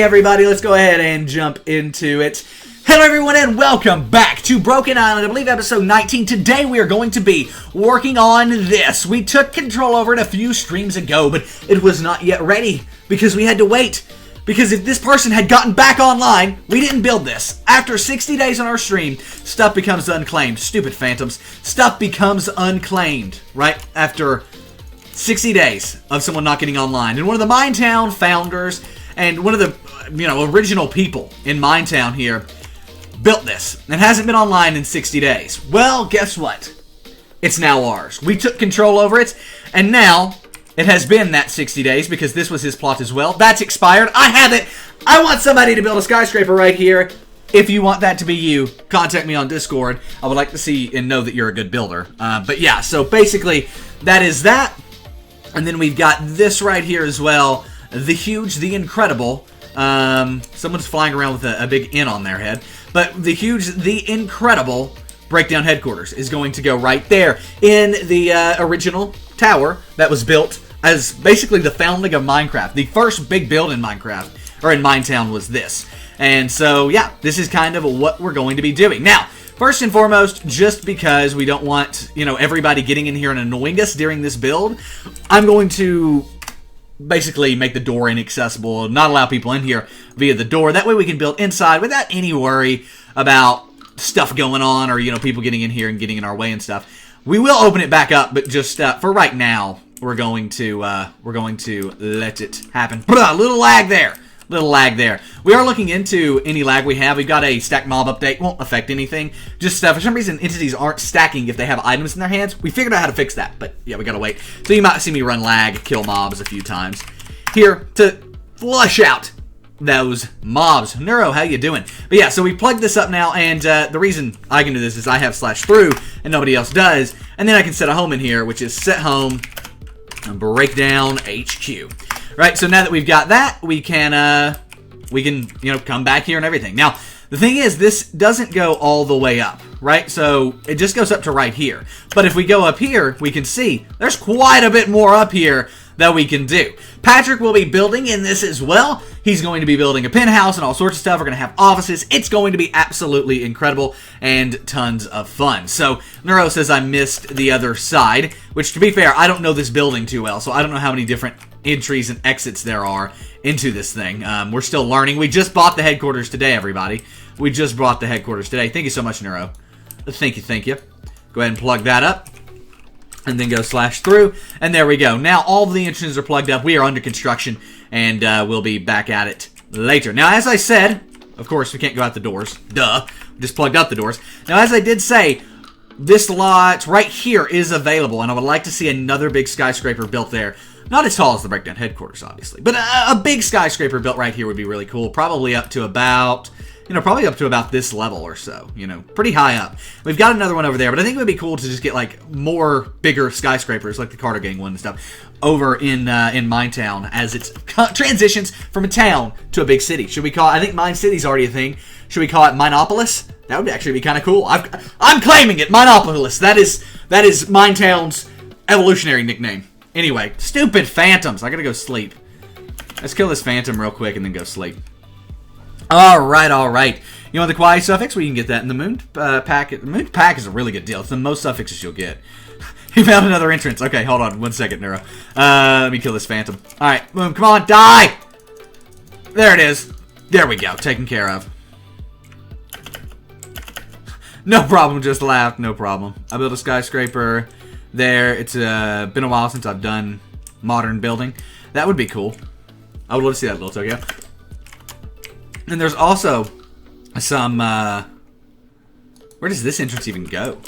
Hey everybody, let's go ahead and jump into it. Hello everyone and welcome back to Broken Island, I believe episode 19. Today we are going to be working on this. We took control over it a few streams ago, but it was not yet ready because we had to wait. Because if this person had gotten back online, we didn't build this. After 60 days on our stream, stuff becomes unclaimed. Stupid phantoms. Stuff becomes unclaimed, right? After 60 days of someone not getting online. And one of the Minetown founders and one of the original people in Minetown here built this and hasn't been online in 60 days. Well, guess what? It's now ours. We took control over it, and now it has been that 60 days because this was his plot as well. That's expired. I have it. I want somebody to build a skyscraper right here. If you want that to be you, contact me on Discord. I would like to see and know that you're a good builder. But yeah, so basically that is that. And then we've got this right here as well. The huge, the incredible. Someone's flying around with a big N on their head. But the huge, the incredible Breakdown headquarters is going to go right there in the original tower that was built as basically the founding of Minecraft. The first big build in Minecraft, or in Minetown, was this. And so, yeah, this is kind of what we're going to be doing. Now, first and foremost, just because we don't want, everybody getting in here and annoying us during this build, I'm going to basically make the door inaccessible, not allow people in here via the door. That way we can build inside without any worry about stuff going on or, people getting in here and getting in our way and stuff. We will open it back up, but just for right now, we're going to let it happen. A little lag there. We are looking into any lag we have. We've got a stack mob update. Won't affect anything. Just for some reason, entities aren't stacking if they have items in their hands. We figured out how to fix that, but yeah, we gotta wait. So you might see me run lag, kill mobs a few times here to flush out those mobs. Neuro, how you doing? But yeah, so we plugged this up now, and the reason I can do this is I have /through and nobody else does, and then I can set a home in here, which is set home and breakdown HQ. Right, so now that we've got that, we can come back here and everything. Now, the thing is, this doesn't go all the way up, right? So it just goes up to right here. But if we go up here, we can see there's quite a bit more up here that we can do. Patrick will be building in this as well. He's going to be building a penthouse and all sorts of stuff. We're going to have offices. It's going to be absolutely incredible and tons of fun. So Neuro says I missed the other side, which to be fair, I don't know this building too well, so I don't know how many different entries and exits there are into this thing. We're still learning. We just bought the headquarters today, everybody. We just bought the headquarters today. Thank you so much, Neuro. Thank you. Go ahead and plug that up. And then go /through, and there we go. Now all of the entrances are plugged up. We are under construction, and we'll be back at it later. Now, as I said, of course, we can't go out the doors. Duh. We just plugged up the doors. Now, as I did say, this lot right here is available, and I would like to see another big skyscraper built there. Not as tall as the Breakdown headquarters, obviously, but a big skyscraper built right here would be really cool. Probably up to about this level or so, pretty high up. We've got another one over there, but I think it would be cool to just get, more bigger skyscrapers, like the Carter Gang one and stuff, over in Minetown as it transitions from a town to a big city. Should we call it, I think Mine City's already a thing. Should we call it Minopolis? That would actually be kind of cool. I'm claiming it, Minopolis. That is Minetown's evolutionary nickname. Anyway, stupid phantoms. I gotta go sleep. Let's kill this phantom real quick and then go sleep. Alright. You want the quiet suffix? We can get that in the moon pack. The moon pack is a really good deal. It's the most suffixes you'll get. He found another entrance. Okay, hold on 1 second, Neuro. Let me kill this phantom. Alright, Moon, come on, die! There it is. There we go, taken care of. No problem, just laughed, no problem. I built a skyscraper there. It's been a while since I've done modern building. That would be cool. I would love to see that, little Tokyo. And there's also some, where does this entrance even go?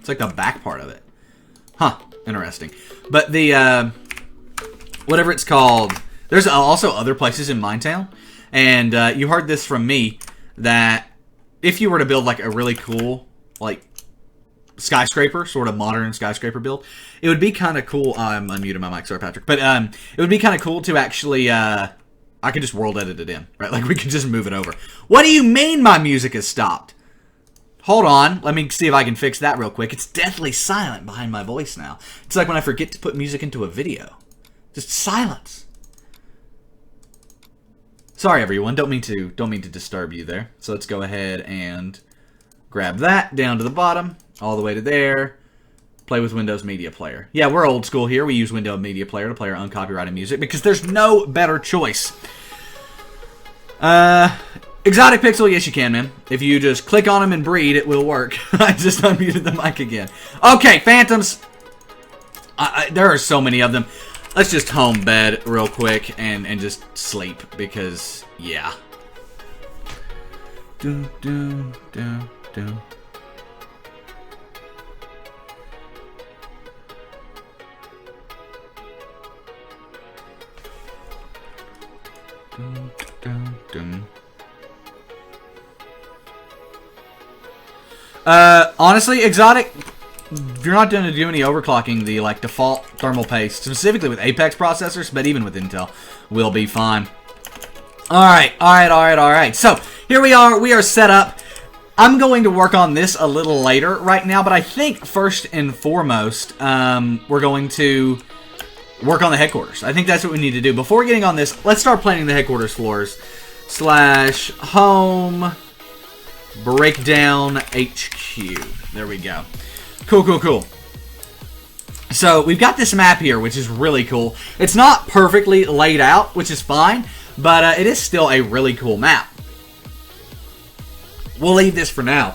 It's like the back part of it. Huh, interesting. But the, whatever it's called, there's also other places in Minetown. And you heard this from me, that if you were to build a really cool, skyscraper, sort of modern skyscraper build, it would be kind of cool. I'm unmuting my mic, sorry, Patrick. But it would be kind of cool to actually, I could just world edit it in, right? We could just move it over. What do you mean my music has stopped? Hold on. Let me see if I can fix that real quick. It's deathly silent behind my voice now. It's like when I forget to put music into a video. Just silence. Sorry, everyone. Don't mean to disturb you there. So let's go ahead and grab that down to the bottom, all the way to there. Play with Windows Media Player. Yeah, we're old school here. We use Windows Media Player to play our uncopyrighted music because there's no better choice. Exotic Pixel, yes you can, man. If you just click on them and breed, it will work. I just unmuted the mic again. Okay, Phantoms. There are so many of them. Let's just home bed real quick and just sleep because, yeah. Do, do, do, do. Dun, dun, dun. Honestly, Exotic, you're not going to do any overclocking. The default thermal paste, specifically with Apex processors, but even with Intel, will be fine. Alright. So, here we are. We are set up. I'm going to work on this a little later right now, but I think first and foremost, we're going to work on the headquarters. I think that's what we need to do. Before getting on this, let's start planning the headquarters floors. / home breakdown HQ. There we go. Cool. So we've got this map here, which is really cool. It's not perfectly laid out, which is fine, but it is still a really cool map. We'll leave this for now.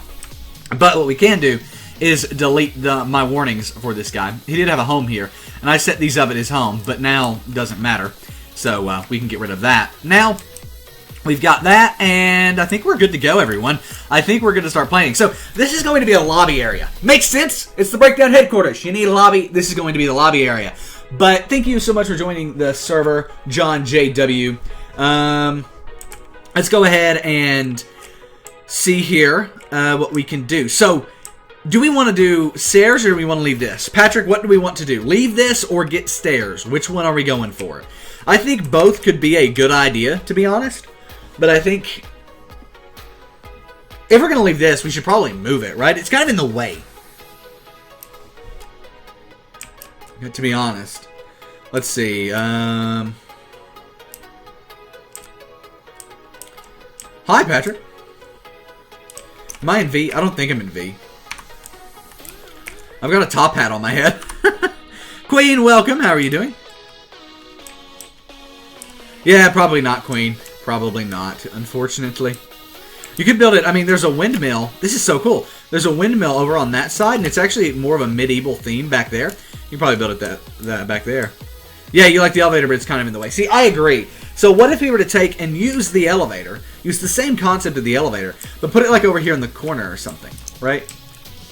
But what we can do is delete my warnings for this guy. He did have a home here, and I set these up at his home, but now it doesn't matter. So we can get rid of that. Now, we've got that, and I think we're good to go, everyone. I think we're going to start playing. So this is going to be a lobby area. Makes sense? It's the Breakdown headquarters. You need a lobby. This is going to be the lobby area. But thank you so much for joining the server, John JW. Let's go ahead and see here what we can do. So, do we want to do stairs or do we want to leave this? Patrick, what do we want to do? Leave this or get stairs? Which one are we going for? I think both could be a good idea, to be honest. But I think if we're going to leave this, we should probably move it, right? It's kind of in the way. To be honest. Let's see. Hi, Patrick. Am I in V? I don't think I'm in V. I've got a top hat on my head. Queen, welcome. How are you doing? Yeah, probably not, Queen. Probably not, unfortunately. You could build it. I mean, there's a windmill. This is so cool. There's a windmill over on that side, and it's actually more of a medieval theme back there. You can probably build it that back there. Yeah, you like the elevator, but it's kind of in the way. See, I agree. So what if we were to take and use the elevator, use the same concept of the elevator, but put it like over here in the corner or something, right?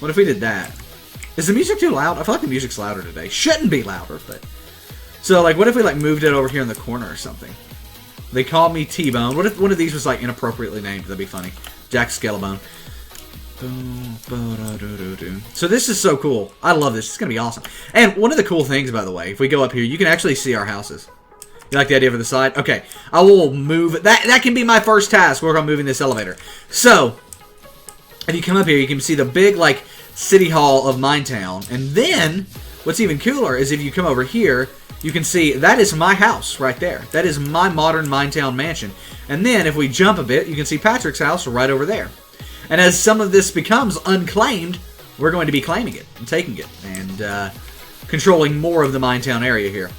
What if we did that? Is the music too loud? I feel like the music's louder today. Shouldn't be louder, but... So, like, what if we, like, moved it over here in the corner or something? They called me T-Bone. What if one of these was, like, inappropriately named? That'd be funny. Jack Skellabone. So this is so cool. I love this. It's going to be awesome. And one of the cool things, by the way, if we go up here, you can actually see our houses. You like the idea for the side? Okay. I will move... That can be my first task. Work on moving this elevator. So, if you come up here, you can see the big, like... City Hall of Minetown. And then, what's even cooler is if you come over here, you can see that is my house right there. That is my modern Minetown mansion. And then, if we jump a bit, you can see Patrick's house right over there. And as some of this becomes unclaimed, we're going to be claiming it and taking it. And controlling more of the Minetown area here.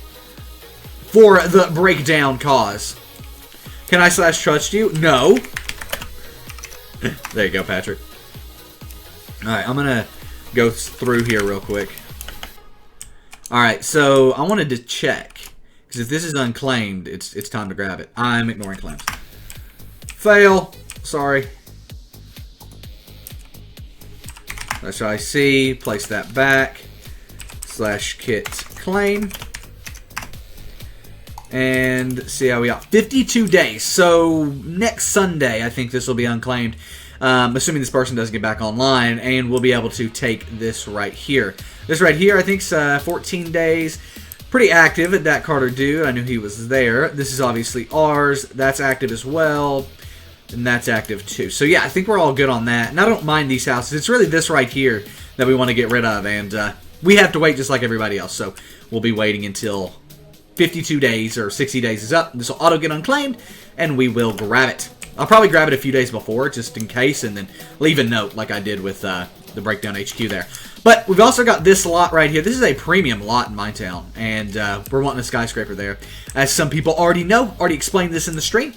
For the breakdown cause. Can I /trust you? No. There you go, Patrick. Alright, I'm going to go through here real quick. Alright, so I wanted to check. Because if this is unclaimed, it's time to grab it. I'm ignoring claims. Fail. Sorry. /IC. Place that back. /kit claim. And see how we got. 52 days. So next Sunday, I think this will be unclaimed. Assuming this person doesn't get back online, and we'll be able to take this right here. This right here, I think, is 14 days. Pretty active at that Carter dude. I knew he was there. This is obviously ours. That's active as well. And that's active too. So yeah, I think we're all good on that. And I don't mind these houses. It's really this right here that we want to get rid of. And we have to wait just like everybody else. So we'll be waiting until 52 days or 60 days is up. This will auto get unclaimed. and we will grab it. I'll probably grab it a few days before, just in case, and then leave a note like I did with the Breakdown HQ there. But we've also got this lot right here. This is a premium lot in Minetown, and we're wanting a skyscraper there. As some people already know, already explained this in the stream.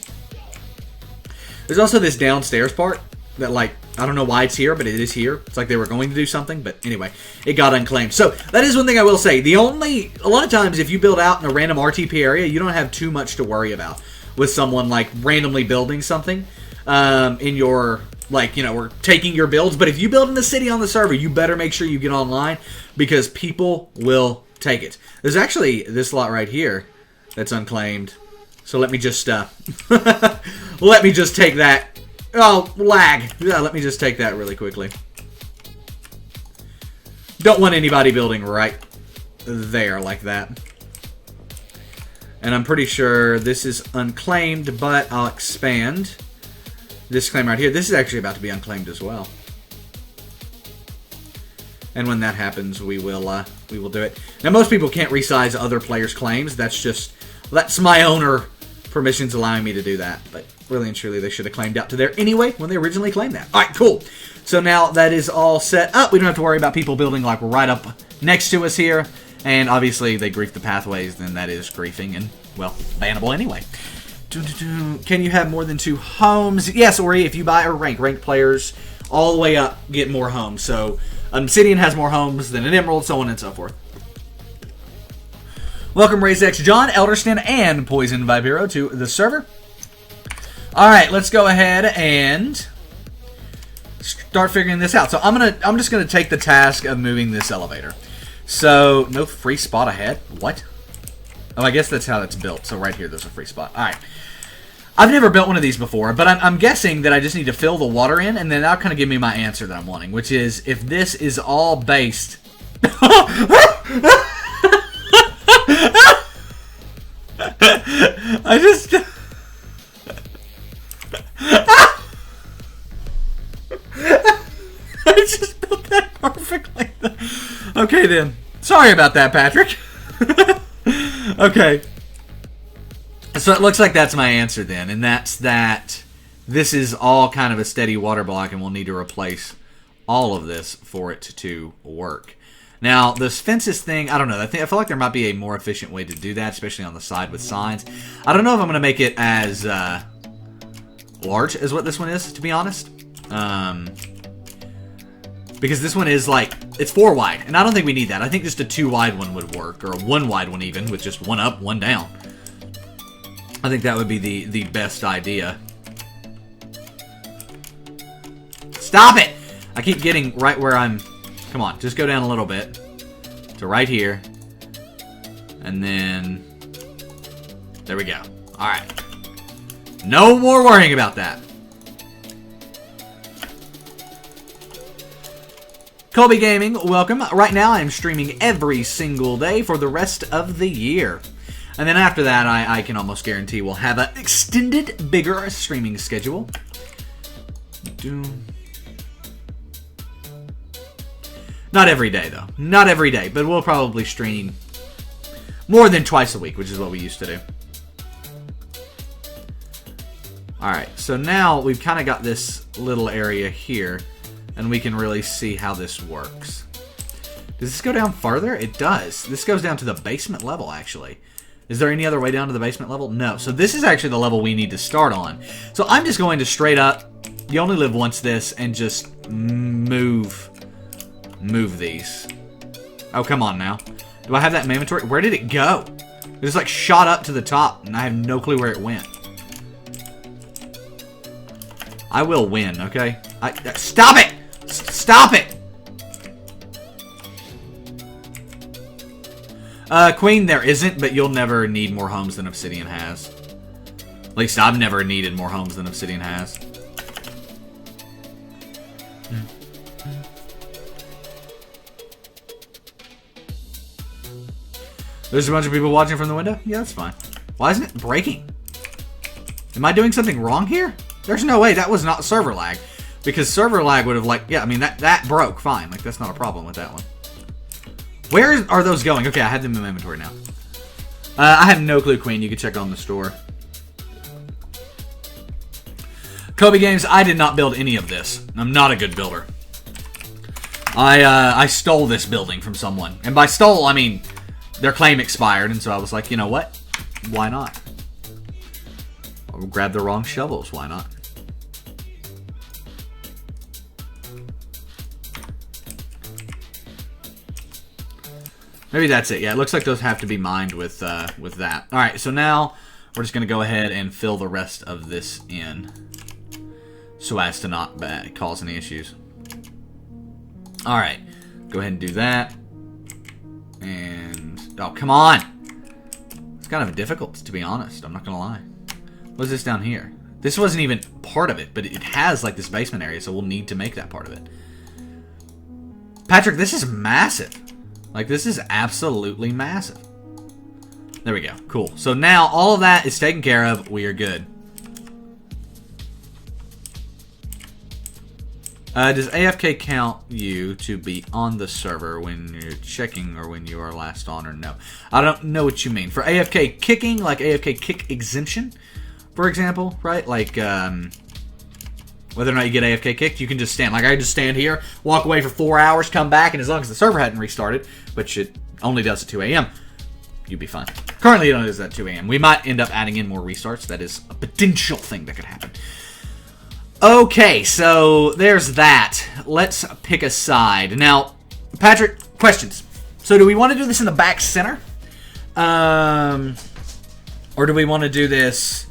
There's also this downstairs part that, like, I don't know why it's here, but it is here. It's like they were going to do something, but anyway, it got unclaimed. So that is one thing I will say. A lot of times if you build out in a random RTP area, you don't have too much to worry about with someone like randomly building something in your, like, you know, or taking your builds. But if you build in the city on the server, you better make sure you get online because people will take it. There's actually this lot right here that's unclaimed. So let me just let me just take that. Oh, lag. Yeah, let me just take that really quickly. Don't want anybody building right there like that. And I'm pretty sure this is unclaimed, but I'll expand this claim right here. This is actually about to be unclaimed as well. And when that happens, we will do it. Now, most people can't resize other players' claims. That's my owner permissions allowing me to do that. But really and truly, they should have claimed out to there anyway when they originally claimed that. All right, cool. So now that is all set up. We don't have to worry about people building like right up next to us here. And obviously, they grief the pathways, then that is griefing and, well, bannable anyway. Can you have more than 2 homes? Yes, or if you buy or rank players all the way up get more homes. So, Obsidian has more homes than an Emerald, so on and so forth. Welcome, RaceX, John, Elderston, and Poison Vipero to the server. Alright, let's go ahead and start figuring this out. So, I'm just gonna take the task of moving this elevator. So, no free spot ahead? What? Oh, I guess that's how that's built. So right here, there's a free spot. Alright. I've never built one of these before, but I'm guessing that I just need to fill the water in, and then that'll kind of give me my answer that I'm wanting, which is, if this is all based... I just... I just built that perfectly. Okay, then. Sorry about that, Patrick. Okay. So it looks like that's my answer then, and that's that this is all kind of a steady water block, and we'll need to replace all of this for it to work. Now, this fences thing, I don't know. I feel like there might be a more efficient way to do that, especially on the side with signs. I don't know if I'm going to make it as large as what this one is, to be honest. Because this one is like, it's 4 wide, and I don't think we need that. I think just a 2 wide one would work, or a 1 wide one even, with just 1 up, 1 down. I think that would be the best idea. Stop it! I keep getting right where I'm... Come on, just go down a little bit to right here. And then... There we go. Alright. No more worrying about that. Colby Gaming, welcome. Right now, I'm streaming every single day for the rest of the year. And then after that, I can almost guarantee we'll have an extended, bigger streaming schedule. Not every day, though. Not every day, but we'll probably stream more than twice a week, which is what we used to do. Alright, so now we've kind of got this little area here, and we can really see how this works. Does this go down farther? It does. This goes down to the basement level, actually. Is there any other way down to the basement level? No. So this is actually the level we need to start on. So I'm just going to straight up, you only live once this, and just move these. Oh, come on now. Do I have that in my inventory? Where did it go? It just like shot up to the top, and I have no clue where it went. I will win, okay? Stop it! Stop it! Queen, there isn't, but you'll never need more homes than Obsidian has. At least I've never needed more homes than Obsidian has. There's a bunch of people watching from the window? Yeah, that's fine. Why isn't it breaking? Am I doing something wrong here? There's no way that was not server lag. Because server lag would have like, yeah, I mean, that broke fine. Like, that's not a problem with that one. Where are those going? Okay, I have them in my inventory now. I have no clue, Queen. You can check on the store. Kobe Games, I did not build any of this. I'm not a good builder. I stole this building from someone. And by stole, I mean their claim expired, and so I was like, you know what? Why not? I'll grab the wrong shovels, why not? Maybe that's it. Yeah, it looks like those have to be mined with that. All right, so now we're just going to go ahead and fill the rest of this in so as to not cause any issues. All right, go ahead and do that. And, oh, come on. It's kind of difficult, to be honest. I'm not going to lie. What's this down here? This wasn't even part of it, but it has, like, this basement area, so we'll need to make that part of it. Patrick, this is massive. Like, this is absolutely massive. There we go. Cool. So now all of that is taken care of. We are good. Does AFK count you to be on the server when you're checking or when you are last on or no? I don't know what you mean. For AFK kicking, like AFK kick exemption, for example, right? Like, whether or not you get AFK kicked, you can just stand. Like, I just stand here, walk away for 4 hours, come back, and as long as the server hadn't restarted, which it only does at 2 a.m., you'd be fine. Currently, it only does at 2 a.m. We might end up adding in more restarts. That is a potential thing that could happen. Okay, so there's that. Let's pick a side. Now, Patrick, questions. So do we want to do this in the back center? Or do we want to do this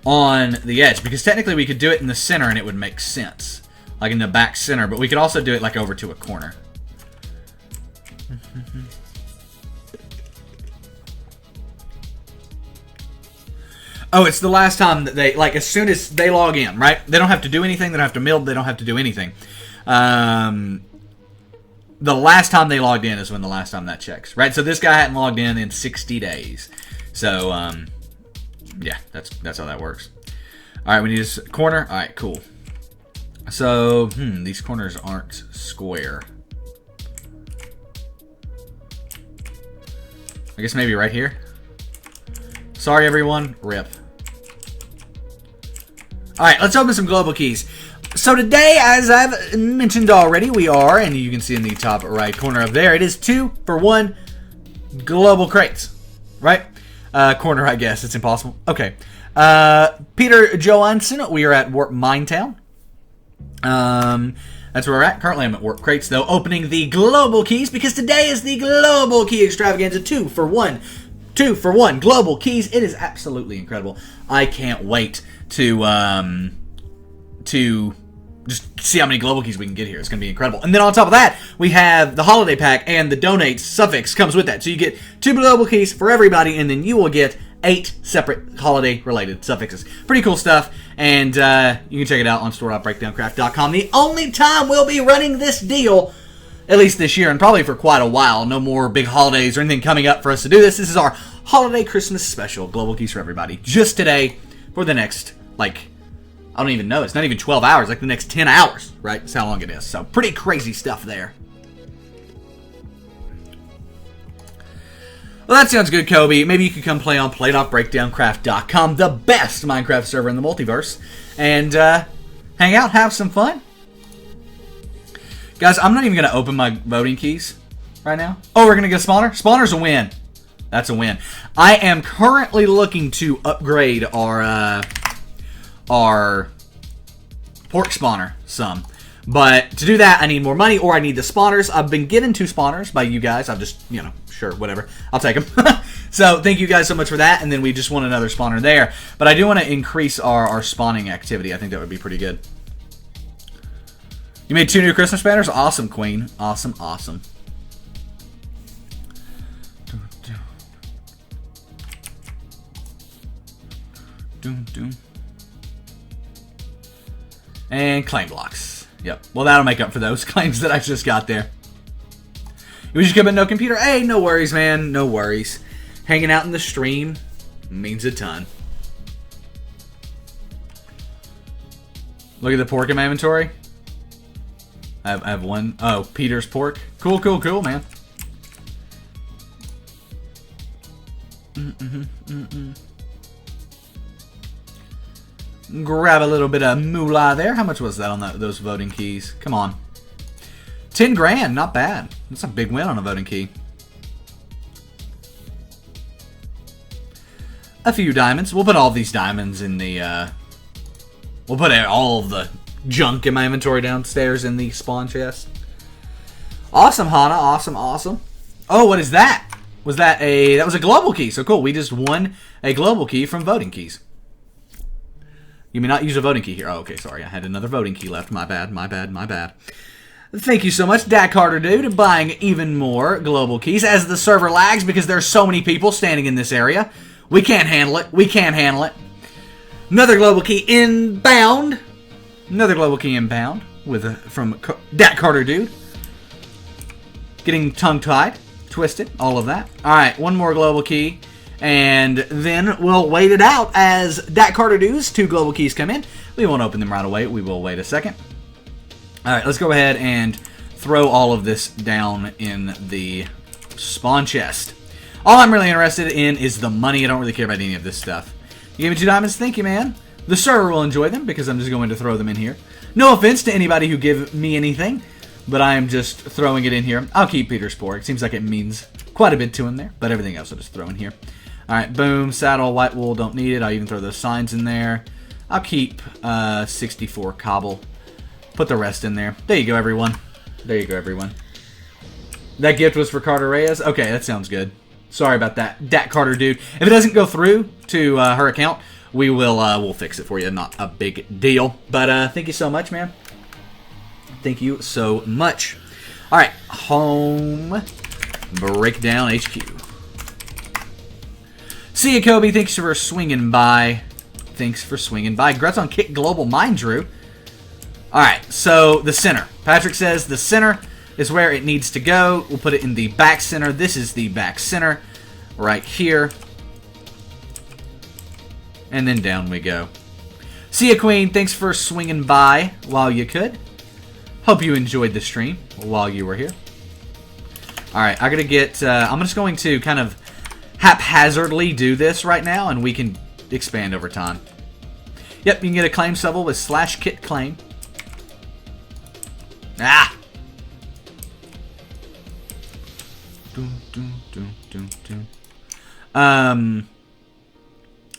on the edge? Because technically we could do it in the center and it would make sense. Like in the back center, but we could also do it like over to a corner. Oh, it's the last time that they, like, as soon as they log in, right? They don't have to do anything. They don't have to build. They don't have to do anything. The last time they logged in is when the last time that checks, right? So this guy hadn't logged in 60 days. So, yeah, that's how that works. All right, we need this corner. All right, cool. So, these corners aren't square. I guess maybe right here. Sorry, everyone. RIP. Alright, let's open some global keys. So today, as I've mentioned already, we are, and you can see in the top right corner up there, it is 2-for-1 global crates. Right? Corner, I guess. It's impossible. Okay. Peter Johansson, we are at Warp Minetown. That's where we're at. Currently, I'm at Warp Crates, though, opening the global keys, because today is the global key extravaganza 2-for-1. 2-for-1 global keys. It is absolutely incredible. I can't wait to just see how many global keys we can get here. It's going to be incredible. And then on top of that, we have the holiday pack, and the donate suffix comes with that. So you get 2 global keys for everybody, and then you will get 8 separate holiday-related suffixes. Pretty cool stuff, and you can check it out on store.breakdowncraft.com. The only time we'll be running this deal, at least this year, and probably for quite a while. No more big holidays or anything coming up for us to do this. This is our holiday Christmas special. Global keys for everybody. Just today for the next, like, I don't even know. It's not even 12 hours. Like the next 10 hours, right? That's how long it is. So pretty crazy stuff there. Well, that sounds good, Kobe. Maybe you could come play on play.breakdowncraft.com, the best Minecraft server in the multiverse, and hang out, have some fun. Guys, I'm not even going to open my voting keys right now. Oh, we're going to get a spawner? Spawner's a win. That's a win. I am currently looking to upgrade our pork spawner some. But to do that, I need more money, or I need the spawners. I've been getting 2 spawners by you guys. I've just, you know, sure, whatever. I'll take them. So thank you guys so much for that. And then we just want another spawner there. But I do want to increase our spawning activity. I think that would be pretty good. You made 2 new Christmas banners? Awesome, Queen. Awesome, awesome. And claim blocks. Yep. Well, that'll make up for those claims that I just got there. You just come in no computer? Hey, no worries, man. No worries. Hanging out in the stream means a ton. Look at the pork in my inventory. I have one. Oh, Peter's pork. Cool, cool, cool, man. Grab a little bit of moolah there. How much was that on those voting keys? Come on. 10 grand, not bad. That's a big win on a voting key. A few diamonds. We'll put all these diamonds in the, we'll put all of the junk in my inventory downstairs in the spawn chest. Awesome, Hana. Awesome, awesome. Oh, what is that? That was a global key. So cool. We just won a global key from voting keys. You may not use a voting key here. Oh, okay, sorry. I had another voting key left. My bad, my bad, my bad. Thank you so much, Dak Carter Dude, buying even more global keys as the server lags because there's so many people standing in this area. We can't handle it. We can't handle it. Another global key inbound. Another global key inbound from Dak Carter Dude. Getting tongue-tied, twisted, all of that. All right, one more global key. And then we'll wait it out as Dak Carter Dude's 2 global keys come in. We won't open them right away. We will wait a second. All right, let's go ahead and throw all of this down in the spawn chest. All I'm really interested in is the money. I don't really care about any of this stuff. You gave me 2 diamonds? Thank you, man. The server will enjoy them because I'm just going to throw them in here. No offense to anybody who give me anything, but I am just throwing it in here. I'll keep Peter's Spore. It seems like it means quite a bit to him there, but everything else I'll just throw in here. All right, boom, saddle, white wool, don't need it. I'll even throw those signs in there. I'll keep 64 cobble. Put the rest in there. There you go, everyone. There you go, everyone. That gift was for Carter Reyes? Okay, that sounds good. Sorry about that, Dak Carter Dude. If it doesn't go through to her account, we'll fix it for you. Not a big deal. But thank you so much, man. Thank you so much. All right, home breakdown HQ. See you, Kobe. Thanks for swinging by. Thanks for swinging by. Congrats on Kick Global Mine, Drew. All right, so the center. Patrick says the center is where it needs to go. We'll put it in the back center. This is the back center right here. And then down we go. See ya, Queen. Thanks for swinging by while you could. Hope you enjoyed the stream while you were here. All right, I gotta get... I'm just going to kind of haphazardly do this right now, and we can expand over time. Yep, you can get a claim shovel with /kit claim. Ah!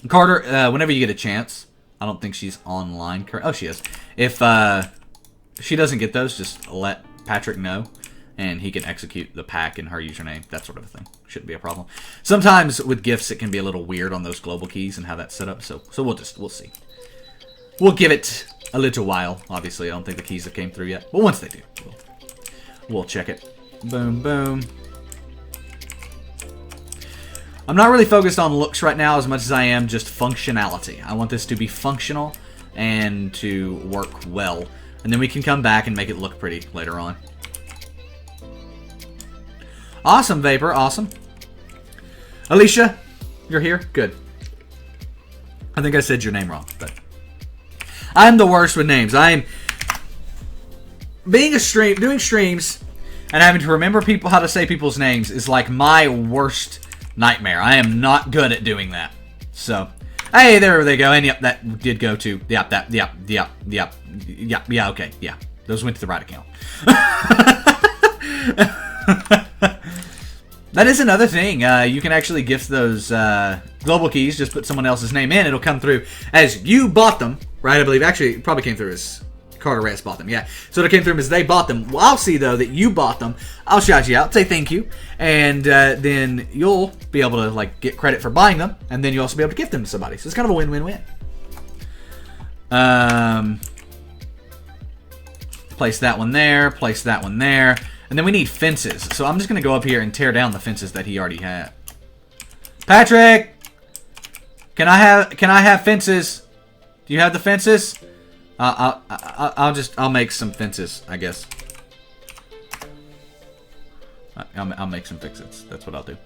Carter, whenever you get a chance, I don't think she's online. Oh, she is. If she doesn't get those, just let Patrick know, and he can execute the pack in her username, that sort of a thing. Shouldn't be a problem. Sometimes with gifts, it can be a little weird on those global keys and how that's set up, so we'll see. We'll give it a little while. Obviously, I don't think the keys have came through yet, but once they do, we'll check it. Boom, boom. I'm not really focused on looks right now as much as I am just functionality. I want this to be functional and to work well. And then we can come back and make it look pretty later on. Awesome, Vapor. Awesome. Alicia, you're here? Good. I think I said your name wrong, but I'm the worst with names. I'm doing streams and having to remember how to say people's names is like my worst nightmare. I am not good at doing that. So, hey, there they go. And yep, that did go to, yeah, okay, yeah. Those went to the right account. That is another thing. You can actually gift those global keys. Just put someone else's name in. It'll come through as you bought them, right? I believe. Actually, it probably came through as Carter Reyes bought them. Yeah. So it came through as they bought them. Well, I'll see, though, that you bought them. I'll shout you out. Say thank you. And then you'll be able to like get credit for buying them. And then you'll also be able to gift them to somebody. So it's kind of a win-win-win. Place that one there. Place that one there. And then we need fences. So I'm just going to go up here and tear down the fences that he already had. Patrick! Can I have fences? Do you have the fences? I'll make some fences, I guess. I'll make some fixes. That's what I'll do.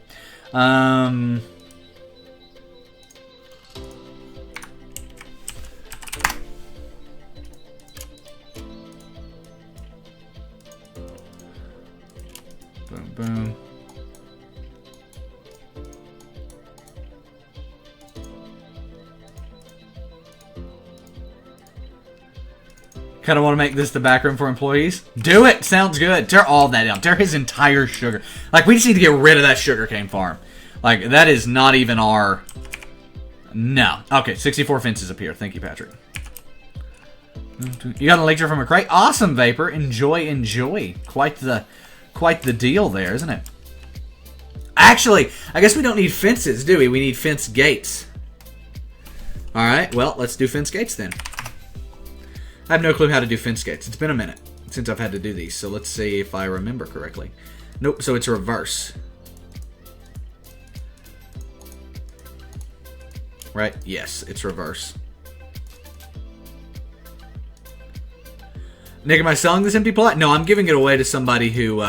Boom, boom. Kind of want to make this the back room for employees. Do it. Sounds good. Tear all that down. Tear his entire sugar. Like, we just need to get rid of that sugarcane farm. Like, that is not even our... No. Okay, 64 fences up here. Thank you, Patrick. You got a lecture from a crate? Awesome, Vapor. Enjoy, enjoy. Quite the deal there, isn't it? Actually, I guess we don't need fences, do we? We need fence gates. Alright, well, let's do fence gates then. I have no clue how to do fence gates. It's been a minute since I've had to do these, so let's see if I remember correctly. Nope, so it's reverse. Right? Yes, it's reverse. Nick, am I selling this empty plot? No, I'm giving it away to somebody who...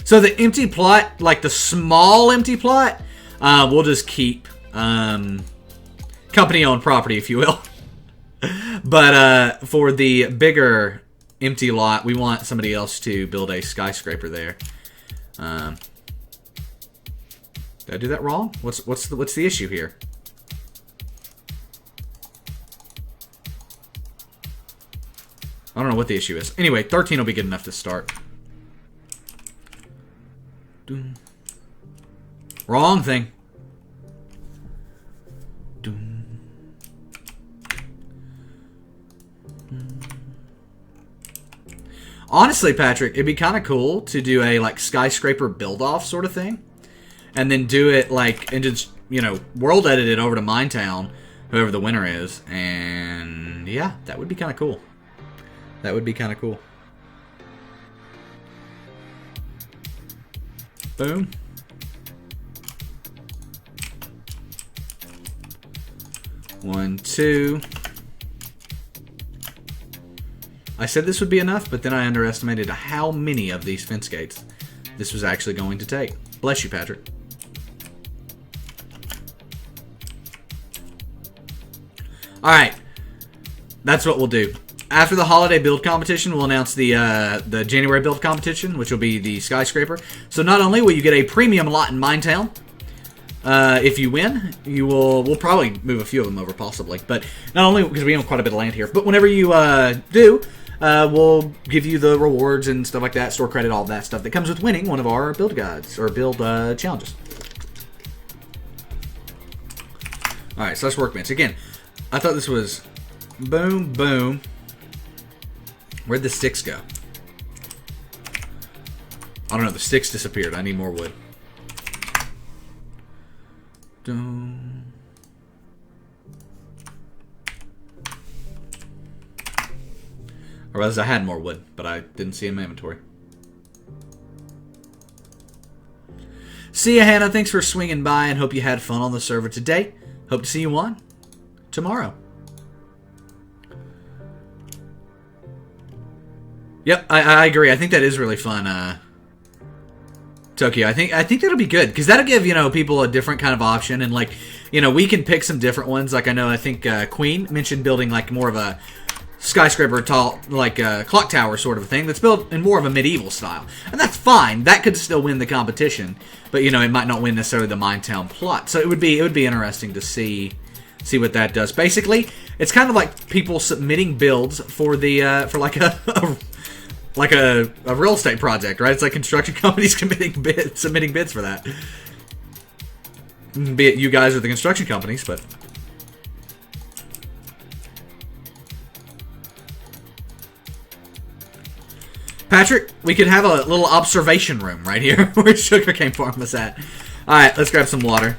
So the empty plot, like the small empty plot, we'll just keep company-owned property, if you will. But for the bigger empty lot, we want somebody else to build a skyscraper there. Did I do that wrong? What's the issue here? I don't know what the issue is. Anyway, 13 will be good enough to start. Wrong thing. Honestly, Patrick, it'd be kind of cool to do a like skyscraper build-off sort of thing, and then do it like and just world edit it over to Minetown, whoever the winner is, and yeah, that would be kind of cool. That would be kind of cool. Boom. One, two. I said this would be enough, but then I underestimated how many of these fence gates this was actually going to take. Bless you, Patrick. Alright. That's what we'll do. After the holiday build competition, we'll announce the January build competition, which will be the skyscraper. So not only will you get a premium lot in Minetown, if you win, we'll probably move a few of them over, possibly. But not only because we own quite a bit of land here, but whenever you do, we'll give you the rewards and stuff like that, store credit, all that stuff that comes with winning one of our build guides or build challenges. All right, so let's workbench again. I thought this was boom, boom. Where'd the sticks go? I don't know. The sticks disappeared. I need more wood. I realized I had more wood, but I didn't see it in my inventory. See ya, Hannah. Thanks for swinging by, and hope you had fun on the server today. Hope to see you on tomorrow. Yep, I agree. I think that is really fun, Tokyo. I think that'll be good, because that'll give, people a different kind of option, and, like, we can pick some different ones. Like, I think Queen mentioned building, like, more of a skyscraper tall, like a clock tower sort of a thing that's built in more of a medieval style. And that's fine. That could still win the competition, but, it might not win necessarily the Minetown plot. So it would be interesting to see what that does. Basically, it's kind of like people submitting builds for the, for like a real estate project, right? It's like construction companies submitting bids for that. Be it you guys or the construction companies, but... Patrick, we could have a little observation room right here where sugarcane farm was at. Alright, let's grab some water.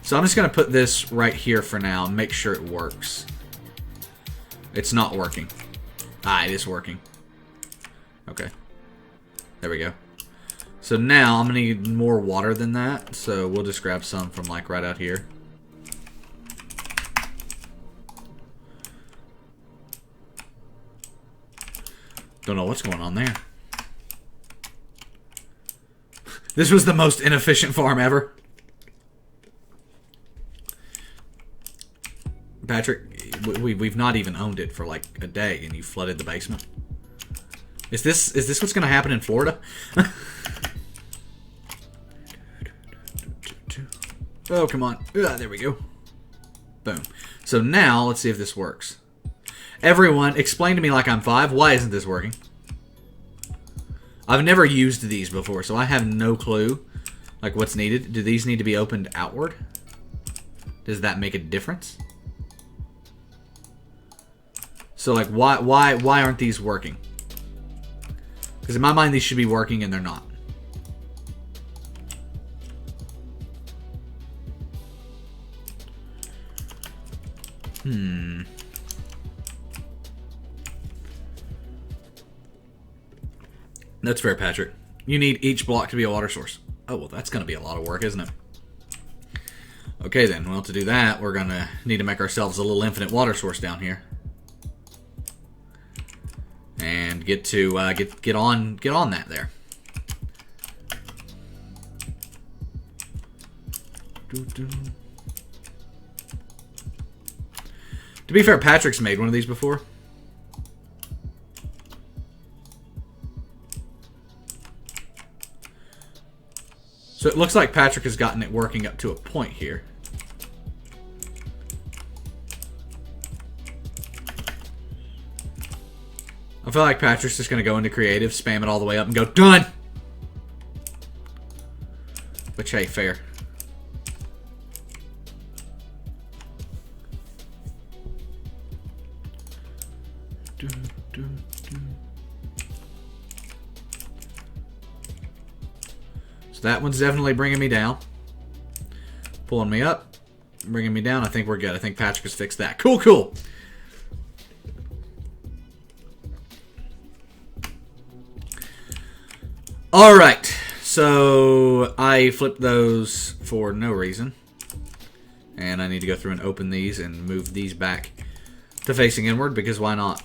So I'm just going to put this right here for now and make sure it works. It's not working. Ah, it is working. Okay. There we go. So now I'm going to need more water than that. So we'll just grab some from like right out here. Don't know what's going on there. This was the most inefficient farm ever. Patrick, we've not even owned it for like a day and you flooded the basement. Is this what's going to happen in Florida? Oh, come on. There we go. Boom. So now, let's see if this works. Everyone, explain to me like I'm 5. Why isn't this working? I've never used these before, so I have no clue like what's needed. Do these need to be opened outward? Does that make a difference? So like why aren't these working? Because in my mind these should be working and they're not. That's fair, Patrick. You need each block to be a water source. Oh, well, that's going to be a lot of work, isn't it? Okay, then. Well, to do that, we're going to need to make ourselves a little infinite water source down here. And get to get on that there. To be fair, Patrick's made one of these before. So it looks like Patrick has gotten it working up to a point here. I feel like Patrick's just going to go into creative, spam it all the way up, and go, done! Which, hey, fair. So that one's definitely bringing me down. Pulling me up, bringing me down. I think we're good. I think Patrick has fixed that. Cool, cool. Alright, so I flipped those for no reason. And I need to go through and open these and move these back to facing inward, because why not?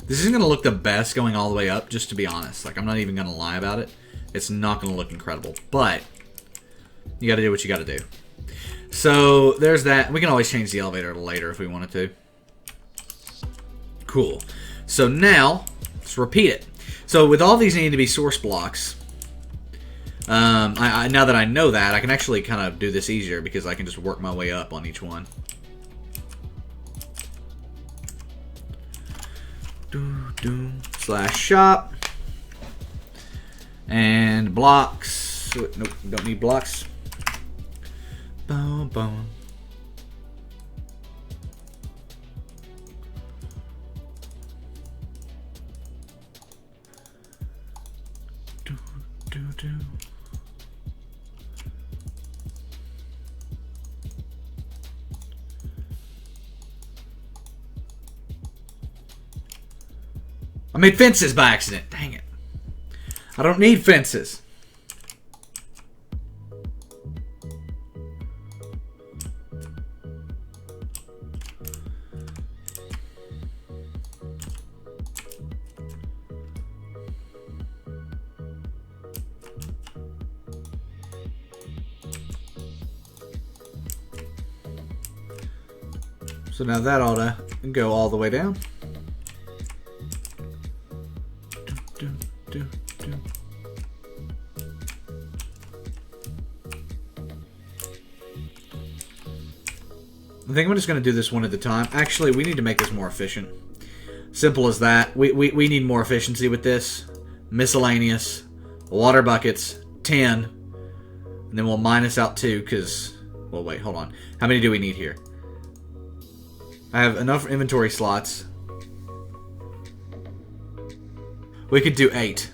This isn't going to look the best going all the way up, just to be honest. Like, I'm not even going to lie about it. It's not going to look incredible, but you got to do what you got to do. So there's that. We can always change the elevator later if we wanted to. Cool. So now, let's repeat it. So with all these needing to be source blocks, now that I know that, I can actually kind of do this easier because I can just work my way up on each one. Slash shop. And blocks. Nope, don't need blocks. Boom, boom. I made fences by accident. Dang it. I don't need fences. So now that ought to go all the way down. I think I'm just going to do this one at a time. Actually, we need to make this more efficient. Simple as that. We need more efficiency with this. Miscellaneous. Water buckets. 10. And then we'll minus out 2 because... Well, wait, hold on. How many do we need here? I have enough inventory slots. We could do 8.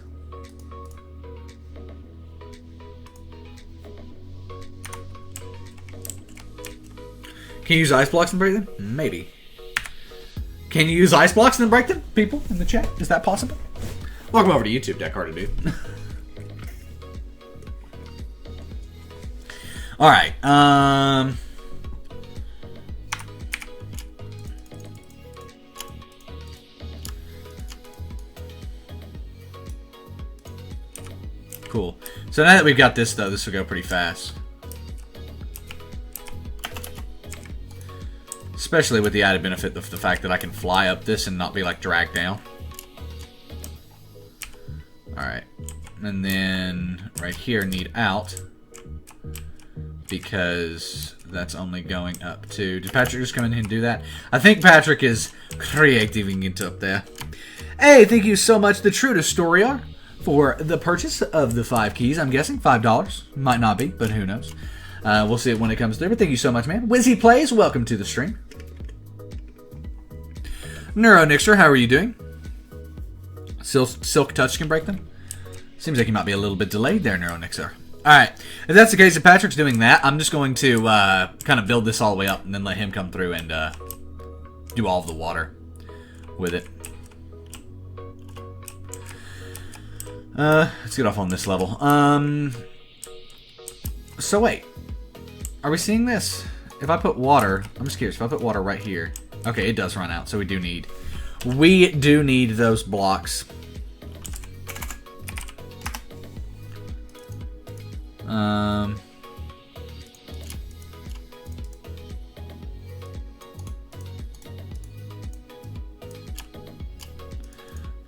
Can you use ice blocks and break them? Maybe. Can you use ice blocks and then break them? People in the chat, is that possible? Welcome over to YouTube, Deck Harder Dude. Alright, cool. So now that we've got this, though, this will go pretty fast. Especially with the added benefit of the fact that I can fly up this and not be, like, dragged down. Alright. And then right here need out. Because that's only going up to... Did Patrick just come in here and do that? I think Patrick is creating it up there. Hey, thank you so much, the True to Storyar, for the purchase of the 5 keys. I'm guessing $5. Might not be, but who knows. We'll see it when it comes through. But thank you so much, man. Wizzy Plays, welcome to the stream. NeuroNixer, how are you doing? Silk Touch can break them? Seems like you might be a little bit delayed there, NeuroNixer. Alright, if that's the case, if Patrick's doing that, I'm just going to kind of build this all the way up and then let him come through and do all of the water with it. Let's get off on this level. So wait, are we seeing this? If I put water, I'm just curious, if I put water right here, okay, it does run out, so we do need those blocks.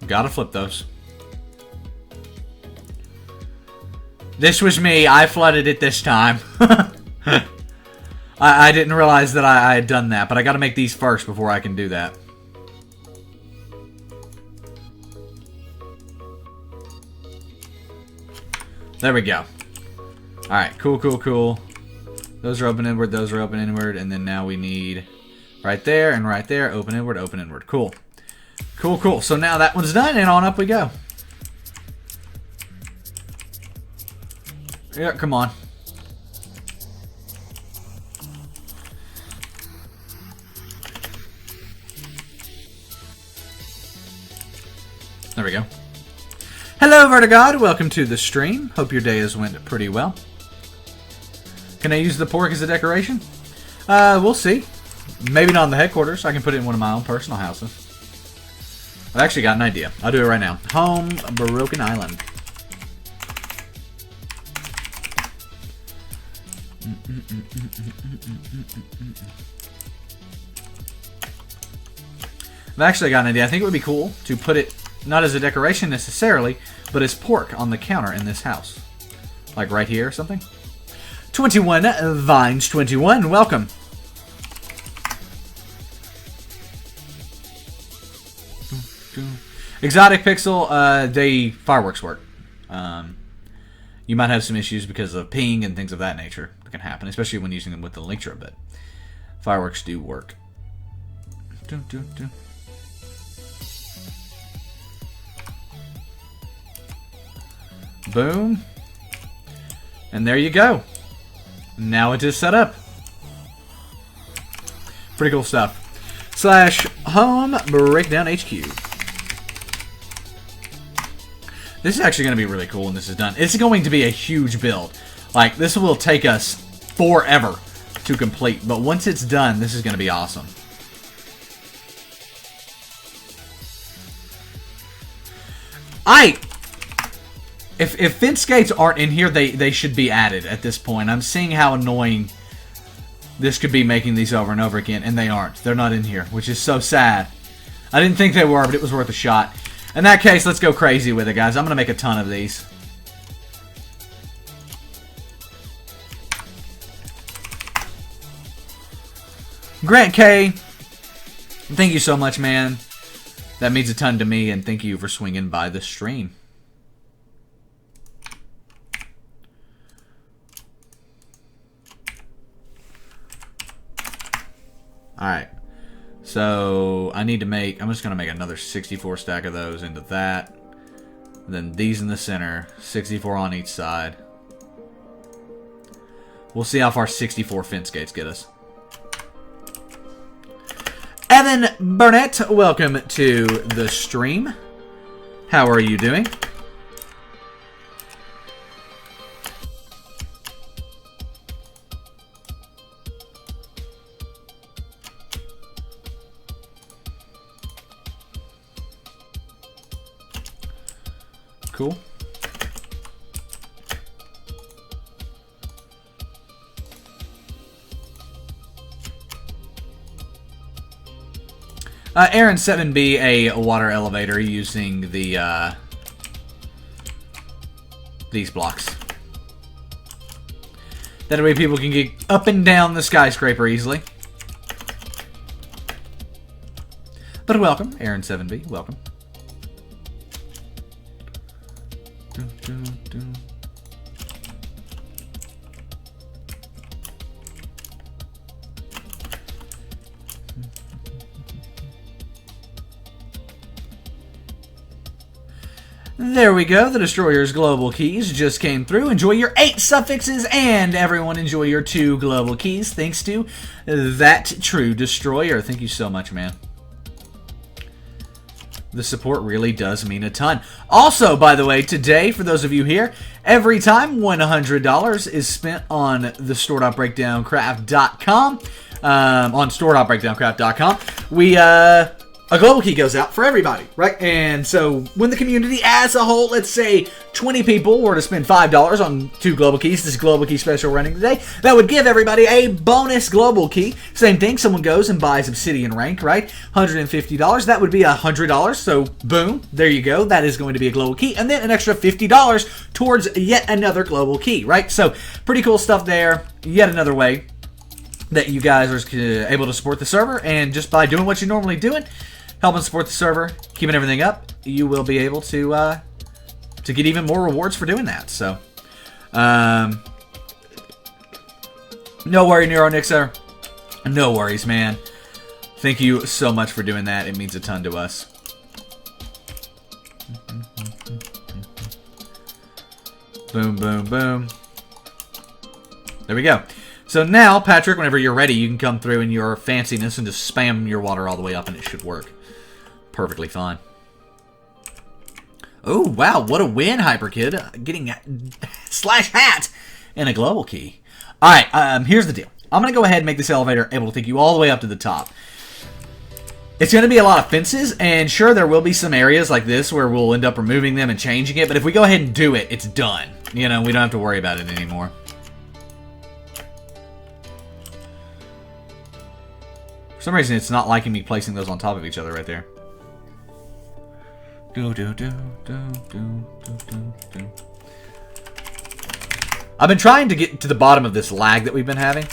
Gotta flip those. This was me. I flooded it this time. I didn't realize that I had done that, but I gotta make these first before I can do that. There we go. Alright, cool. Those are open inward, those are open inward, and then now we need right there and right there, open inward. Cool. Cool. So now that one's done, and on up we go. Yeah, come on. There we go. Hello, Vertigod. Welcome to the stream. Hope your day has went pretty well. Can I use the pork as a decoration? We'll see. Maybe not in the headquarters. I can put it in one of my own personal houses. I've actually got an idea. I'll do it right now. Home, Broken Island. I've actually got an idea. I think it would be cool to put it, not as a decoration necessarily, but as pork on the counter in this house. Like right here or something. 21 Vines 21, welcome. Exotic Pixel, they fireworks work. You might have some issues because of ping and things of that nature that can happen, especially when using them with the Electro, but fireworks do work. Boom. And there you go. Now it is set up. Pretty cool stuff. /home breakdown HQ. This is actually going to be really cool when this is done. It's going to be a huge build. Like, this will take us forever to complete. But once it's done, this is going to be awesome. If fence gates aren't in here, they should be added at this point. I'm seeing how annoying this could be making these over and over again, and they aren't. They're not in here, which is so sad. I didn't think they were, but it was worth a shot. In that case, let's go crazy with it, guys. I'm going to make a ton of these. Grant K, thank you so much, man. That means a ton to me, and thank you for swinging by the stream. Alright, so I need to make, I'm just going to make another 64 stack of those into that. And then these in the center, 64 on each side. We'll see how far 64 fence gates get us. Evan Burnett, welcome to the stream. How are you doing? Cool. Aaron 7B, a water elevator using the these blocks. That way people can get up and down the skyscraper easily. But welcome, Aaron7B. Welcome. There we go. The Destroyer's global keys just came through. Enjoy your 8 suffixes, and everyone enjoy your 2 global keys. Thanks to that true Destroyer. Thank you so much, man. The support really does mean a ton. Also, by the way, today, for those of you here, every time $100 is spent on the store.breakdowncraft.com, on store.breakdowncraft.com, we, a global key goes out for everybody, right? And so when the community as a whole, let's say 20 people were to spend $5 on 2 global keys, this global key special running today, that would give everybody a bonus global key. Same thing, someone goes and buys Obsidian Rank, right? $150, that would be $100. So boom, there you go. That is going to be a global key. And then an extra $50 towards yet another global key, right? So pretty cool stuff there. Yet another way that you guys are able to support the server. And just by doing what you're normally doing, helping support the server, keeping everything up, you will be able to get even more rewards for doing that. So, no worry, NeuroNixer. No worries, man. Thank you so much for doing that. It means a ton to us. Boom, boom, boom. There we go. So now, Patrick, whenever you're ready, you can come through in your fanciness and just spam your water all the way up, and it should work perfectly fine. Oh, wow. What a win, HyperKid. Getting slash hat and a global key. All right, here's the deal. I'm going to go ahead and make this elevator able to take you all the way up to the top. It's going to be a lot of fences, and sure, there will be some areas like this where we'll end up removing them and changing it, but if we go ahead and do it, it's done. You know, we don't have to worry about it anymore. For some reason, it's not liking me placing those on top of each other right there. I've been trying to get to the bottom of this lag that we've been having.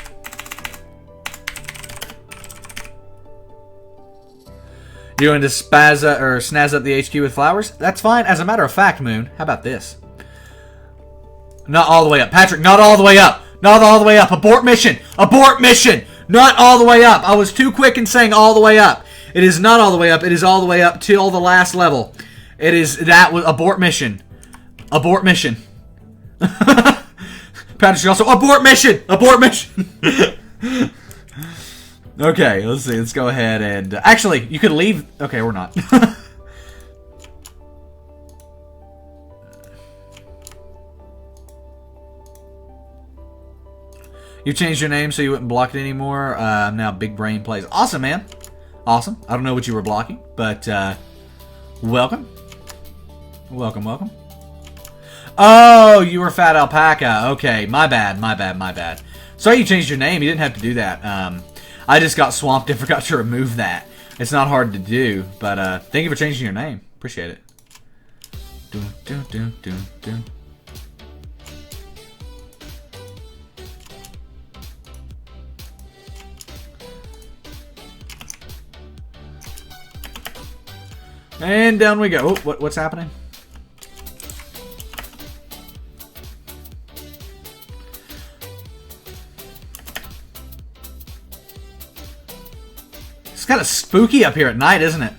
You going to snazz up the HQ with flowers? That's fine. As a matter of fact, Moon, how about this? Not all the way up. Patrick, not all the way up. Not all the way up. Abort mission. Abort mission. Not all the way up. I was too quick in saying all the way up. It is not all the way up. It is all the way up till the last level. It is that was abort mission. Abort mission. Patrick also abort mission. Abort mission. Okay, let's see. Let's go ahead and actually, you could leave. Okay, we're not. You changed your name so you wouldn't block it anymore. Now Big Brain Plays. Awesome, man. Awesome. I don't know what you were blocking, but welcome. Welcome, welcome. Oh, you were Fat Alpaca. Okay, my bad, my bad, my bad. Sorry you changed your name. You didn't have to do that. I just got swamped and forgot to remove that. It's not hard to do, but thank you for changing your name. Appreciate it. And down we go. Oh, what's happening? It's kind of spooky up here at night, isn't it?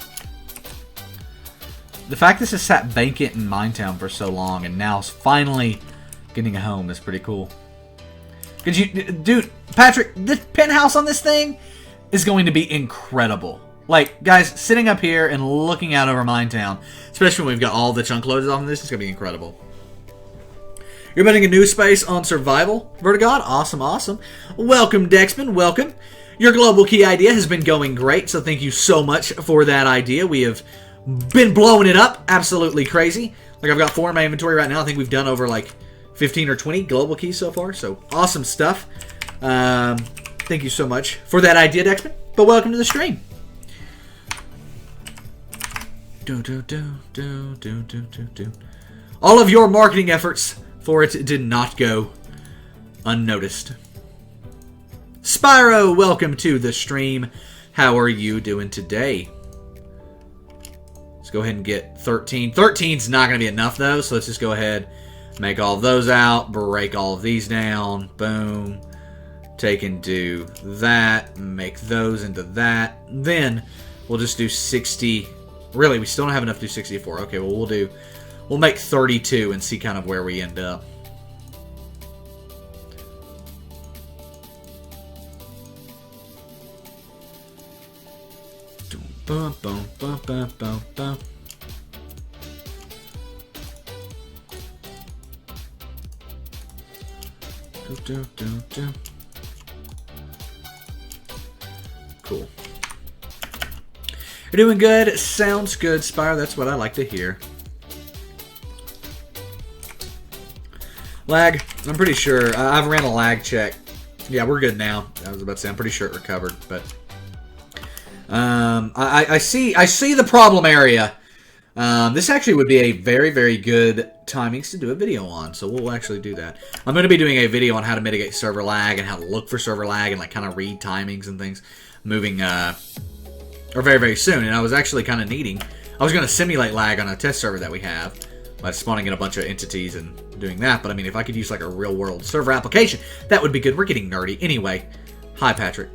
The fact this has sat vacant in Minetown for so long and now is finally getting a home is pretty cool. Could you, dude, Patrick, the penthouse on this thing is going to be incredible. Like, guys, sitting up here and looking out over Minetown, especially when we've got all the chunk loaded off of this, it's going to be incredible. You're betting a new space on survival, Vertigod? Awesome, awesome. Welcome, Dexman, welcome. Your global key idea has been going great, so thank you so much for that idea. We have been blowing it up, absolutely crazy. Like, I've got 4 in my inventory right now. I think we've done over, like, 15 or 20 global keys so far, so awesome stuff. Thank you so much for that idea, Dexman, but welcome to the stream. All of your marketing efforts for it did not go unnoticed. Spyro, welcome to the stream. How are you doing today? Let's go ahead and get 13. 13's not going to be enough, though, so let's just go ahead, make all of those out, break all of these down, boom. Take and do that, make those into that. Then we'll just do 60. Really, we still don't have enough to do 64. Okay, well, we'll make 32 and see kind of where we end up. Bum, bum, bum, bum, bum, bum. Do, do, do. Cool. You're doing good. Sounds good, Spire. That's what I like to hear. Lag. I'm pretty sure. I've ran a lag check. Yeah, we're good now. I was about to say, I'm pretty sure it recovered, but I see the problem area. This actually would be a very, very good timings to do a video on, so we'll actually do that. I'm going to be doing a video on how to mitigate server lag and how to look for server lag and like kind of read timings and things moving or very, very soon. And I was actually kind of needing, I was going to simulate lag on a test server that we have by spawning in a bunch of entities and doing that. But I mean, if I could use like a real world server application, that would be good. We're getting nerdy. Anyway, hi Patrick.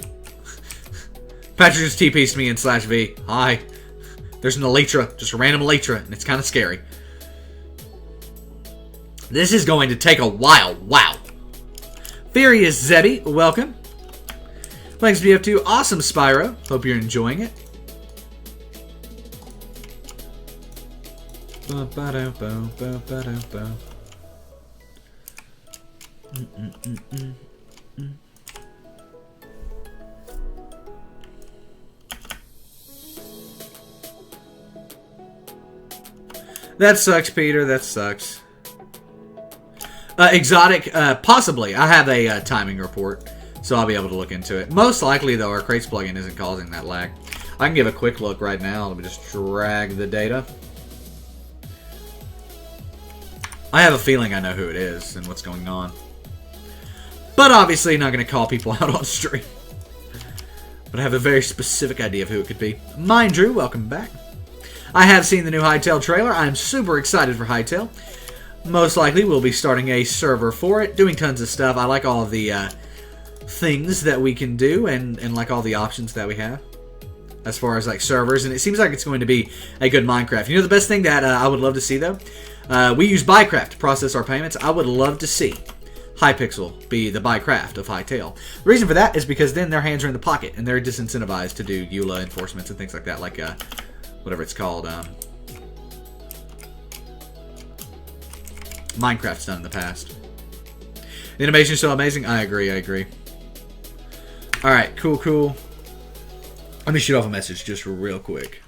Patrick just TP'd me in /V. Hi. There's an Elytra, just a random Elytra, and it's kind of scary. This is going to take a while. Wow. Furious Zebby, welcome. Thanks BF2. Awesome, Spyro. Hope you're enjoying it. That sucks, Peter. That sucks. Exotic, possibly. I have a timing report, so I'll be able to look into it. Most likely, though, our crates plugin isn't causing that lag. I can give a quick look right now. Let me just drag the data. I have a feeling I know who it is and what's going on. But obviously not going to call people out on stream. But I have a very specific idea of who it could be. Mind Drew, welcome back. I have seen the new Hytale trailer. I'm super excited for Hytale. Most likely we'll be starting a server for it, doing tons of stuff. I like all of the things that we can do and like all the options that we have as far as like servers. And it seems like it's going to be a good Minecraft. You know the best thing that I would love to see though? We use BuyCraft to process our payments. I would love to see Hypixel be the BuyCraft of Hytale. The reason for that is because then their hands are in the pocket and they're disincentivized to do EULA enforcements and things like that, like whatever it's called. Minecraft's done in the past. The animation's so amazing. I agree. Alright, cool. Let me shoot off a message just real quick.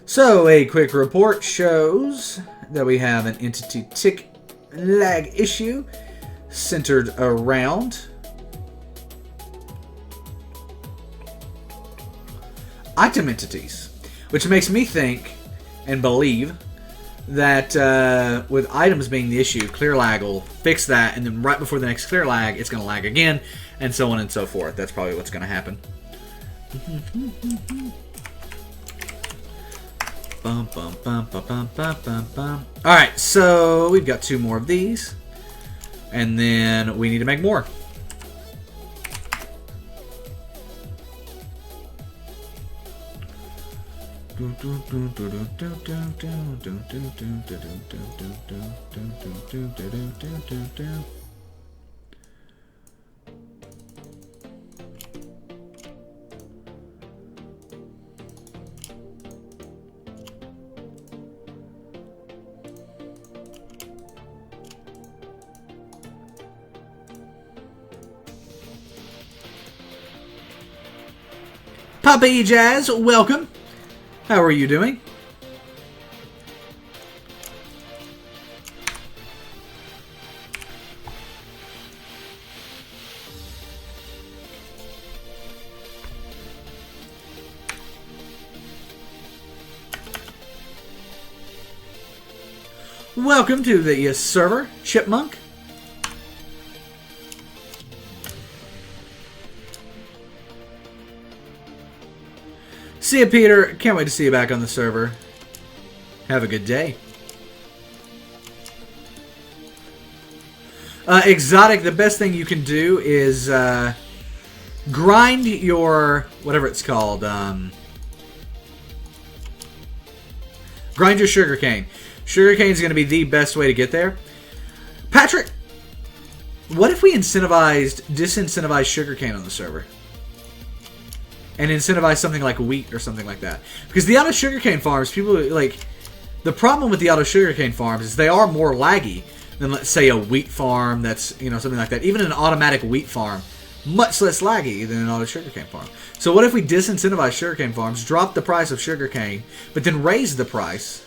So, a quick report shows that we have an entity tick lag issue centered around item entities, which makes me think and believe that with items being the issue, clear lag will fix that, and then right before the next clear lag, it's going to lag again, and so on and so forth. That's probably what's going to happen. Alright, so we've got 2 more of these, and then we need to make more. Puppy Jazz, welcome. How are you doing? Welcome to the server, Chipmunk. See you, Peter. Can't wait to see you back on the server. Have a good day. Exotic, the best thing you can do is grind your, whatever it's called, grind your sugarcane. Sugarcane is going to be the best way to get there. Patrick, what if we disincentivized sugarcane on the server? And incentivize something like wheat or something like that. Because the auto sugarcane farms, people like, the problem with the auto sugarcane farms is they are more laggy than, let's say, a wheat farm that's, you know, something like that. Even an automatic wheat farm, much less laggy than an auto sugarcane farm. So what if we disincentivize sugarcane farms, drop the price of sugarcane, but then raise the price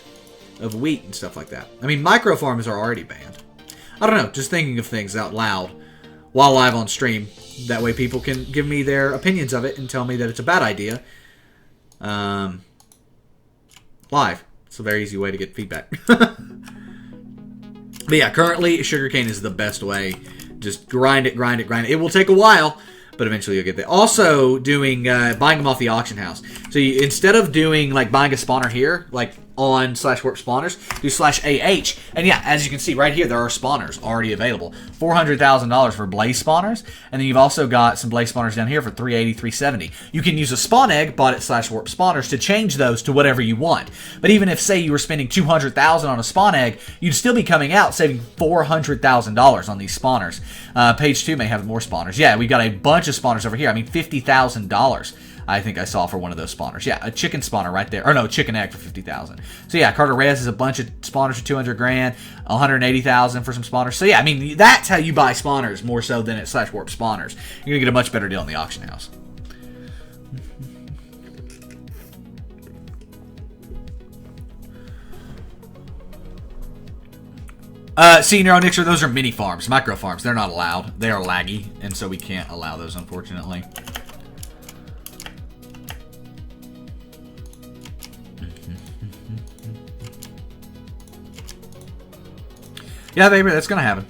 of wheat and stuff like that? I mean, micro farms are already banned. I don't know, just thinking of things out loud while live on stream. That way people can give me their opinions of it and tell me that it's a bad idea. Live. It's a very easy way to get feedback. But yeah, currently sugarcane is the best way. Just grind it, grind it, grind it. It will take a while, but eventually you'll get there. Also, doing buying them off the auction house. So instead of doing like buying a spawner here, like on /warp spawners, do /AH. And yeah, as you can see right here, there are spawners already available. $400,000 for blaze spawners. And then you've also got some blaze spawners down here for $380, $370. You can use a spawn egg bought at /warp spawners to change those to whatever you want. But even if, say, you were spending $200,000 on a spawn egg, you'd still be coming out saving $400,000 on these spawners. Page 2 may have more spawners. Yeah, we've got a bunch of spawners over here. I mean, $50,000. I think I saw for one of those spawners. Yeah, a chicken spawner right there. Or no, chicken egg for $50,000. So yeah, Carter Rez is a bunch of spawners for $200,000, $180,000 for some spawners. So yeah, I mean, that's how you buy spawners more so than at /warp spawners. You're gonna get a much better deal in the auction house. Senior Nixer, those are mini farms, micro farms. They're not allowed. They are laggy, and so we can't allow those, unfortunately. Yeah, baby, that's gonna happen.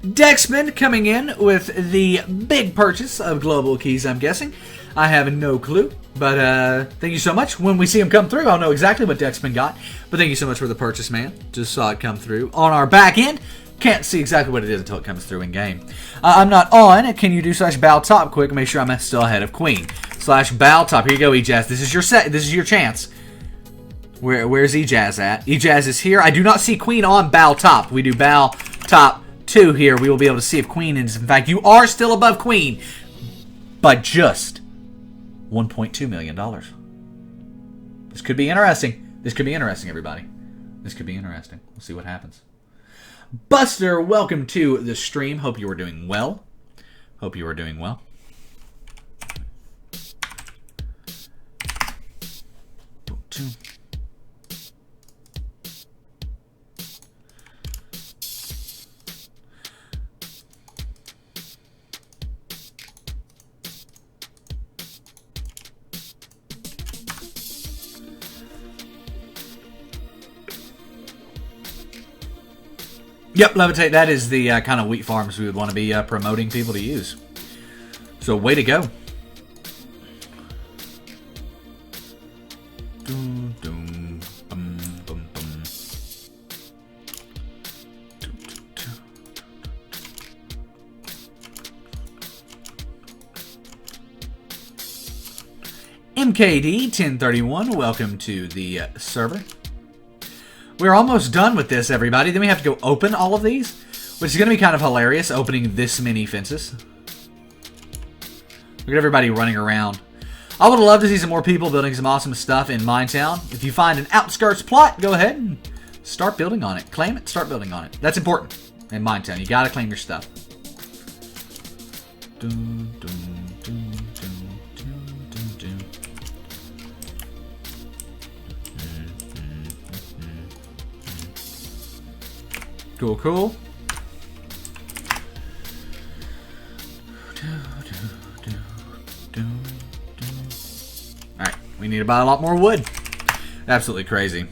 Dexman coming in with the big purchase of global keys, I'm guessing. I have no clue, but thank you so much. When we see him come through, I'll know exactly what Dexman got. But thank you so much for the purchase, man. Just saw it come through on our back end. Can't see exactly what it is until it comes through in game. I'm not on. Can you do /bow top quick? Make sure I'm still ahead of Queen. /bow top. Here you go, Ejaz. This is your set. This is your chance. Where's Ejaz at? Ejaz is here. I do not see Queen on bow top. We do bow top 2 here. We will be able to see if Queen is. In fact, you are still above Queen by just $1.2 million. This could be interesting. This could be interesting, everybody. This could be interesting. We'll see what happens. Buster, welcome to the stream. Hope you are doing well. Hope you are doing well. Yep, Levitate, that is the kind of wheat farms we would want to be promoting people to use. So, way to go. MKD 1031, welcome to the server. We're almost done with this, everybody. Then we have to go open all of these, which is going to be kind of hilarious, opening this many fences. Look at everybody running around. I would love to see some more people building some awesome stuff in Minetown. If you find an outskirts plot, go ahead and start building on it. Claim it, start building on it. That's important in Minetown. You got to claim your stuff. Cool, cool. Alright, we need to buy a lot more wood. Absolutely crazy.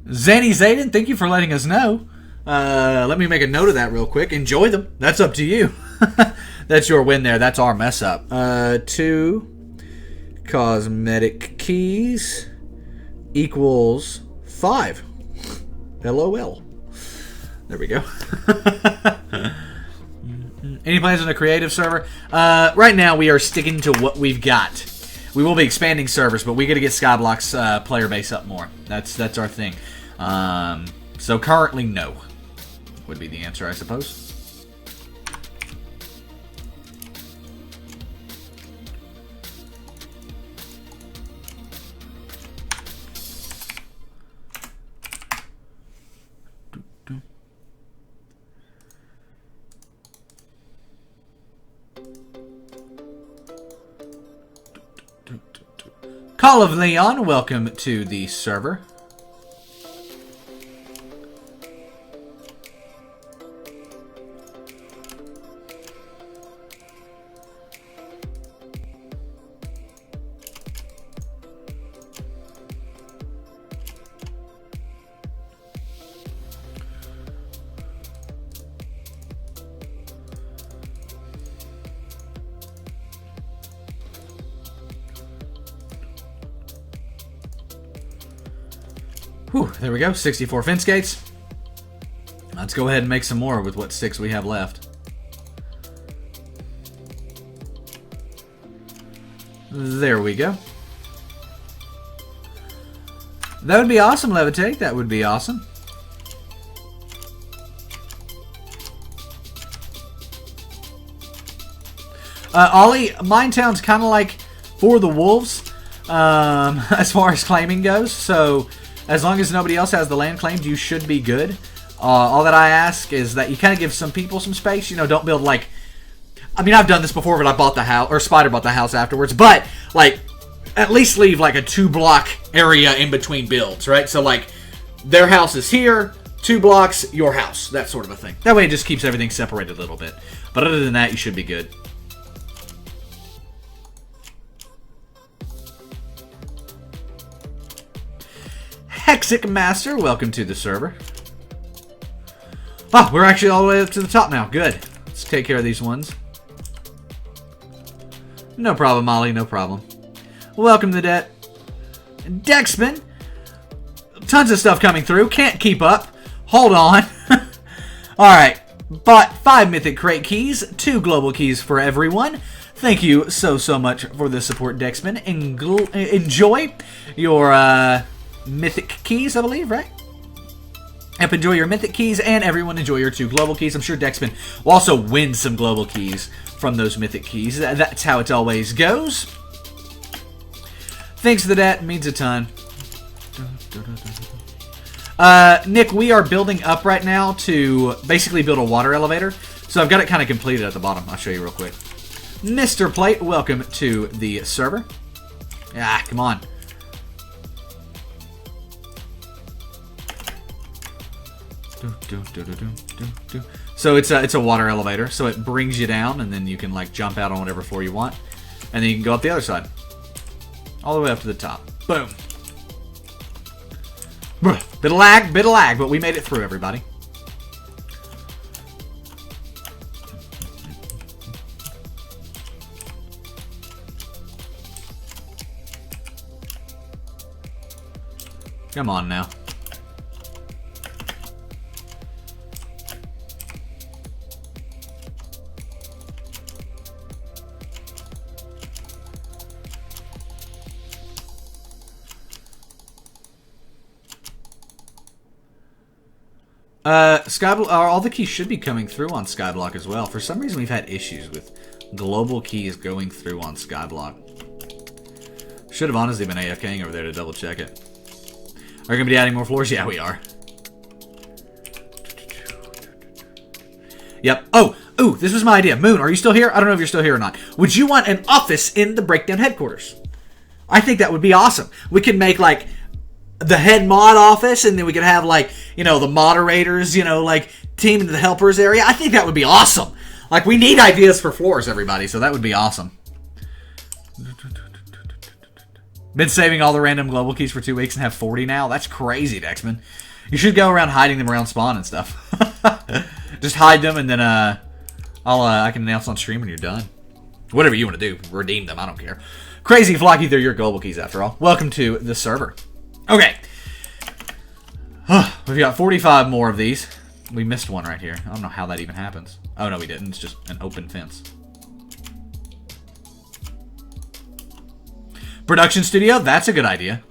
Zanny Zayden, thank you for letting us know. Let me make a note of that real quick. Enjoy them. That's up to you. That's your win there. That's our mess up. 2 cosmetic keys equals 5. LOL. There we go. Any plans on a creative server? Right now, we are sticking to what we've got. We will be expanding servers, but we got to get Skyblock's player base up more. That's our thing. So currently, no. Would be the answer, I suppose. Call of Leon, welcome to the server. Whew, there we go, 64 fence gates. Let's go ahead and make some more with what sticks we have left. There we go. That would be awesome, Levitate. That would be awesome. Ollie, Minetown's kind of like For the Wolves as far as claiming goes. So as long as nobody else has the land claimed, you should be good. All that I ask is that you kind of give some people some space. You know, don't build like... I mean, I've done this before, but I bought the house, or Spider bought the house afterwards. But, like, at least leave like a 2-block area in between builds, right? So, like, their house is here, 2 blocks, your house. That sort of a thing. That way it just keeps everything separated a little bit. But other than that, you should be good. Hexic Master, welcome to the server. Oh, we're actually all the way up to the top now. Good. Let's take care of these ones. No problem, Molly. No problem. Welcome to that. Dexman. Tons of stuff coming through. Can't keep up. Hold on. Alright. Bought 5 Mythic Crate keys. 2 global keys for everyone. Thank you so much for the support, Dexman. Enjoy your Mythic keys, I believe, right? Yep, enjoy your Mythic keys, and everyone enjoy your 2 global keys. I'm sure Dexman will also win some global keys from those Mythic keys. That's how it always goes. Thanks for that. Means a ton. Nick, we are building up right now to basically build a water elevator. So I've got it kind of completed at the bottom. I'll show you real quick. Mr. Plate, welcome to the server. Ah, come on. So it's a water elevator, so it brings you down, and then you can like jump out on whatever floor you want, and then you can go up the other side, all the way up to the top. Boom. Bit of lag, but we made it through, everybody. Come on now. Skyblock, all the keys should be coming through on Skyblock as well. For some reason, we've had issues with global keys going through on Skyblock. Should have honestly been AFKing over there to double check it. Are we going to be adding more floors? Yeah, we are. Yep. Oh, ooh, this was my idea. Moon, are you still here? I don't know if you're still here or not. Would you want an office in the Breakdown headquarters? I think that would be awesome. We could make, like, the head mod office, and then we could have, like, you know, the moderators, you know, like, team into the helpers area. I think that would be awesome. Like, we need ideas for floors, everybody, so that would be awesome. Been saving all the random global keys for 2 weeks and have 40 now? That's crazy, Dexman. You should go around hiding them around spawn and stuff. Just hide them, and then I can announce on stream when you're done. Whatever you want to do. Redeem them. I don't care. Crazy Flocky, they're your global keys after all. Welcome to the server. Okay. We've got 45 more of these. We missed one right here. I don't know how that even happens. Oh, no, we didn't. It's just an open fence. Production studio, that's a good idea.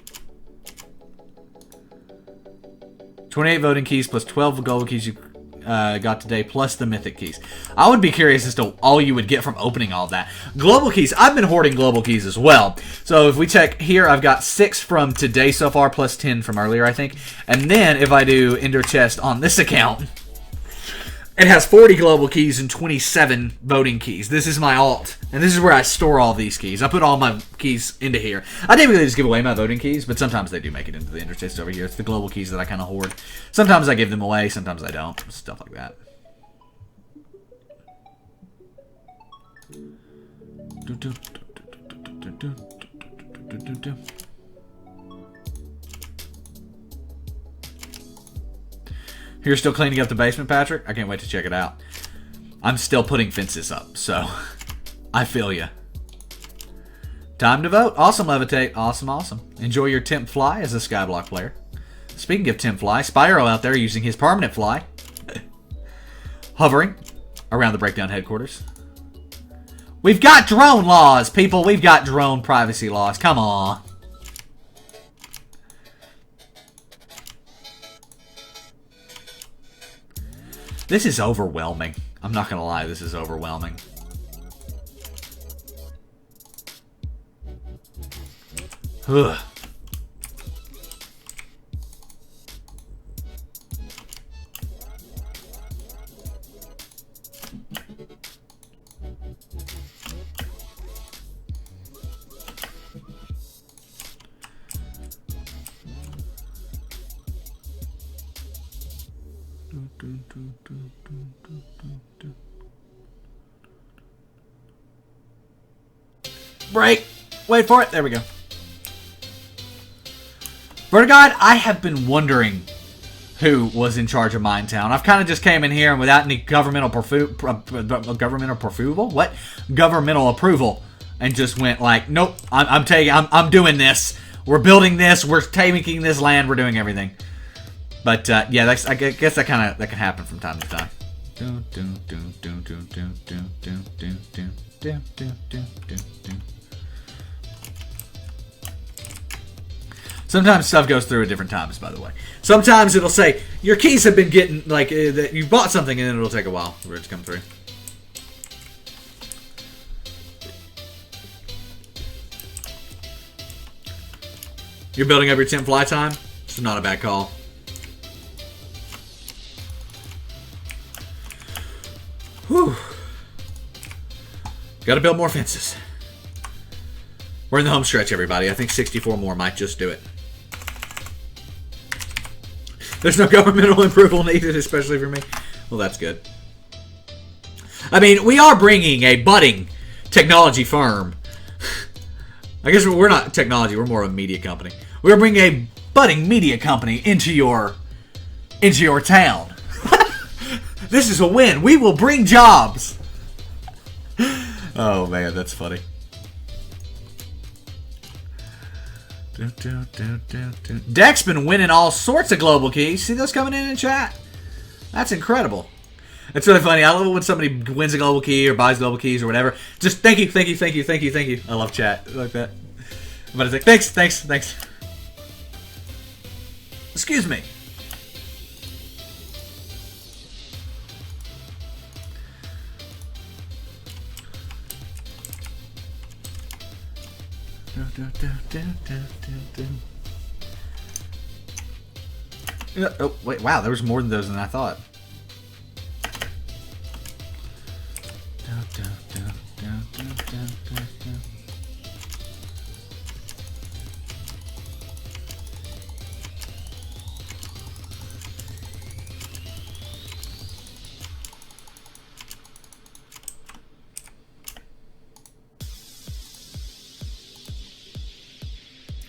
28 voting keys plus 12 global keys you got today, plus the mythic keys. I would be curious as to all you would get from opening all of that. Global keys, I've been hoarding global keys as well. So if we check here, I've got 6 from today so far, plus 10 from earlier, I think. And then if I do Ender Chest on this account, it has 40 global keys and 27 voting keys. This is my alt, and this is where I store all these keys. I put all my keys into here. I typically just give away my voting keys, but sometimes they do make it into the Ender Chest over here. It's the global keys that I kind of hoard. Sometimes I give them away, sometimes I don't. Stuff like that. You're still cleaning up the basement, Patrick? I can't wait to check it out. I'm still putting fences up, so I feel ya. Time to vote. Awesome, Levitate. Awesome, awesome. Enjoy your temp fly as a Skyblock player. Speaking of temp fly, Spyro out there using his permanent fly. Hovering around the Breakdown headquarters. We've got drone laws, people. We've got drone privacy laws. Come on. This is overwhelming. I'm not going to lie, this is overwhelming. Ugh. Break. Wait for it. There we go. Vertigod, I have been wondering who was in charge of Minetown. I've kind of just came in here and without any governmental governmental approval, and just went like, nope, I'm doing this. We're building this. We're taking this land. We're doing everything. But yeah, I guess that can happen from time to time. Sometimes stuff goes through at different times, by the way. Sometimes it'll say, your keys have been getting, like, that you bought something, and then it'll take a while for it to come through. You're building up your temp fly time? This is not a bad call. Whew. Gotta build more fences. We're in the home stretch, everybody. I think 64 more might just do it. There's no governmental approval needed, especially for me. Well, that's good. I mean, we are bringing a budding technology firm. I guess we're not technology. We're more of a media company. We're bringing a budding media company into your town. This is a win. We will bring jobs. Oh, man, that's funny. Deck's been winning all sorts of global keys. See those coming in chat? That's incredible. It's really funny. I love it when somebody wins a global key or buys global keys or whatever. Just thank you, thank you, thank you, thank you, thank you. I love chat like that. But it's like, thanks, thanks, thanks. Excuse me. Oh, wait, wow, there was more than those than I thought.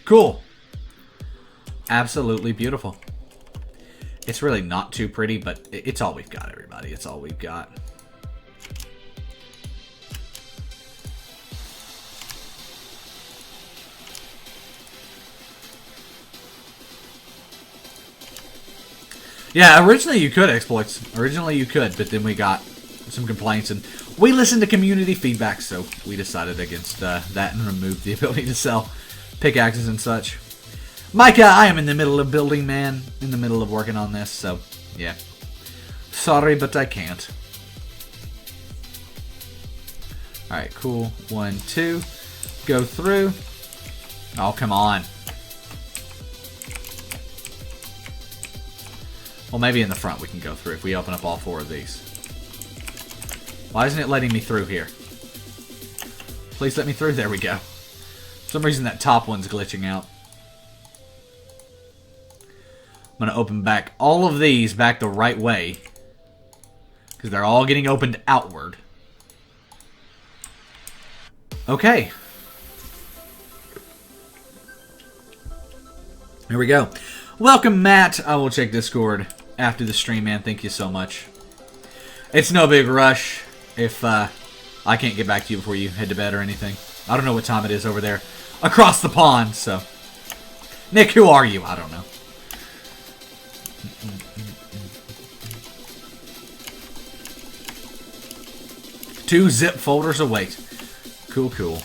Cool. Absolutely beautiful. It's really not too pretty, but it's all we've got, everybody. It's all we've got. Yeah, originally you could exploits. Originally you could, but then we got some complaints, and we listened to community feedback, so we decided against that and removed the ability to sell pickaxes and such. Micah, I am in the middle of building, man. In the middle of working on this, so yeah. Sorry, but I can't. Alright, cool. 1, 2. Go through. Oh, come on. Well, maybe in the front we can go through if we open up all 4 of these. Why isn't it letting me through here? Please let me through. There we go. For some reason that top one's glitching out. I'm going to open back all of these back the right way, because they're all getting opened outward. Okay. Here we go. Welcome, Matt. I will check Discord after the stream, man. Thank you so much. It's no big rush if I can't get back to you before you head to bed or anything. I don't know what time it is over there across the pond, so. Nick, who are you? I don't know. Two zip folders await. Cool, cool.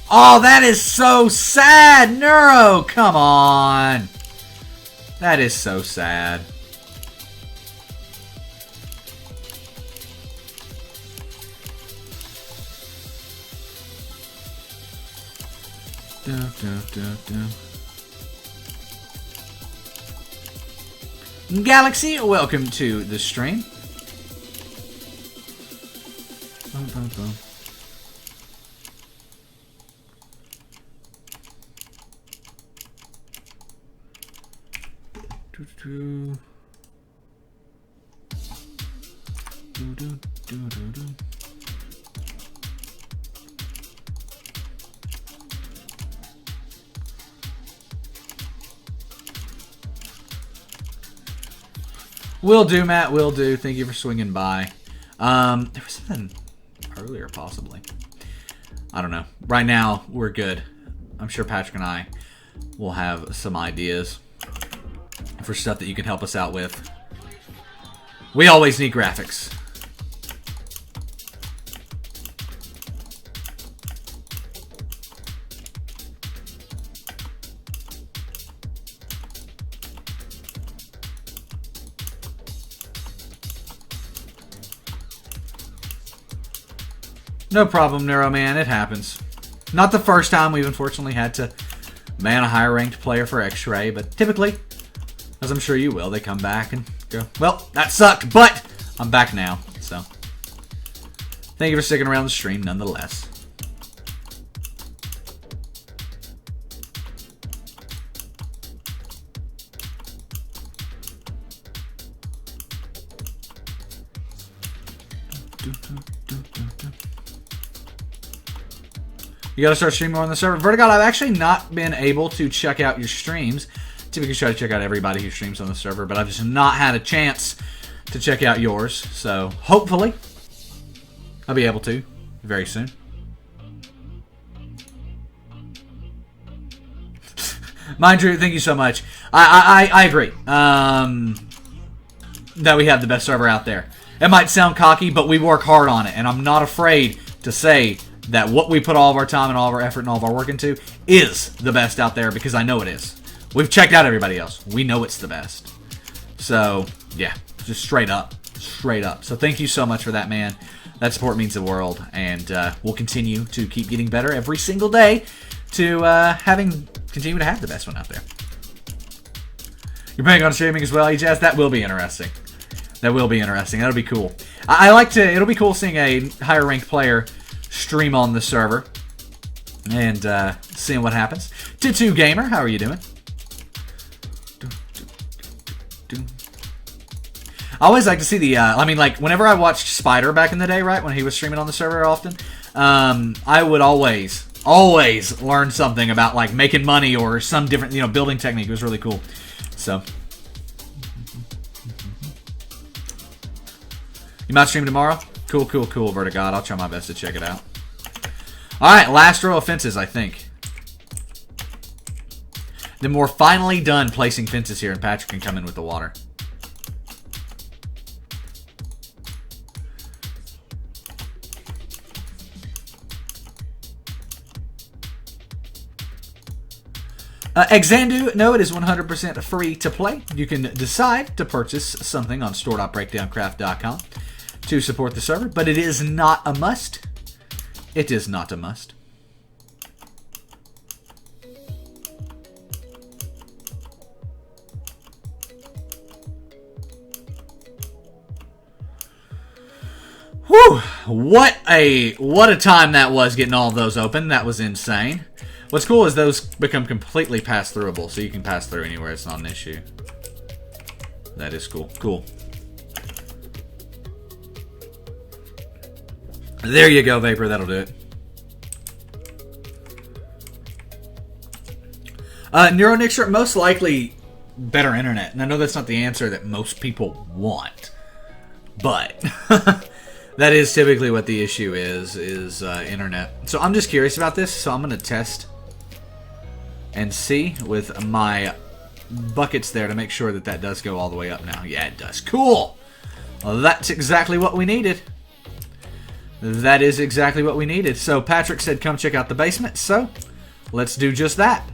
Oh, that is so sad! Neuro, come on! That is so sad. Galaxy, welcome to the stream. Boom, boom, boom. Will do, Matt. Will do. Thank you for swinging by. There was something earlier, possibly. I don't know. Right now, we're good. I'm sure Patrick and I will have some ideas for stuff that you can help us out with. We always need graphics. No problem, Neuro Man. It happens. Not the first time we've unfortunately had to ban a higher ranked player for X-Ray, but typically, as I'm sure you will, they come back and go, well, that sucked, but I'm back now. So, thank you for sticking around the stream nonetheless. You gotta start streaming more on the server. Vertigo, I've actually not been able to check out your streams. Typically try to check out everybody who streams on the server, but I've just not had a chance to check out yours. So, hopefully, I'll be able to very soon. Mind Drew, thank you so much. I agree that we have the best server out there. It might sound cocky, but we work hard on it, and I'm not afraid to say that what we put all of our time and all of our effort and all of our work into is the best out there, because I know it is. We've checked out everybody else. We know it's the best. So, yeah, just straight up. Straight up. So thank you so much for that, man. That support means the world, and we'll continue to keep getting better every single day to continue to have the best one out there. You're planning on streaming as well, EJS? That will be interesting. That will be interesting. That'll be cool. I like to... It'll be cool seeing a higher ranked player stream on the server. And seeing what happens. Tutu Gamer, how are you doing? I always like to see the... I mean, like, whenever I watched Spider back in the day, right? When he was streaming on the server often. I would always learn something about, like, making money or some different, you know, building technique. It was really cool. So... You might stream tomorrow? Cool, Vertigod. I'll try my best to check it out. Alright, last row of fences, I think. Then we're finally done placing fences here, and Patrick can come in with the water. Exandu, no, it is 100% free to play. You can decide to purchase something on store.breakdowncraft.com to support the server, but it is not a must. It is not a must. Whew! What a time that was getting all of those open. That was insane. What's cool is those become completely pass-throughable, so you can pass through anywhere. It's not an issue. That is cool. Cool. There you go, Vapor. That'll do it. Neuronixer, most likely better internet. And I know that's not the answer that most people want. But that is typically what the issue is internet. So I'm just curious about this, so I'm going to test and see with my buckets there to make sure that that does go all the way up now. Yeah, it does. Cool! Well, that's exactly what we needed. That is exactly what we needed. So Patrick said come check out the basement, so let's do just that.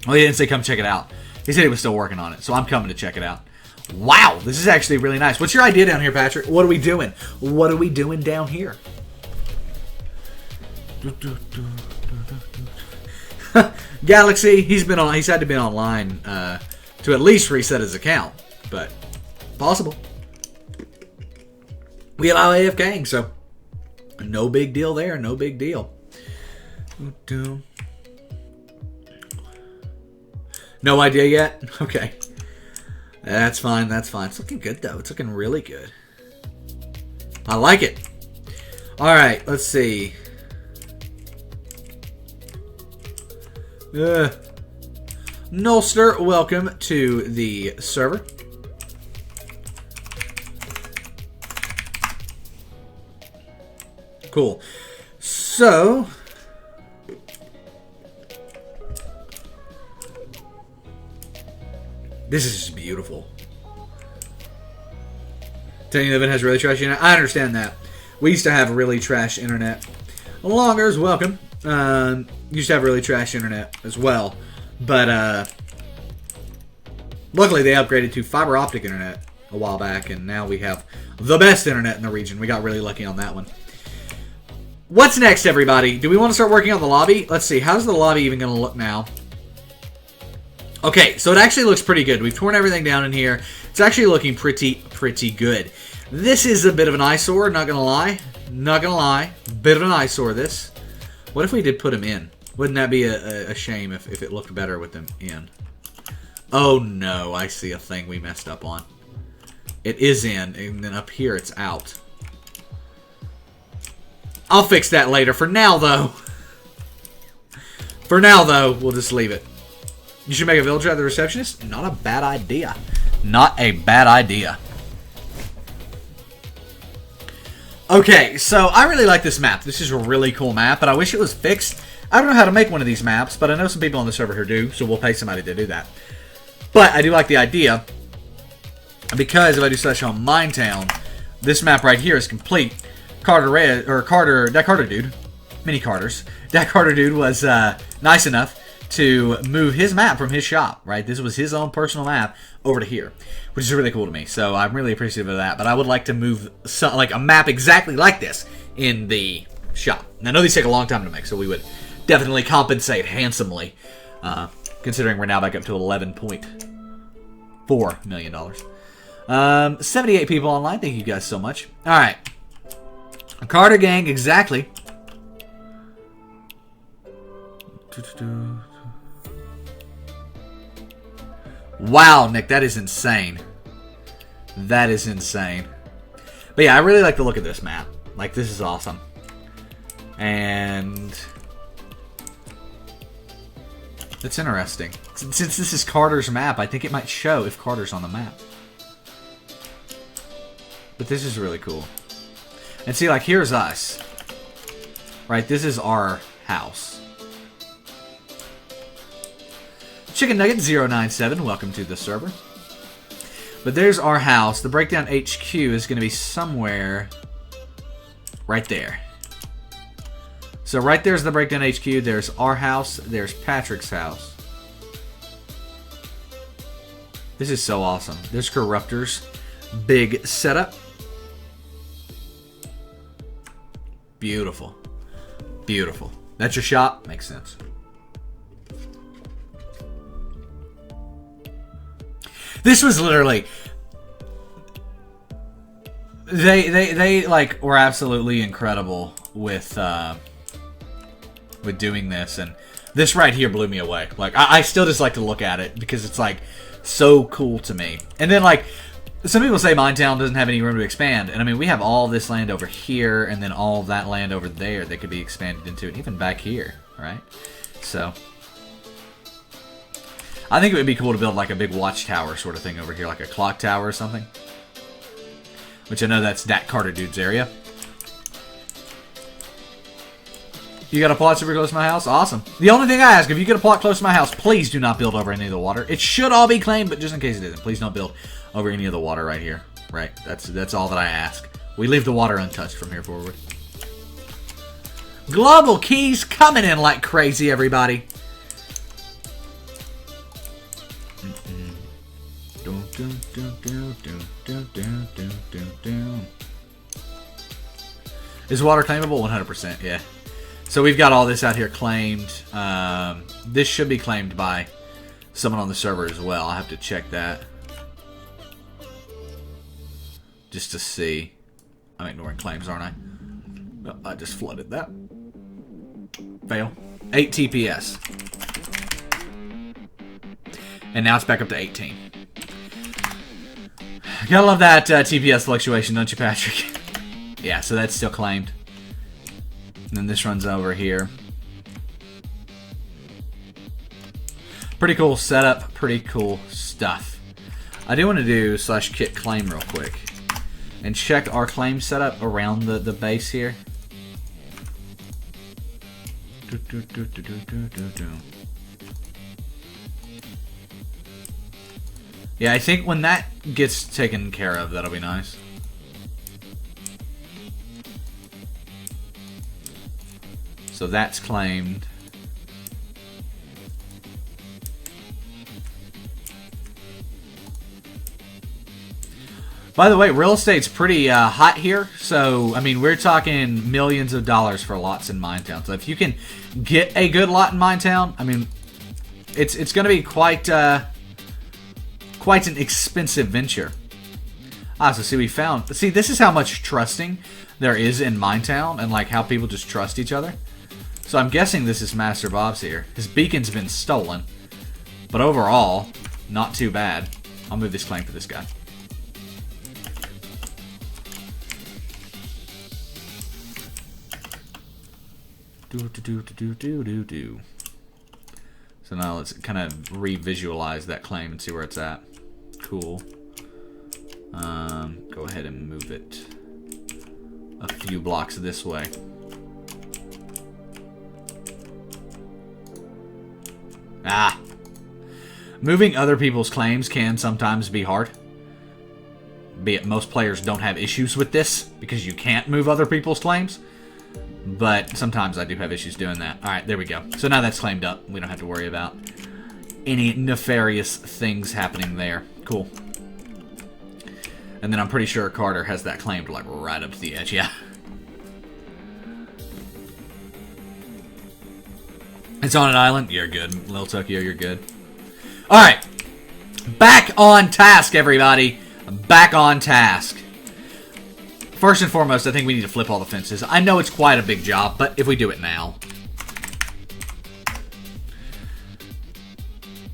Well, he didn't say come check it out. He said he was still working on it, so I'm coming to check it out. Wow, this is actually really nice. What's your idea down here, Patrick? What are we doing? What are we doing down here? Galaxy, he's had to be online to at least reset his account, but possible. We allow AFKing, so no big deal there. No big deal. No idea yet? Okay. That's fine. That's fine. It's looking good, though. It's looking really good. I like it. All right. Let's see. Nolster, welcome to the server. Cool. So... this is just beautiful. Telling you that it has really trash internet. I understand that. We used to have really trash internet. Longers, welcome. Used to have really trash internet as well. But luckily they upgraded to fiber optic internet a while back, and now we have the best internet in the region. We got really lucky on that one. What's next, everybody? Do we want to start working on the lobby? Let's see. How's the lobby even going to look now? Okay, so it actually looks pretty good. We've torn everything down in here. It's actually looking pretty good. This is a bit of an eyesore, not gonna lie. Not gonna lie. Bit of an eyesore, this. What if we did put him in? Wouldn't that be a shame if it looked better with them in? Oh no, I see a thing we messed up on. It is in, and then up here it's out. I'll fix that later. For now, though, we'll just leave it. You should make a villager out of the receptionist? Not a bad idea. Not a bad idea. Okay, so I really like this map. This is a really cool map, but I wish it was fixed. I don't know how to make one of these maps, but I know some people on the server who do, so we'll pay somebody to do that. But I do like the idea, because if I do such on Minetown, this map right here is complete. That Carter dude, mini Carters. That Carter dude was nice enough to move his map from his shop, right? This was his own personal map over to here, which is really cool to me. So I'm really appreciative of that. But I would like to move like a map exactly like this in the shop. And I know these take a long time to make, so we would definitely compensate handsomely, considering we're now back up to 11.1 $4 million. 78 people online. Thank you guys so much. All right. Carter Gang, exactly. Wow, Nick, that is insane. That is insane. But yeah, I really like the look of this map. Like, this is awesome. And it's interesting. Since this is Carter's map, I think it might show if Carter's on the map. But this is really cool. And see, like, here's us. Right, this is our house. Chicken Nugget 097, welcome to the server. But there's our house. The Breakdown HQ is going to be somewhere right there. So right there's the Breakdown HQ. There's our house. There's Patrick's house. This is so awesome. There's Corruptor's big setup. Beautiful. Beautiful. That's your shop? Makes sense. This was literally... They like were absolutely incredible with doing this, and this right here blew me away. Like I still just like to look at it because it's like so cool to me. And then like some people say Minetown doesn't have any room to expand, and I mean we have all this land over here and then all that land over there that could be expanded into, and even back here, right? So I think it would be cool to build like a big watchtower sort of thing over here, like a clock tower or something. Which I know that's that Carter dude's area. You got a plot super close to my house? Awesome. The only thing I ask, if you get a plot close to my house, please do not build over any of the water. It should all be claimed, but just in case it isn't, please don't build over any of the water right here. Right? That's all that I ask. We leave the water untouched from here forward. Global keys coming in like crazy, everybody. Is water claimable? 100%, yeah. So we've got all this out here claimed. This should be claimed by someone on the server as well. I'll have to check that. Just to see. I'm ignoring claims, aren't I? Oh, I just flooded that. Fail. 8 TPS. And now it's back up to 18. Gotta love that TPS fluctuation, don't you, Patrick? Yeah, so that's still claimed. And then this runs over here. Pretty cool setup, pretty cool stuff. I do want to do /kit claim real quick. And check our claim setup around the base here. Yeah, I think when that gets taken care of, that'll be nice. So that's claimed. By the way, real estate's pretty hot here. So, I mean, we're talking millions of dollars for lots in Minetown. So if you can get a good lot in Minetown, I mean, it's going to be quite an expensive venture. Ah, so see, we found... See, this is how much trusting there is in Minetown and, like, how people just trust each other. So I'm guessing this is Master Bob's here. His beacon's been stolen. But overall, not too bad. I'll move this claim for this guy. Do. So now let's kind of re-visualize that claim and see where it's at. Cool. Go ahead and move it a few blocks this way. Ah! Moving other people's claims can sometimes be hard. Be it most players don't have issues with this because you can't move other people's claims. But sometimes I do have issues doing that. Alright, there we go. So now that's claimed up. We don't have to worry about any nefarious things happening there. Cool. And then I'm pretty sure Carter has that claimed like right up to the edge. Yeah. It's on an island. You're good. Lil Tokyo, you're good. Alright. back on task, everybody. Back on task. First and foremost, I think we need to flip all the fences. I know it's quite a big job, but if we do it now.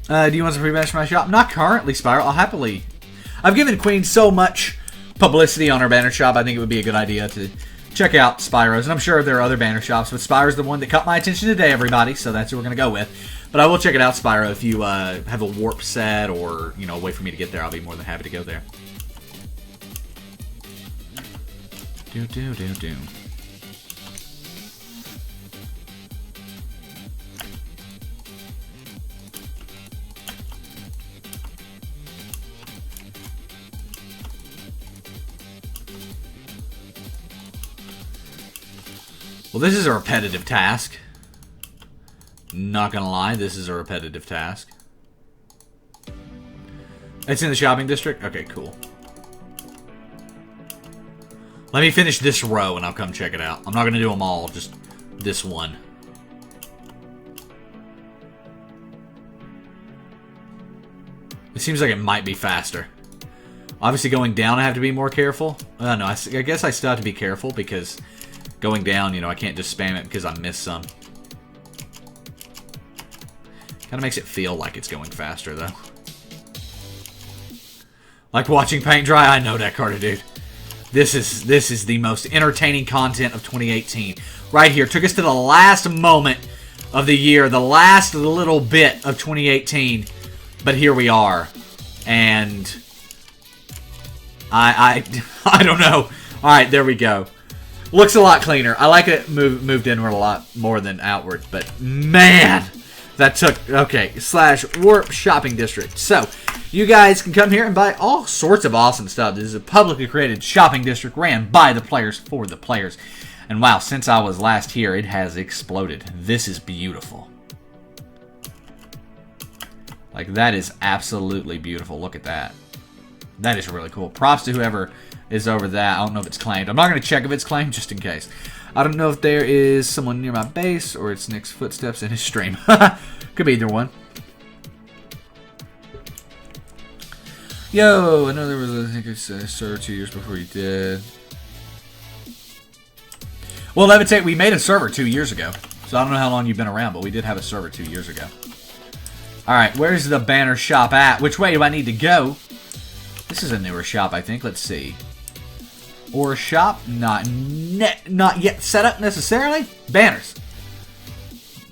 Do you want some free banners for my shop? Not currently, Spyro. I'll happily... I've given Queen so much publicity on our banner shop, I think it would be a good idea to check out Spyro's. And I'm sure there are other banner shops, but Spyro's the one that caught my attention today, everybody. So that's what we're going to go with. But I will check it out, Spyro. If you have a warp set or, you know, a way for me to get there, I'll be more than happy to go there. Do. Well, this is a repetitive task. Not gonna lie, this is a repetitive task. It's in the shopping district? Okay, cool. Let me finish this row and I'll come check it out. I'm not gonna do them all, just this one. It seems like it might be faster. Obviously going down I have to be more careful. No, I guess I still have to be careful because going down, you know, I can't just spam it because I missed some. Kind of makes it feel like it's going faster, though. Like watching paint dry? I know that, Carter, dude. This is the most entertaining content of 2018. Right here. Took us to the last moment of the year. The last little bit of 2018. But here we are. And I don't know. Alright, there we go. Looks a lot cleaner. I like it moved inward a lot more than outward. But, man, that took... Okay, / Warp Shopping District. So, you guys can come here and buy all sorts of awesome stuff. This is a publicly created shopping district ran by the players for the players. And, wow, since I was last here, it has exploded. This is beautiful. Like, that is absolutely beautiful. Look at that. That is really cool. Props to whoever is over that. I don't know if it's claimed. I'm not going to check if it's claimed just in case. I don't know if there is someone near my base or it's Nick's footsteps in his stream. Could be either one. Yo, I know there was, I think it's a server 2 years before you did. Well, Levitate, we made a server 2 years ago. So I don't know how long you've been around, but we did have a server 2 years ago. Alright, where's the banner shop at? Which way do I need to go? This is a newer shop, I think. Let's see. Or shop? Not yet set up necessarily. Banners.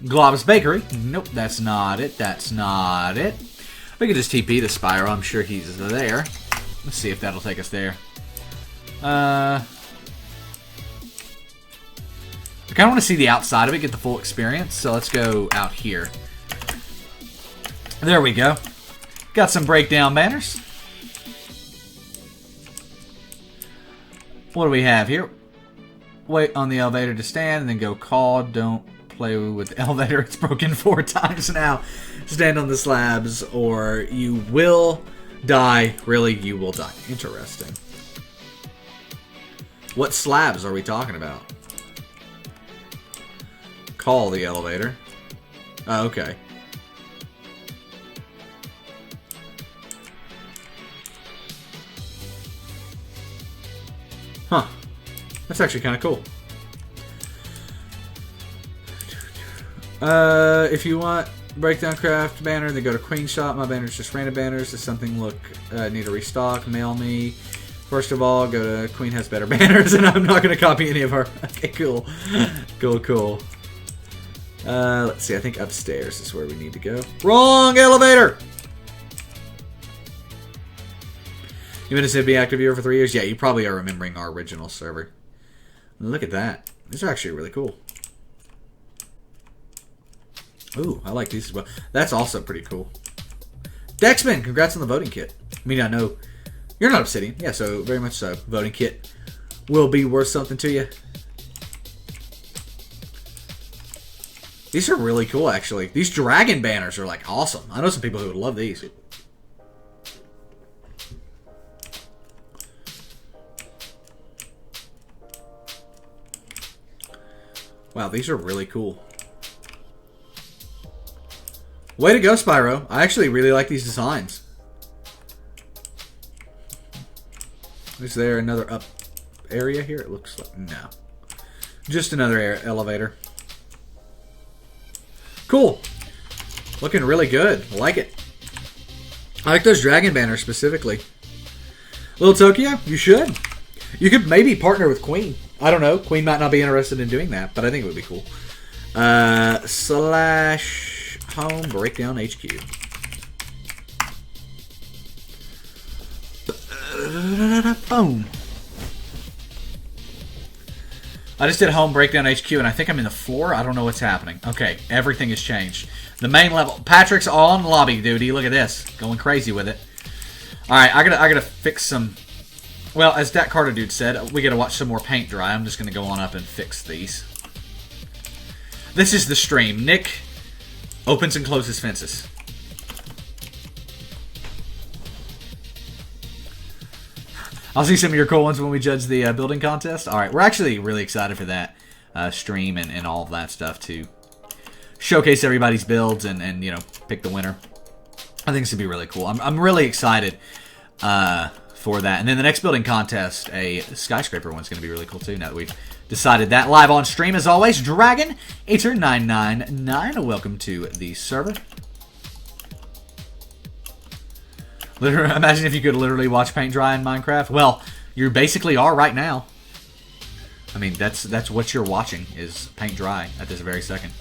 Globus Bakery. Nope, that's not it. That's not it. We could just TP to Spyro. I'm sure he's there. Let's see if that'll take us there. I kind of want to see the outside of it, get the full experience. So let's go out here. There we go. Got some breakdown banners. What do we have here? Wait on the elevator to stand and then go call. Don't play with the elevator. It's broken 4 times now. Stand on the slabs or you will die. Really, you will die. Interesting. What slabs are we talking about? Call the elevator. Oh, okay. Huh. That's actually kind of cool. If you want BreakdownCraft banner, then go to Queen Shop. My banner's just random banners. If something need a restock, mail me. First of all, go to Queen has better banners, and I'm not going to copy any of her. Okay, cool. Cool. Let's see. I think upstairs is where we need to go. Wrong elevator! You've been a Civ active here for 3 years? Yeah, you probably are remembering our original server. Look at that. These are actually really cool. Ooh, I like these as well. That's also pretty cool. Dexman, congrats on the voting kit. I mean, I know you're not Obsidian. Yeah, so very much so. Voting kit will be worth something to you. These are really cool, actually. These dragon banners are, like, awesome. I know some people who would love these. Wow, these are really cool. Way to go, Spyro. I actually really like these designs. Is there another up area here? It looks like... No. Just another elevator. Cool. Looking really good. I like it. I like those dragon banners specifically. Little Tokyo, you should. You could maybe partner with Queen. I don't know. Queen might not be interested in doing that, but I think it would be cool. Slash home breakdown HQ. Boom. I just did home breakdown HQ, and I think I'm in the floor. I don't know what's happening. Okay, everything has changed. The main level. Patrick's on lobby duty. Look at this, going crazy with it. All right, I gotta fix some. Well, as Dat Carter dude said, we gotta watch some more paint dry. I'm just gonna go on up and fix these. This is the stream. Nick opens and closes fences. I'll see some of your cool ones when we judge the building contest. All right, we're actually really excited for that stream and all of that stuff to showcase everybody's builds and you know, pick the winner. I think this would be really cool. I'm really excited for that. And then the next building contest, a skyscraper one's going to be really cool too. Now that we've decided that, live on stream as always, Dragon Eater 999. Welcome to the server. Imagine if you could literally watch paint dry in Minecraft. Well, you basically are right now. I mean, that's what you're watching is paint dry at this very second.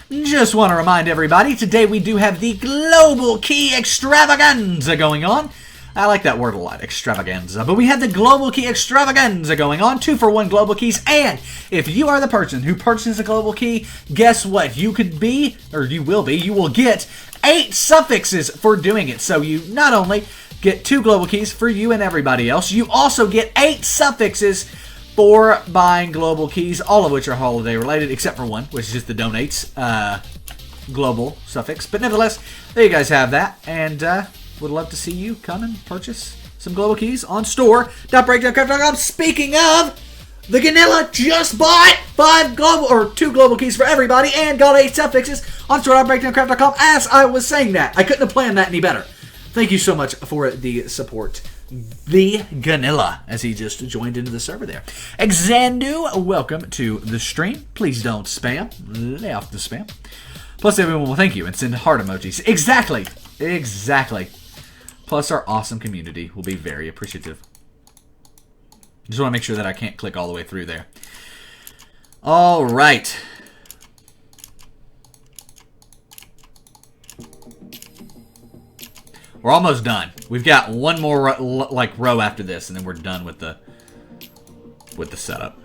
Just want to remind everybody, today we do have the Global Key Extravaganza going on. I like that word a lot, extravaganza. But we have the Global Key Extravaganza going on. 2-for-1 Global Keys. And if you are the person who purchases a Global Key, guess what? You could be, or you will be, you will get 8 suffixes for doing it. So you not only get 2 Global Keys for you and everybody else, you also get 8 suffixes for buying Global Keys, all of which are holiday related, except for one, which is just the donates global suffix. But nevertheless, there you guys have that. And would love to see you come and purchase some Global Keys on store.breakdowncraft.com. Speaking of, the Ganilla just bought 2 Global Keys for everybody and got 8 suffixes on store.breakdowncraft.com as I was saying that. I couldn't have planned that any better. Thank you so much for the support. The Ganilla, as he just joined into the server there. Xandu, welcome to the stream. Please don't spam. Lay off the spam. Plus, everyone will thank you and send heart emojis. Exactly. Exactly. Plus, our awesome community will be very appreciative. Just want to make sure that I can't click all the way through there. All right. We're almost done. We've got one more row after this, and then we're done with the setup.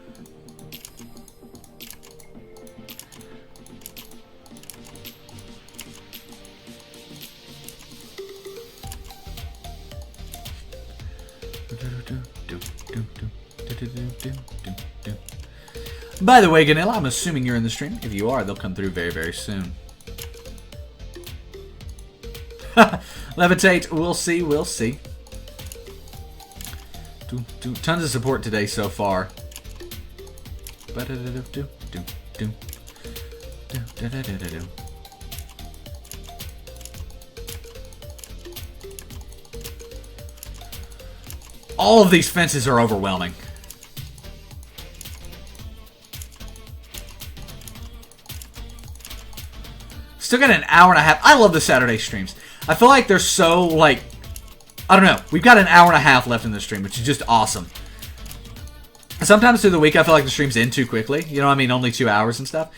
By the way, Ganilla, I'm assuming you're in the stream. If you are, they'll come through very, very soon. Levitate, we'll see, we'll see. Tons of support today so far. All of these fences are overwhelming. Still got an hour and a half. I love the Saturday streams. I feel like they're so, like, I don't know. We've got an hour and a half left in the stream, which is just awesome. Sometimes through the week, I feel like the streams end too quickly. You know what I mean? Only 2 hours and stuff.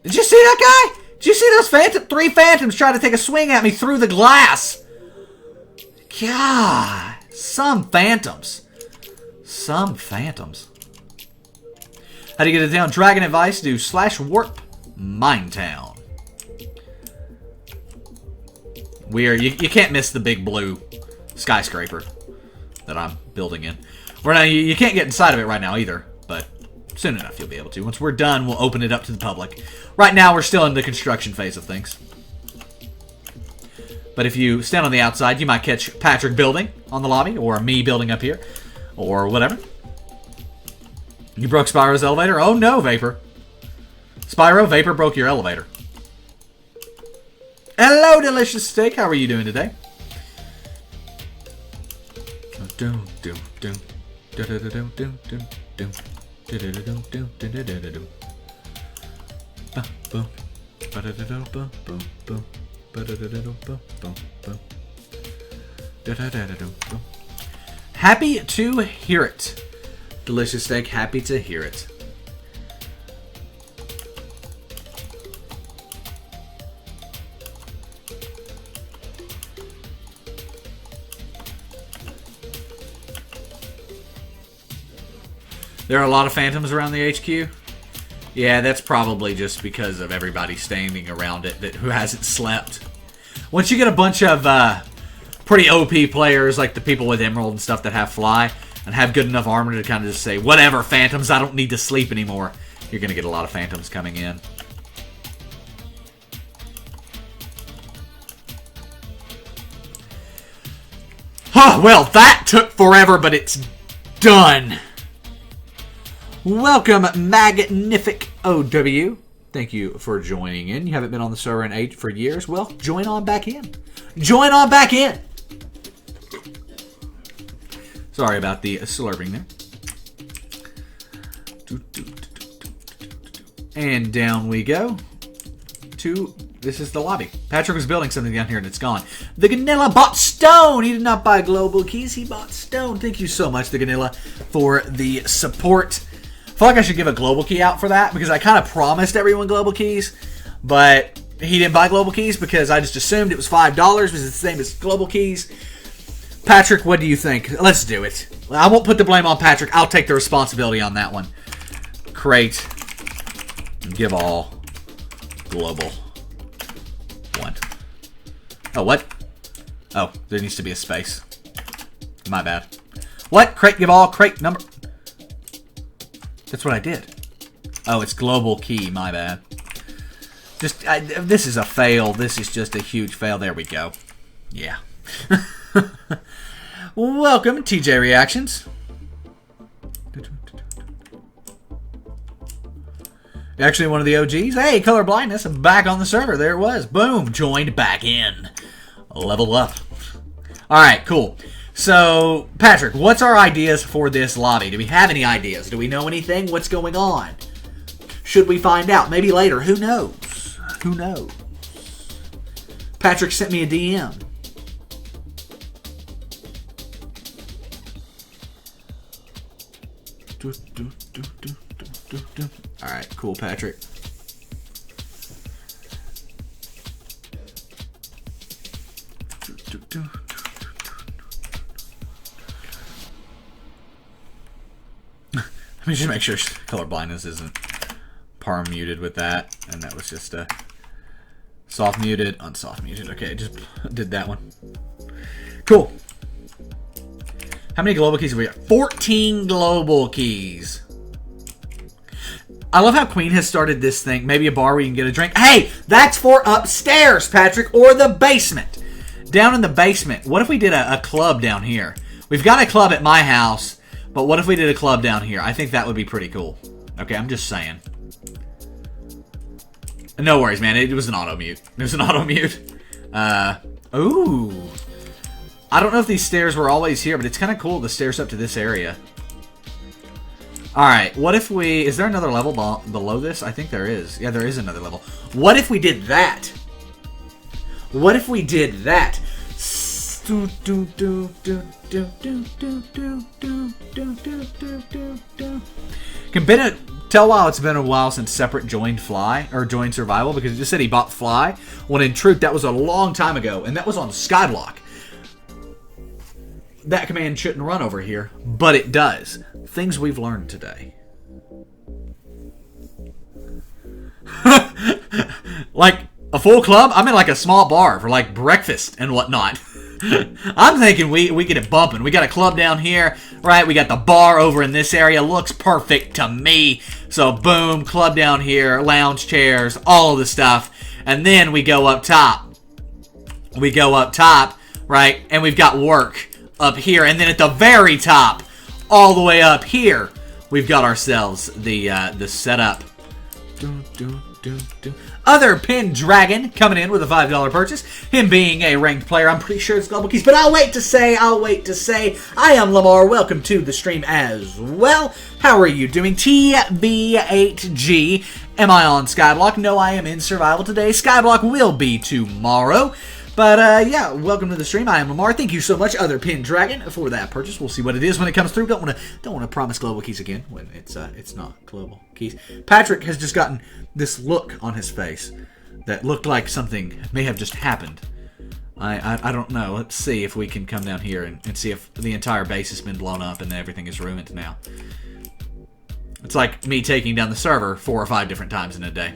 Did you see that guy? Did you see those 3 phantoms try to take a swing at me through the glass? God. Some phantoms. Some phantoms. How do you get it down? Dragon advice, do /warp Minetown. You can't miss the big blue skyscraper that I'm building in. Or now you can't get inside of it right now either, but soon enough you'll be able to. Once we're done, we'll open it up to the public. Right now we're still in the construction phase of things. But if you stand on the outside, you might catch Patrick building on the lobby, or me building up here, or whatever. You broke Spyro's elevator? Oh no, Vapor. Spyro, Vapor broke your elevator. Hello, Delicious Steak. How are you doing today? Happy to hear it. Delicious Steak, happy to hear it. There are a lot of phantoms around the HQ. Yeah, that's probably just because of everybody standing around it who hasn't slept. Once you get a bunch of pretty OP players, like the people with Emerald and stuff that have fly, and have good enough armor to kind of just say, whatever, phantoms, I don't need to sleep anymore, you're going to get a lot of phantoms coming in. Oh, well, that took forever, but it's done. Welcome, Magnific OW. Thank you for joining in. You haven't been on the server for years. Well, join on back in. Join on back in. Sorry about the slurping there. And down we go to... This is the lobby. Patrick was building something down here and it's gone. The Ganilla bought stone. He did not buy global keys. He bought stone. Thank you so much, the Ganilla, for the support. I feel like I should give a global key out for that because I kind of promised everyone global keys, but he didn't buy global keys because I just assumed it was $5 because it's the same as global keys. Patrick, what do you think? Let's do it. I won't put the blame on Patrick. I'll take the responsibility on that one. Crate. Give all. Global. 1. Oh, what? Oh, there needs to be a space. My bad. What? Crate, give all. Crate number... That's what I did. Oh, it's global key. My bad. This is a fail. This is just a huge fail. There we go. Yeah. Welcome, TJ Reactions. Actually, one of the OGs. Hey, color blindness. I'm back on the server. There it was. Boom. Joined back in. Level up. All right, cool. So, Patrick, what's our ideas for this lobby? Do we have any ideas? Do we know anything? What's going on? Should we find out? Maybe later. Who knows? Who knows? Patrick sent me a DM. Alright, cool, Patrick. Let me just make sure color blindness isn't par muted with that. And that was just a soft muted, unsoft muted. Okay, just did that one. Cool. How many global keys have we got? 14 global keys. I love how Queen has started this thing. Maybe a bar where you can get a drink. Hey, that's for upstairs, Patrick, or the basement. Down in the basement. What if we did a club down here? We've got a club at my house, but what if we did a club down here? I think that would be pretty cool. Okay, I'm just saying. No worries, man. It was an auto mute. It was an auto mute. Ooh. I don't know if these stairs were always here, but it's kind of cool, the stairs up to this area. Alright, what if we... Is there another level below this? I think there is. Yeah, there is another level. What if we did that? What if we did that? Can Bennett tell why it's been a while since Separate joined Fly, or joined Survival? Because he just said he bought Fly. When in truth, that was a long time ago, and that was on Skyblock. That command shouldn't run over here, but it does. Things we've learned today. Like a full club? I'm in like a small bar for like breakfast and whatnot. I'm thinking we get it bumping. We got a club down here, right? We got the bar over in this area. Looks perfect to me. So boom, club down here, lounge chairs, all of the stuff. And then we go up top. We go up top, right? And we've got work up here, and then at the very top, all the way up here, we've got ourselves the setup. Other Pin Dragon coming in with a $5 purchase. Him being a ranked player, I'm pretty sure it's Global Keys, but I'll wait to say. I am Lamar. Welcome to the stream as well. How are you doing? TB8G. Am I on Skyblock? No, I am in Survival today. Skyblock will be tomorrow. But, yeah, welcome to the stream. I am Lamar. Thank you so much, Other Pin Dragon, for that purchase. We'll see what it is when it comes through. Don't want to promise Global Keys again when it's not Global Keys. Patrick has just gotten this look on his face that looked like something may have just happened. I don't know. Let's see if we can come down here and see if the entire base has been blown up and everything is ruined now. It's like me taking down the server 4 or 5 different times in a day.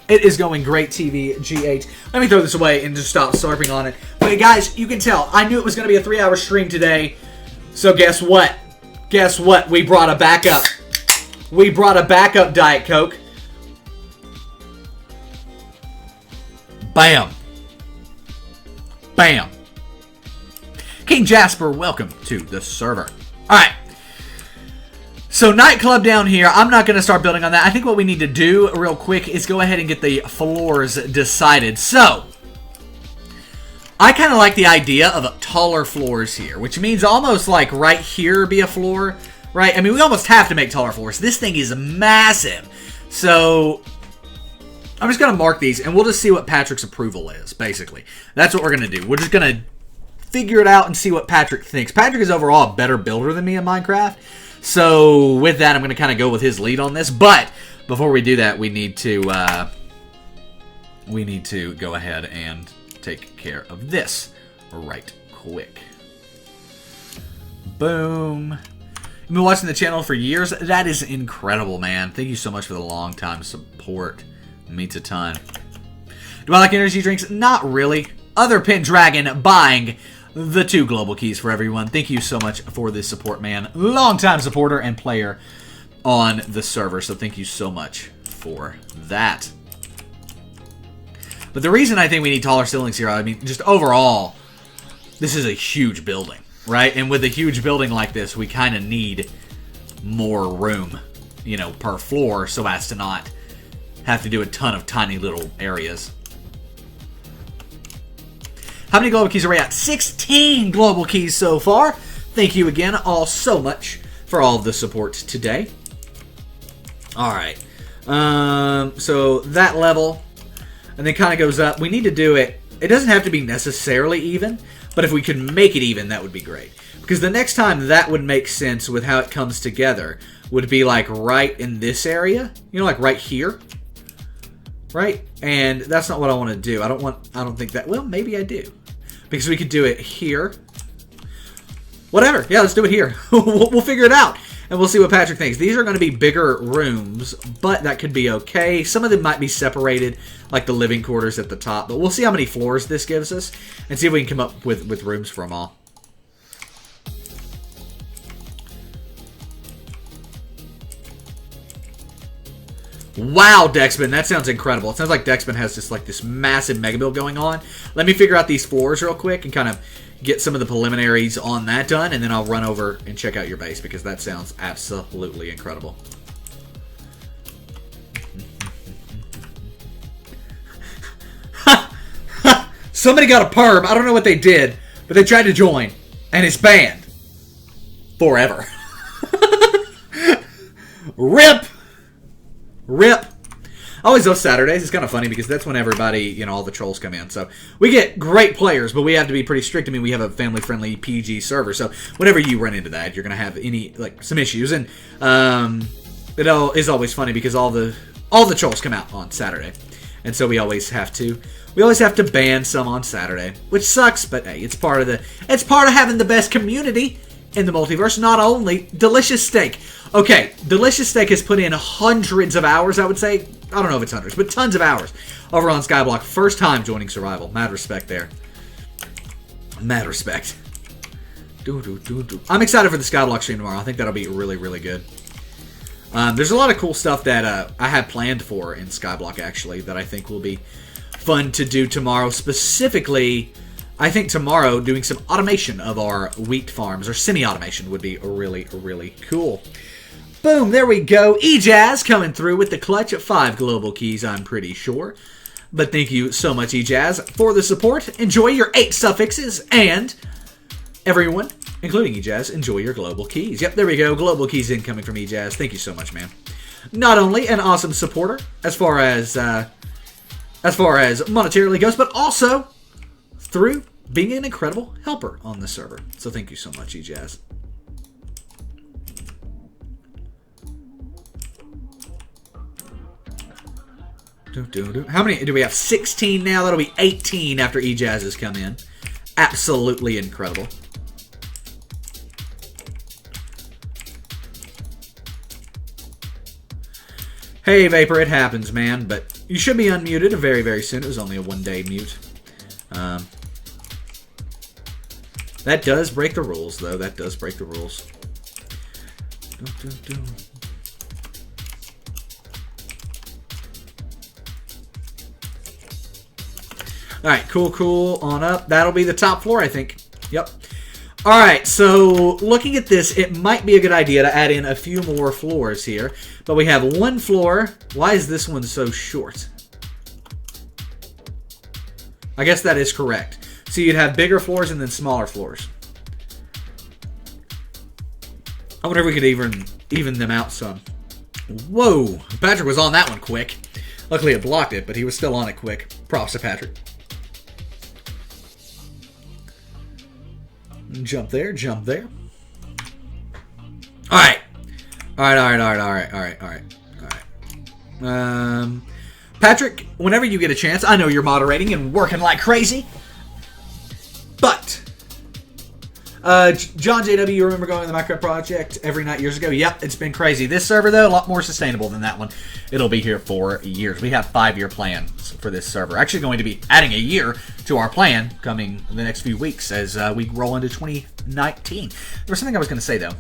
It is going great, TVGH. Let me throw this away and just stop slurping on it. But guys, you can tell, I knew it was going to be a 3-hour stream today. So guess what? Guess what? We brought a backup. We brought a backup Diet Coke. Bam. Bam. King Jasper, welcome to the server. Alright. So, nightclub down here, I'm not going to start building on that. I think what we need to do real quick is go ahead and get the floors decided. So, I kind of like the idea of taller floors here, which means almost like right here be a floor, right? I mean, we almost have to make taller floors. This thing is massive. So, I'm just going to mark these, and we'll just see what Patrick's approval is, basically. That's what we're going to do. We're just going to figure it out and see what Patrick thinks. Patrick is overall a better builder than me in Minecraft. So, with that, I'm going to kind of go with his lead on this. But, before we do that, we need to go ahead and take care of this right quick. Boom. You've been watching the channel for years? That is incredible, man. Thank you so much for the long-time support. It means a ton. Do I like energy drinks? Not really. Other Pin Dragon buying the 2 Global Keys for everyone. Thank you so much for this support, man. Long-time supporter and player on the server, so thank you so much for that. But the reason I think we need taller ceilings here, I mean, just overall, this is a huge building, right? And with a huge building like this, we kind of need more room, you know, per floor so as to not have to do a ton of tiny little areas. How many Global Keys are we at? 16 Global Keys so far. Thank you again all so much for all of the support today. Alright. So that level. And then kind of goes up. We need to do it. It doesn't have to be necessarily even. But if we could make it even, that would be great. Because the next time that would make sense with how it comes together would be like right in this area. You know, like right here. Right? And that's not what I want to do. I don't think that... Well, maybe I do. Because we could do it here. Whatever. Yeah, let's do it here. We'll figure it out. And we'll see what Patrick thinks. These are going to be bigger rooms, but that could be okay. Some of them might be separated, like the living quarters at the top. But we'll see how many floors this gives us, and see if we can come up with rooms for them all. Wow, Dexman, that sounds incredible. It sounds like Dexman has just like this massive mega build going on. Let me figure out these floors real quick and kind of get some of the preliminaries on that done, and then I'll run over and check out your base because that sounds absolutely incredible. Somebody got a perm. I don't know what they did, but they tried to join, and it's banned forever. RIP. RIP. I always love Saturdays. It's kind of funny because that's when everybody, you know, all the trolls come in. So we get great players, but we have to be pretty strict. I mean, we have a family-friendly PG server. So whenever you run into that, you're going to have some issues. And it is always funny because all the trolls come out on Saturday. And so we always have to ban some on Saturday, which sucks, but hey, it's part of having the best community in the multiverse. Not only Delicious Steak. Okay, Delicious Steak has put in hundreds of hours, I would say. I don't know if it's hundreds, but tons of hours over on Skyblock. First time joining Survival. Mad respect there. Mad respect. I'm excited for the Skyblock stream tomorrow. I think that'll be really, really good. There's a lot of cool stuff that I had planned for in Skyblock, actually, that I think will be fun to do tomorrow. Specifically, I think tomorrow doing some automation of our wheat farms, or semi-automation, would be really, really cool. Boom, there we go. Ejazz coming through with the clutch at 5 global keys, I'm pretty sure. But thank you so much, Ejazz, for the support. Enjoy your 8 suffixes, and everyone, including Ejazz, enjoy your global keys. Yep, there we go. Global keys incoming from Ejazz. Thank you so much, man. Not only an awesome supporter as far as monetarily goes, but also through being an incredible helper on the server. So thank you so much, Ejazz. How many do we have? 16 now. That'll be 18 after Ejazz has come in. Absolutely incredible. Hey, Vapor, it happens, man. But you should be unmuted very, very soon. It was only a 1-day mute. That does break the rules, though. That does break the rules. Alright, cool on up. That'll be the top floor, I think. Yep. Alright, so looking at this, it might be a good idea to add in a few more floors here. But we have one floor. Why is this one so short? I guess that is correct. So you'd have bigger floors and then smaller floors. I wonder if we could even them out some. Whoa! Patrick was on that one quick. Luckily it blocked it, but he was still on it quick. Props to Patrick. Jump there, jump there. Alright. Alright. Patrick, whenever you get a chance, I know you're moderating and working like crazy. But John JW, you remember going to the Minecraft project every night years ago? Yep, it's been crazy. This server, though, a lot more sustainable than that one. It'll be here for years. We have 5-year plans for this server. Actually going to be adding a year to our plan coming in the next few weeks as we roll into 2019. There was something I was going to say, though.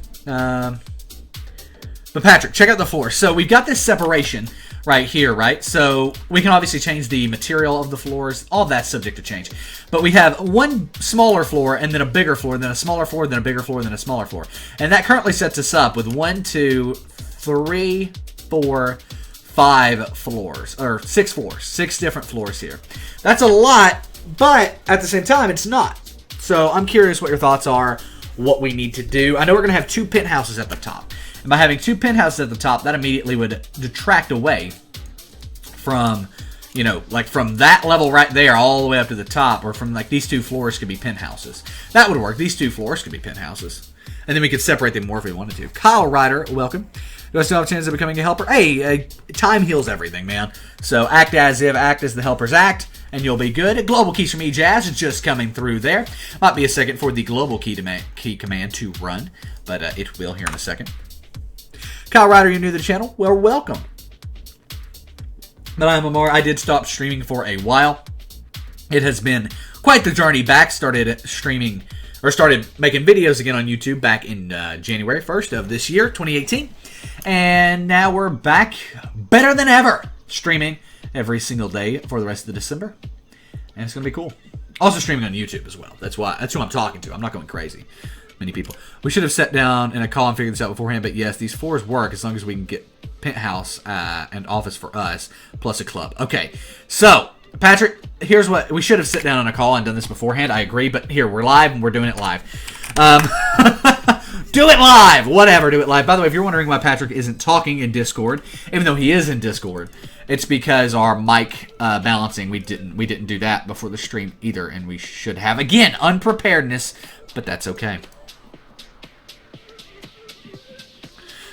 But Patrick, check out the floor. So we've got this separation right here, right? So we can obviously change the material of the floors. All that's subject to change. But we have one smaller floor and then a bigger floor, then a smaller floor, then a bigger floor, then a smaller floor. And that currently sets us up with 1, 2, 3, 4, 5 floors. Or 6 floors. 6 different floors here. That's a lot, but at the same time, it's not. So I'm curious what your thoughts are, what we need to do. I know we're going to have 2 penthouses at the top. And by having 2 penthouses at the top, that immediately would detract away from, you know, like from that level right there all the way up to the top, or from like these 2 floors could be penthouses. That would work. These 2 floors could be penthouses. And then we could separate them more if we wanted to. Kyle Ryder, welcome. Do I still have a chance of becoming a helper? Hey, time heals everything, man. So act as if, act as the helpers act, and you'll be good. Global keys from Ejazz is just coming through there. Might be a second for the global key command to run, but it will here in a second. Kyle Ryder, you're new to the channel. Well, welcome. But I'm Amar. I did stop streaming for a while. It has been quite the journey back. Started streaming, or started making videos again on YouTube back in January 1st of this year, 2018. And now we're back better than ever, streaming every single day for the rest of December. And it's going to be cool. Also streaming on YouTube as well. That's who I'm talking to. I'm not going crazy. Many people. We should have sat down in a call and figured this out beforehand, but yes, these floors work as long as we can get penthouse and office for us, plus a club. Okay, so, Patrick, here's what, we should have sat down on a call and done this beforehand, I agree, but here, we're live and we're doing it live. Do it live! Whatever, do it live. By the way, if you're wondering why Patrick isn't talking in Discord, even though he is in Discord, it's because our mic balancing, we didn't do that before the stream either, and we should have. Again, unpreparedness, but that's okay.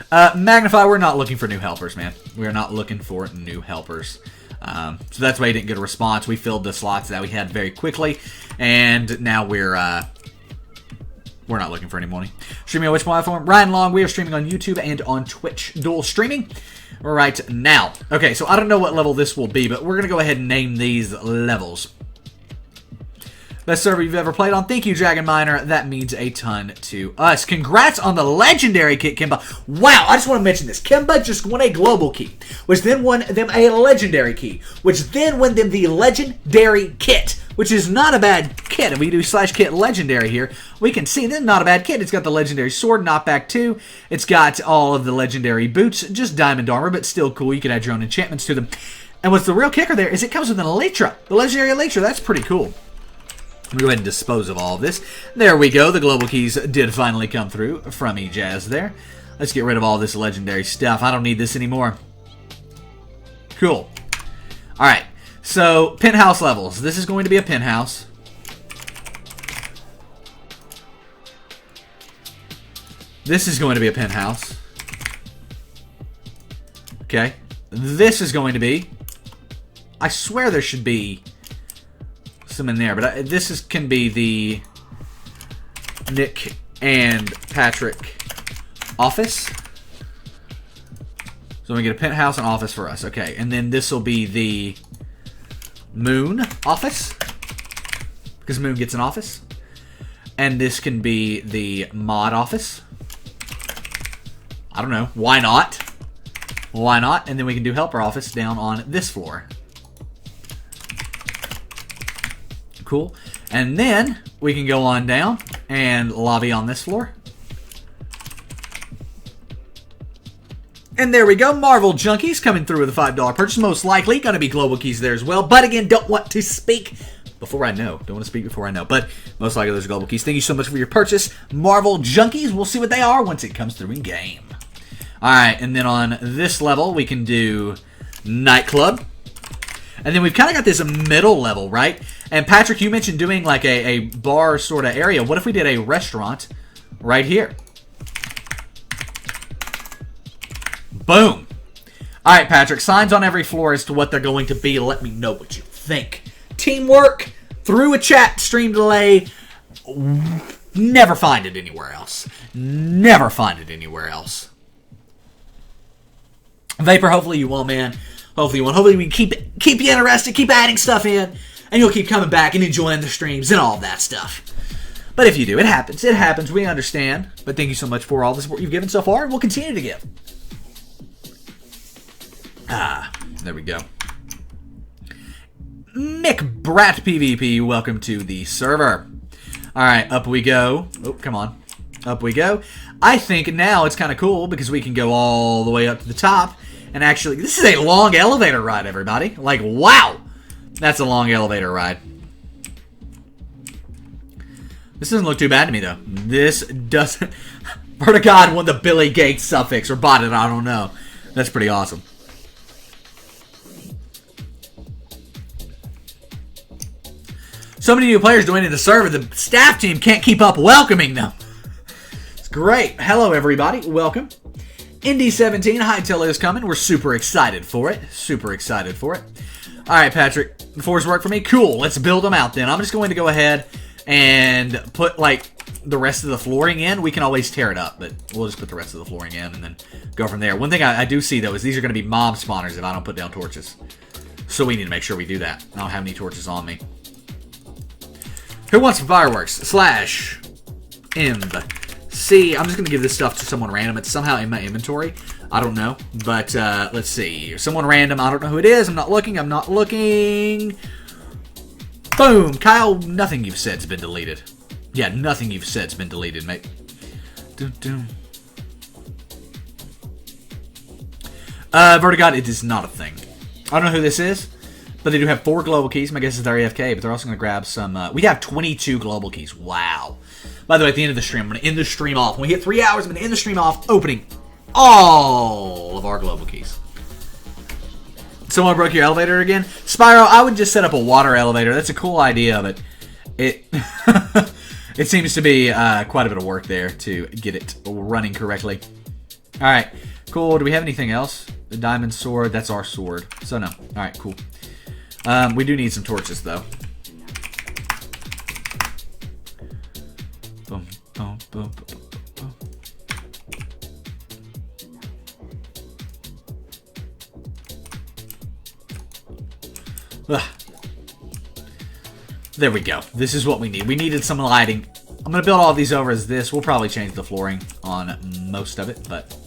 Magnify, we're not looking for new helpers, man. We are not looking for new helpers. So that's why you didn't get a response. We filled the slots that we had very quickly, and now we're not looking for any money. Streaming on which platform? Ryan Long, we are streaming on YouTube and on Twitch. Dual streaming right now. Okay, so I don't know what level this will be, but we're going to go ahead and name these levels. Best server you've ever played on. Thank you, Dragon Miner. That means a ton to us. Congrats on the legendary kit, Kimba. Wow, I just want to mention this. Kimba just won a global key, which then won them a legendary key, which then won them the legendary kit, which is not a bad kit. If we do slash kit legendary here, we can see this is not a bad kit. It's got the legendary sword, knockback 2. It's got all of the legendary boots, just diamond armor, but still cool. You can add your own enchantments to them. And what's the real kicker there is it comes with an elytra. The legendary elytra, that's pretty cool. Let me go ahead and dispose of all of this. There we go. The global keys did finally come through from eJazz there. Let's get rid of all this legendary stuff. I don't need this anymore. Cool. Alright. So, penthouse levels. This is going to be a penthouse. This is going to be a penthouse. Okay. This is going to be... I swear there should be... some in there, but this can be the Nick and Patrick office. So we get a penthouse and office for us. Okay, and then this will be the Moon office, because Moon gets an office. And this can be the mod office. I don't know. Why not? Why not? And then we can do helper office down on this floor. Cool. And then we can go on down and lobby on this floor. And there we go. Marvel Junkies coming through with a $5 purchase. Most likely going to be global keys there as well. But again, don't want to speak before I know. Don't want to speak before I know. But most likely there's global keys. Thank you so much for your purchase. Marvel Junkies. We'll see what they are once it comes through in game. Alright, and then on this level we can do Nightclub. And then we've kind of got this middle level, right? And Patrick, you mentioned doing like a bar sort of area. What if we did a restaurant right here? Boom. All right, Patrick, signs on every floor as to what they're going to be. Let me know what you think. Teamwork through a chat stream delay. Never find it anywhere else. Never find it anywhere else. Vapor, hopefully you won't, man. Hopefully you won't. Hopefully we keep you interested, keep adding stuff in, and you'll keep coming back and enjoying the streams and all that stuff. But if you do, it happens. It happens. We understand. But thank you so much for all the support you've given so far, and we'll continue to give. There we go. Nick Brat PvP, welcome to the server. Alright, up we go. Oh, come on. Up we go. I think now it's kind of cool because we can go all the way up to the top. And actually, this is a long elevator ride, everybody. Like, wow! That's a long elevator ride. This doesn't look too bad to me, though. This doesn't... Vertigod won the Billy Gates suffix, or bought it, I don't know. That's pretty awesome. So many new players joining the server, the staff team can't keep up welcoming them. It's great. Hello, everybody. Welcome. Indy17, Hightail is coming. We're super excited for it. Super excited for it. All right, Patrick. The floors work for me? Cool. Let's build them out then. I'm just going to go ahead and put, like, the rest of the flooring in. We can always tear it up, but we'll just put the rest of the flooring in and then go from there. One thing I do see, though, is these are going to be mob spawners if I don't put down torches. So we need to make sure we do that. I don't have any torches on me. Who wants some fireworks? Slash MC. I'm just going to give this stuff to someone random. It's somehow in my inventory. I don't know. But let's see. Someone random. I don't know who it is. I'm not looking. I'm not looking. Boom. Kyle, nothing you've said's been deleted. Yeah, nothing you've said's been deleted, mate. Vertigod, it is not a thing. I don't know who this is. But they do have 4 global keys. My guess is they're AFK, but they're also going to grab some... we have 22 global keys. Wow. By the way, at the end of the stream, I'm going to end the stream off. When we hit 3 hours, I'm going to end the stream off opening all of our global keys. Someone broke your elevator again? Spyro, I would just set up a water elevator. That's a cool idea, but it... it seems to be quite a bit of work there to get it running correctly. Alright, cool. Do we have anything else? The diamond sword, that's our sword. So no. Alright, cool. We do need some torches, though. Boom, boom, boom, boom, boom. There we go. This is what we need. We needed some lighting. I'm going to build all these over as this. We'll probably change the flooring on most of it, but...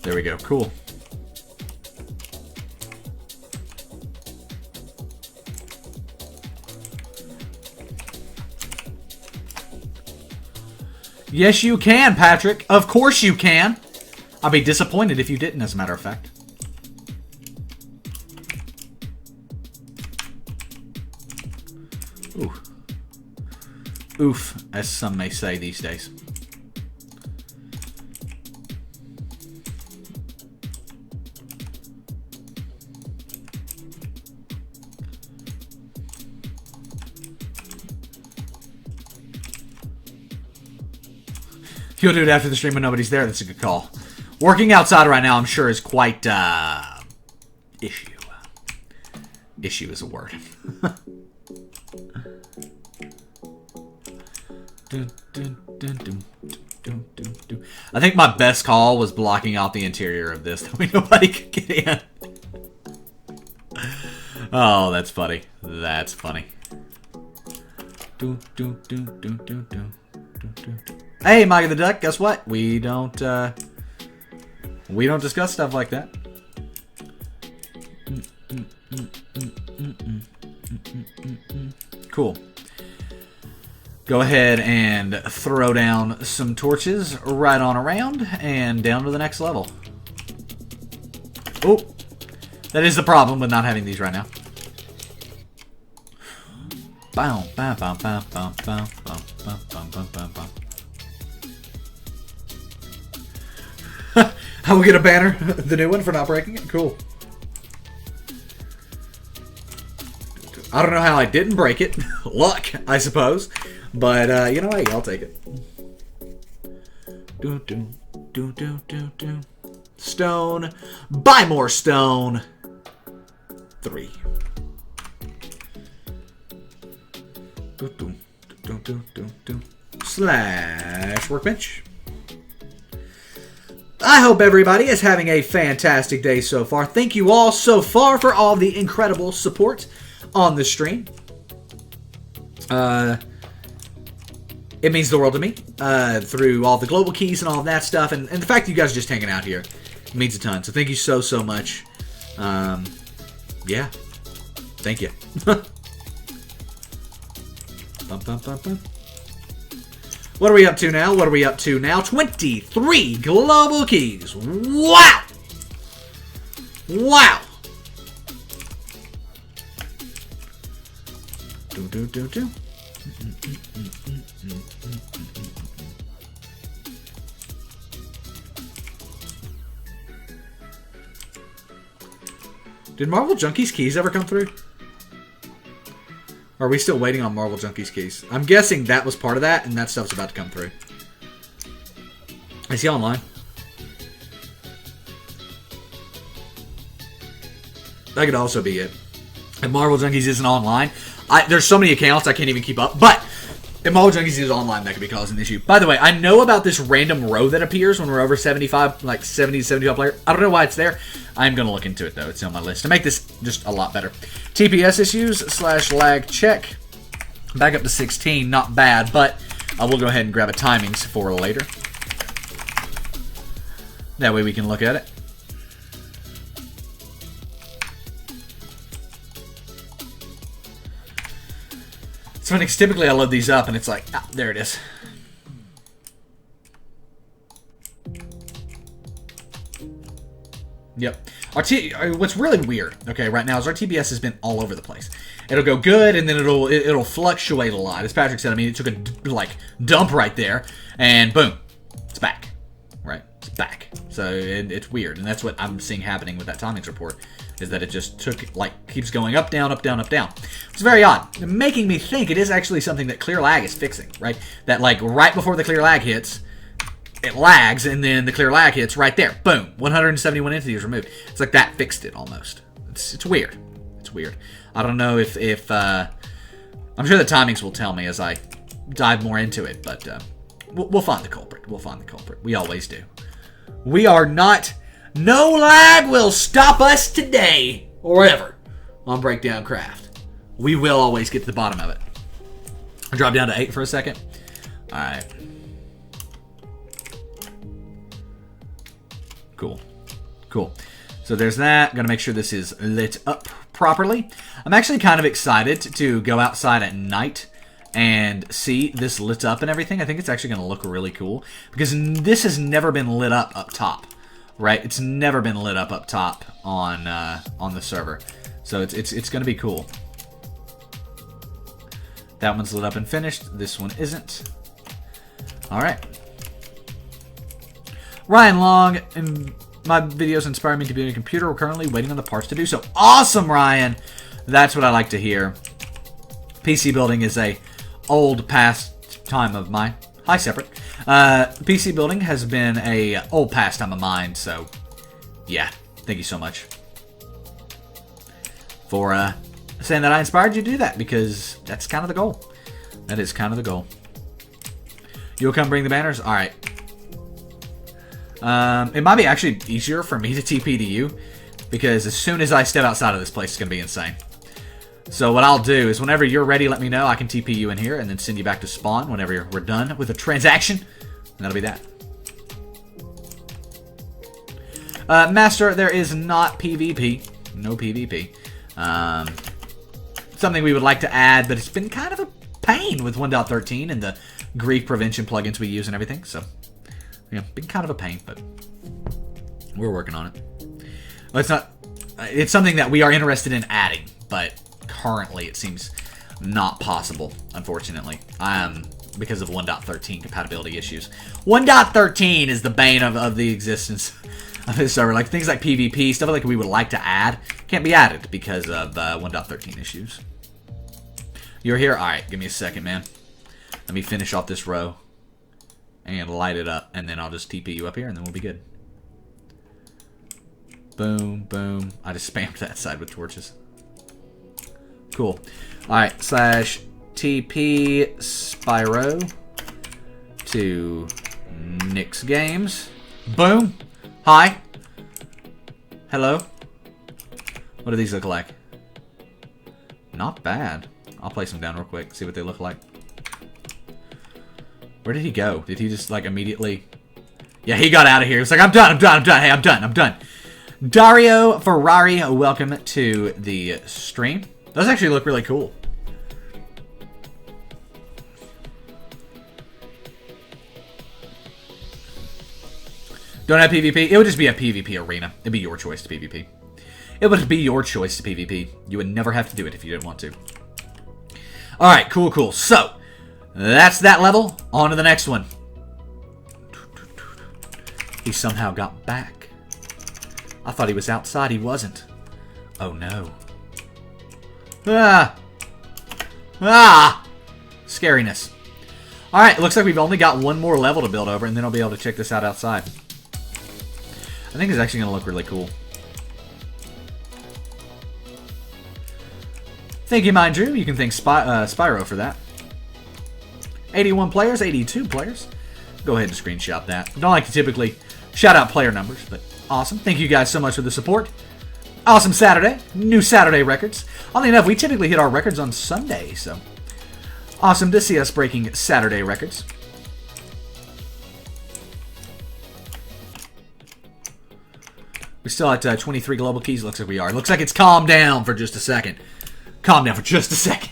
There we go. Cool. Yes, you can, Patrick. Of course you can. I'll be disappointed if you didn't, as a matter of fact. Ooh. Oof, as some may say these days. You'll do it after the stream when nobody's there. That's a good call. Working outside right now, I'm sure, is quite issue. Issue is a word. I think my best call was blocking out the interior of this. That way nobody could get in. Oh, that's funny. That's funny. Hey, Mike the Duck, guess what? We don't discuss stuff like that. Cool. Go ahead and throw down some torches right on around and down to the next level. Oh, that is the problem with not having these right now. Bow, bow, bow, bow, bow, bow, bow, bow, bow, bow, bow. I will get a banner, the new one, for not breaking it. Cool. I don't know how I didn't break it. Luck, I suppose. But, you know what? I'll take it. Stone. Buy more stone. 3. Slash workbench. I hope everybody is having a fantastic day so far. Thank you all so far for all the incredible support on the stream. It means the world to me, through all the global keys and all of that stuff, and the fact that you guys are just hanging out here means a ton. So thank you so much. Yeah, thank you. What are we up to now? What are we up to now? 23 global keys. Wow! Wow! Did Marvel Junkie's keys ever come through? Or are we still waiting on Marvel Junkie's keys? I'm guessing that was part of that, and that stuff's about to come through. Is he online? That could also be it. If Marvel Junkies isn't online, there's so many accounts I can't even keep up. But if Marvel Junkies is online, that could be causing an issue. By the way, I know about this random row that appears when we're over 75, like 70 to 75 players. I don't know why it's there. I'm going to look into it, though. It's on my list to make this just a lot better. TPS issues / lag check. Back up to 16. Not bad, but I will go ahead and grab a timings for later. That way we can look at it. It's funny, because typically I load these up and it's like, there it is. Yep. What's really weird, okay, right now is our TPS has been all over the place. It'll go good, and then it'll fluctuate a lot. As Patrick said, I mean, it took a dump right there, and boom, it's back. Right, it's back. So it's weird, and that's what I'm seeing happening with that timings report. Is that it just keeps going up, down, up, down, up, down. It's very odd. Making me think it is actually something that clear lag is fixing, right? That right before the clear lag hits, it lags, and then the clear lag hits right there. Boom. 171 entities removed. It's like that fixed it almost. It's weird. It's weird. I don't know if I'm sure the timings will tell me as I dive more into it, but we'll find the culprit. We'll find the culprit. We always do. We are not... No lag will stop us today or ever on BreakdownCraft. We will always get to the bottom of it. I'll drop down to 8 for a second. Alright. Cool. Cool. So there's that. Gonna make sure this is lit up properly. I'm actually kind of excited to go outside at night and see this lit up and everything. I think it's actually gonna look really cool because this has never been lit up top, right? It's never been lit up top on the server, so it's gonna be cool. That one's lit up and finished. This one isn't. All right. Ryan Long, my videos inspire me to build a computer. We're currently waiting on the parts to do so. Awesome, Ryan. That's what I like to hear. PC building is a old past time of mine. Hi, Separate. PC building has been a old pastime of mine, so yeah. Thank you so much for saying that I inspired you to do that, because that's kind of the goal. That is kind of the goal. You'll come bring the banners? All right. It might be actually easier for me to TP to you, because as soon as I step outside of this place, it's going to be insane. So what I'll do is whenever you're ready, let me know. I can TP you in here and then send you back to spawn whenever we're done with a transaction. And that'll be that. Master, there is not PvP. No PvP. Something we would like to add, but it's been kind of a pain with 1.13 and the grief prevention plugins we use and everything. So, yeah, been kind of a pain, but we're working on it. Well, it's not. It's something that we are interested in adding, but currently it seems not possible, unfortunately. Because of 1.13 compatibility issues. 1.13 is the bane of the existence of this server. Like things like PvP, stuff like we would like to add, can't be added because of 1.13 issues. You're here? Alright, give me a second, man. Let me finish off this row and light it up, and then I'll just TP you up here, and then we'll be good. Boom, boom. I just spammed that side with torches. Cool. Alright, slash TP Spyro to Nick's Games. Boom. Hi. Hello. What do these look like? Not bad. I'll place them down real quick, see what they look like. Where did he go? Did he just like immediately... Yeah, he got out of here. It's like, I'm done, I'm done, I'm done. Hey, I'm done, I'm done. Dario Ferrari, welcome to the stream. Those actually look really cool. Don't have PvP? It would just be a PvP arena. It'd be your choice to PvP. It would be your choice to PvP. You would never have to do it if you didn't want to. Alright, cool, cool. So, that's that level. On to the next one. He somehow got back. I thought he was outside. He wasn't. Oh, no. Ah! Ah! Scariness. Alright, looks like we've only got one more level to build over, and then I'll be able to check this out outside. I think it's actually going to look really cool. Thank you, Mind Drew. You can thank Spyro for that. 81 players, 82 players. Go ahead and screenshot that. Don't like to typically shout out player numbers, but awesome. Thank you guys so much for the support. Awesome Saturday. New Saturday records. Oddly enough, we typically hit our records on Sunday, so awesome to see us breaking Saturday records. We're still at 23 global keys. Looks like we are. Looks like it's calmed down for just a second. Calm down for just a second.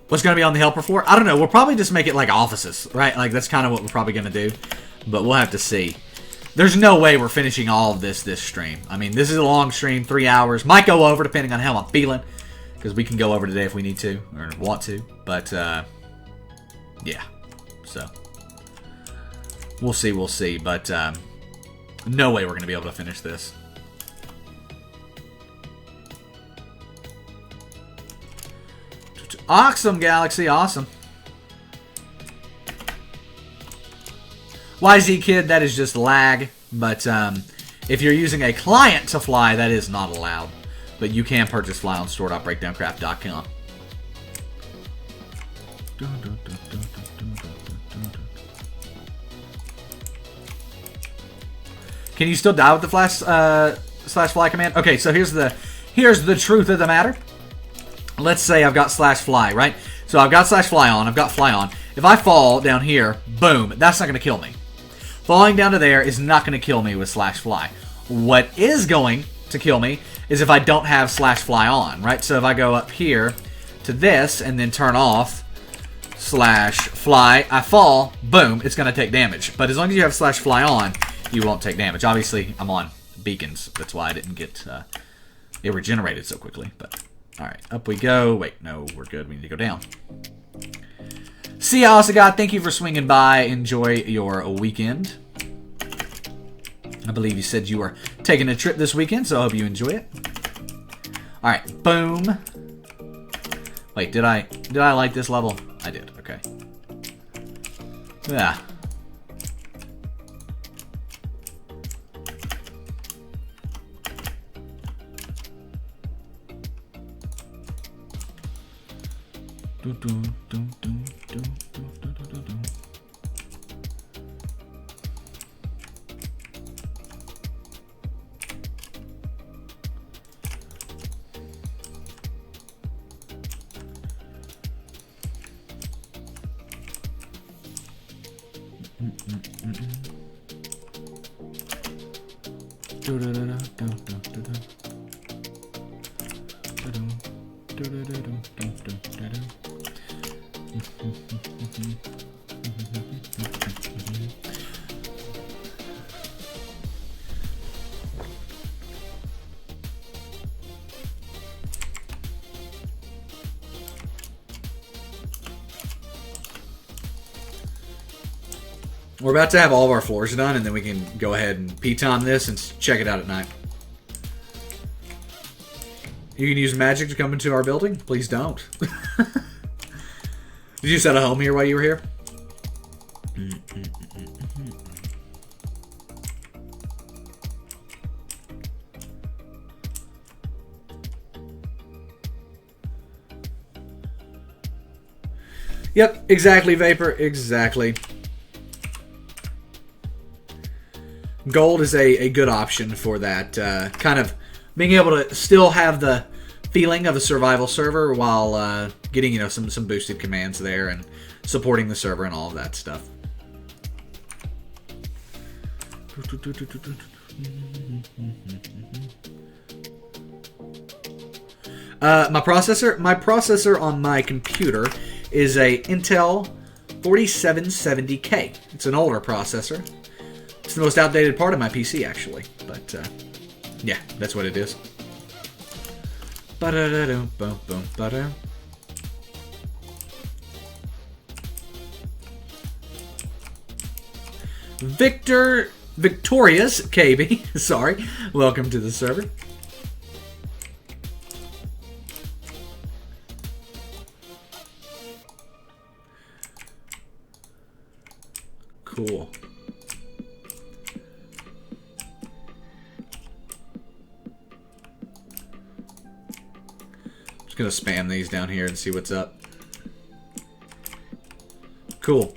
What's going to be on the helper for? I don't know. We'll probably just make it like offices, right? Like that's kind of what we're probably going to do. But we'll have to see. There's no way we're finishing all of this stream. I mean, this is a long stream, 3 hours. Might go over depending on how I'm feeling. Because we can go over today if we need to, or want to. But, yeah. So, we'll see, we'll see. But, no way we're going to be able to finish this. Awesome, Galaxy, awesome. YZ Kid, that is just lag. But, if you're using a client to fly, that is not allowed. But you can purchase fly on store.breakdowncraft.com. Can you still die with the flash slash fly command? Okay, so here's the truth of the matter. Let's say I've got slash fly, right? So I've got slash fly on, I've got fly on. If I fall down here, boom, that's not going to kill me. Falling down to there is not going to kill me with slash fly. What is going to kill me is if I don't have slash fly on, right? So if I go up here to this and then turn off slash fly, I fall, boom, it's going to take damage. But as long as you have slash fly on, you won't take damage. Obviously, I'm on beacons. That's why I didn't get it regenerated so quickly. But all right, up we go. Wait, no, we're good. We need to go down. See ya, also God. Thank you for swinging by. Enjoy your weekend. I believe you said you were taking a trip this weekend, so I hope you enjoy it. All right, boom. Wait, did I like this level? I did. Okay. Yeah. We're about to have all of our floors done, and then we can go ahead and P-time this and check it out at night. You can use magic to come into our building? Please don't. Did you set a home here while you were here? Yep, exactly, Vapor. Exactly. Gold is a good option for that. Kind of being able to still have the feeling of a survival server while getting, you know, some boosted commands there and supporting the server and all of that stuff. My processor on my computer is a Intel 4770K. It's an older processor. It's the most outdated part of my PC, actually. But, yeah, that's what it is. Victorious KB, sorry. Welcome to the server. Cool. Just gonna spam these down here and see what's up. Cool.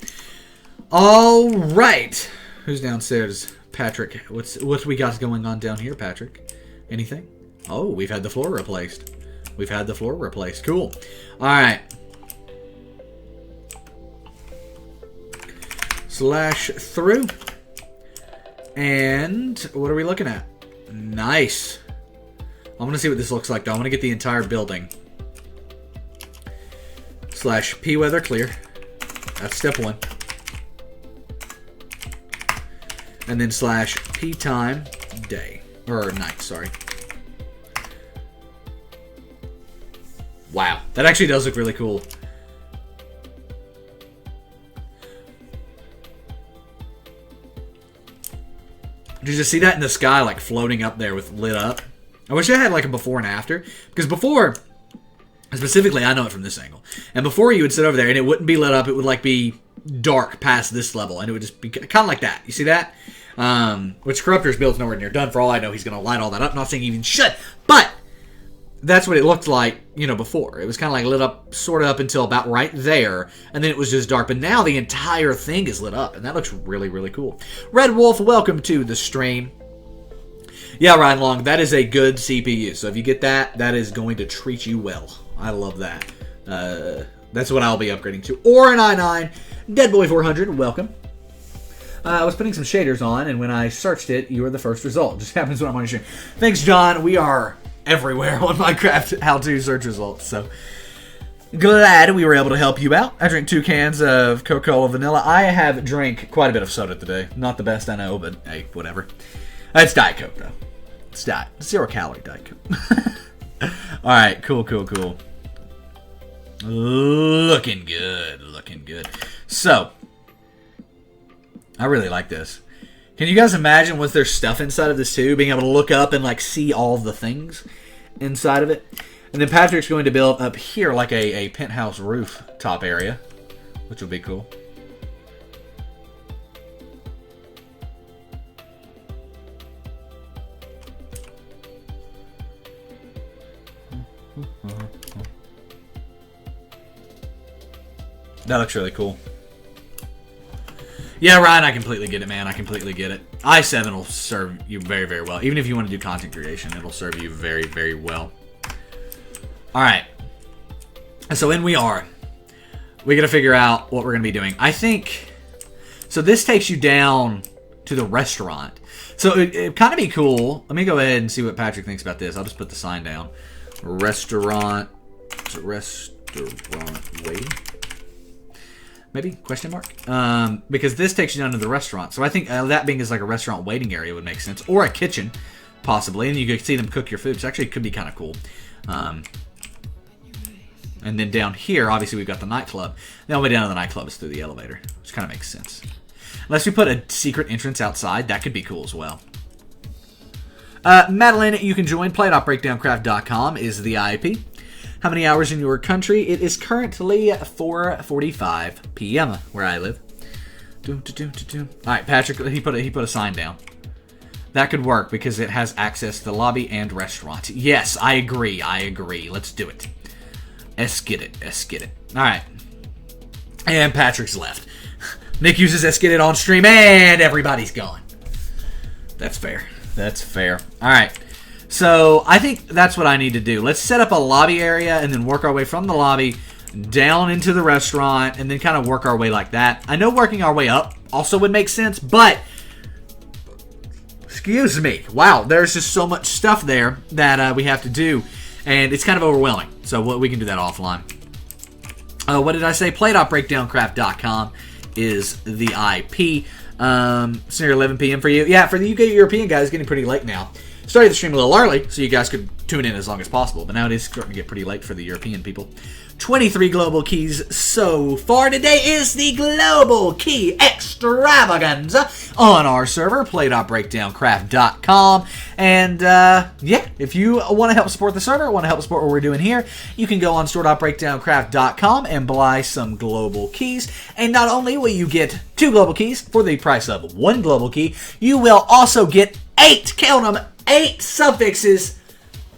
All right. Who's downstairs? Patrick. What we got going on down here, Patrick? Anything? Oh, we've had the floor replaced. We've had the floor replaced. Cool. All right. Slash through. And what are we looking at? Nice. I'm going to see what this looks like, though. I want to get the entire building. Slash P weather clear. That's step one. And then slash P time day. Or night, sorry. Wow. That actually does look really cool. Did you just see that in the sky, like floating up there with lit up? I wish I had like a before and after. Because before, specifically, I know it from this angle. And before you would sit over there and it wouldn't be lit up. It would like be dark past this level. And it would just be kind of like that. You see that? Which Corruptor's build's nowhere near done. For all I know, he's going to light all that up. Not saying he even should. But that's what it looked like, you know, before. It was kind of like lit up, sort of up until about right there, and then it was just dark. But now the entire thing is lit up, and that looks really, really cool. Red Wolf, welcome to the stream. Yeah, Ryan Long, that is a good CPU. So if you get that, that is going to treat you well. I love that. That's what I'll be upgrading to. Or an i9. Deadboy400, welcome. I was putting some shaders on, and when I searched it, you were the first result. Just happens when I'm on your stream. Thanks, John. We are everywhere on Minecraft how-to search results, so glad we were able to help you out. I drink 2 cans of Coca-Cola Vanilla. I have drank quite a bit of soda today. Not the best, I know, but hey, whatever. It's Diet Coke, though. It's Diet. 0-calorie Diet Coke. Alright, cool. Looking good. So, I really like this. Can you guys imagine was there stuff inside of this too? Being able to look up and like see all the things inside of it. And then Patrick's going to build up here like a penthouse roof top area, which will be cool. That looks really cool. Yeah, Ryan, I completely get it, man. I completely get it. i7 will serve you very, very well. Even if you want to do content creation, it'll serve you very, very well. All right. So in we are. We got to figure out what we're going to be doing. I think... So this takes you down to the restaurant. So it'd kind of be cool. Let me go ahead and see what Patrick thinks about this. I'll just put the sign down. Restaurant... Restaurant waiting? Maybe? Question mark? Because this takes you down to the restaurant. So I think that being as like a restaurant waiting area would make sense. Or a kitchen, possibly. And you could see them cook your food. So actually it could be kind of cool. And then down here, obviously we've got the nightclub. The only way down to the nightclub is through the elevator. Which kind of makes sense. Unless we put a secret entrance outside, that could be cool as well. Madeline, you can join. Play.breakdowncraft.com is the IP. How many hours in your country? It is currently 4:45 p.m. where I live. All right, Patrick, he put a sign down. That could work because it has access to the lobby and restaurant. Yes, I agree. Let's do it. Let's get it. All right. And Patrick's left. Nick uses Let's get it on stream, and everybody's gone. That's fair. All right. So, I think that's what I need to do. Let's set up a lobby area and then work our way from the lobby down into the restaurant and then kind of work our way like that. I know working our way up also would make sense, but... Excuse me. Wow, there's just so much stuff there that we have to do, and it's kind of overwhelming. So, we can do that offline. What did I say? Play.breakdowncraft.com is the IP. It's near 11 p.m. for you. Yeah, for the UK European guys, it's getting pretty late now. Started the stream a little early, so you guys could tune in as long as possible. But now it is starting to get pretty late for the European people. 23 global keys so far. Today is the global key extravaganza on our server, play.breakdowncraft.com. And, yeah, if you want to help support the server, want to help support what we're doing here, you can go on store.breakdowncraft.com and buy some global keys. And not only will you get 2 global keys for the price of 1 global key, you will also get 8, count them, 8 suffixes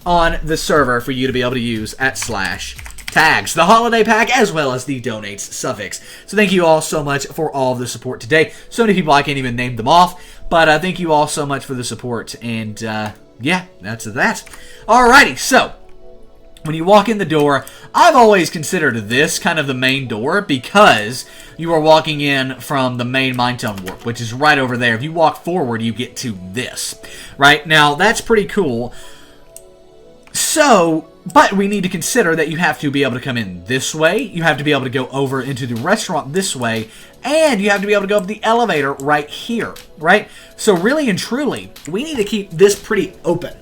on the server for you to be able to use at /tags, the holiday pack, as well as the donates suffix. So thank you all so much for all of the support today. So many people I can't even name them off, but thank you all so much for the support. And yeah, that's that. Alrighty, so when you walk in the door, I've always considered this kind of the main door because you are walking in from the main Minetown warp, which is right over there. If you walk forward, you get to this. Right? Now, that's pretty cool. So, but we need to consider that you have to be able to come in this way, you have to be able to go over into the restaurant this way, and you have to be able to go up the elevator right here, right? So really and truly, we need to keep this pretty open,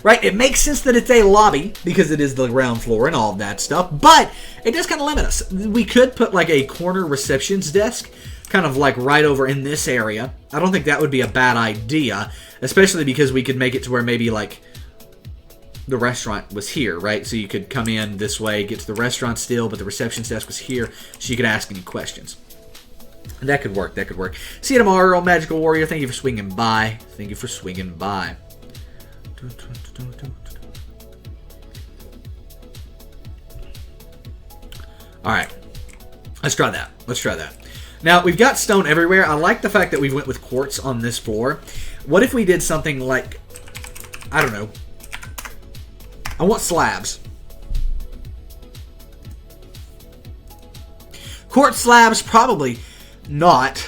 right? It makes sense that it's a lobby, because it is the ground floor and all of that stuff, but it does kind of limit us. We could put like a corner reception's desk, kind of like right over in this area. I don't think that would be a bad idea, especially because we could make it to where maybe like the restaurant was here, right? So you could come in this way, get to the restaurant still, but the reception's desk was here, so you could ask any questions. And that could work, See you tomorrow, Magical Warrior. Thank you for swinging by. Alright. Let's try that. Now, we've got stone everywhere. I like the fact that we went with quartz on this floor. What if we did something like I don't know. I want slabs. Quartz slabs, probably not.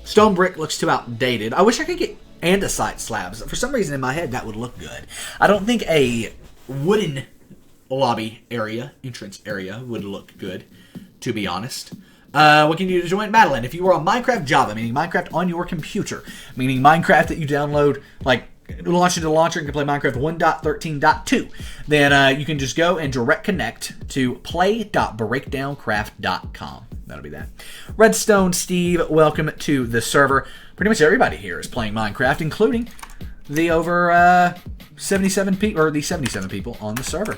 Stone brick looks too outdated. I wish I could get andesite slabs. For some reason in my head that would look good. I don't think a wooden lobby area, entrance area, would look good, to be honest. What can you do to join Madeline? If you are on Minecraft Java, meaning Minecraft on your computer, meaning Minecraft that you download, like launch into the launcher and can play Minecraft 1.13.2, then you can just go and direct connect to play.breakdowncraft.com. That'll be that. Redstone Steve, welcome to the server. Pretty much everybody here is playing Minecraft, including the over 77 people, or the 77 people on the server.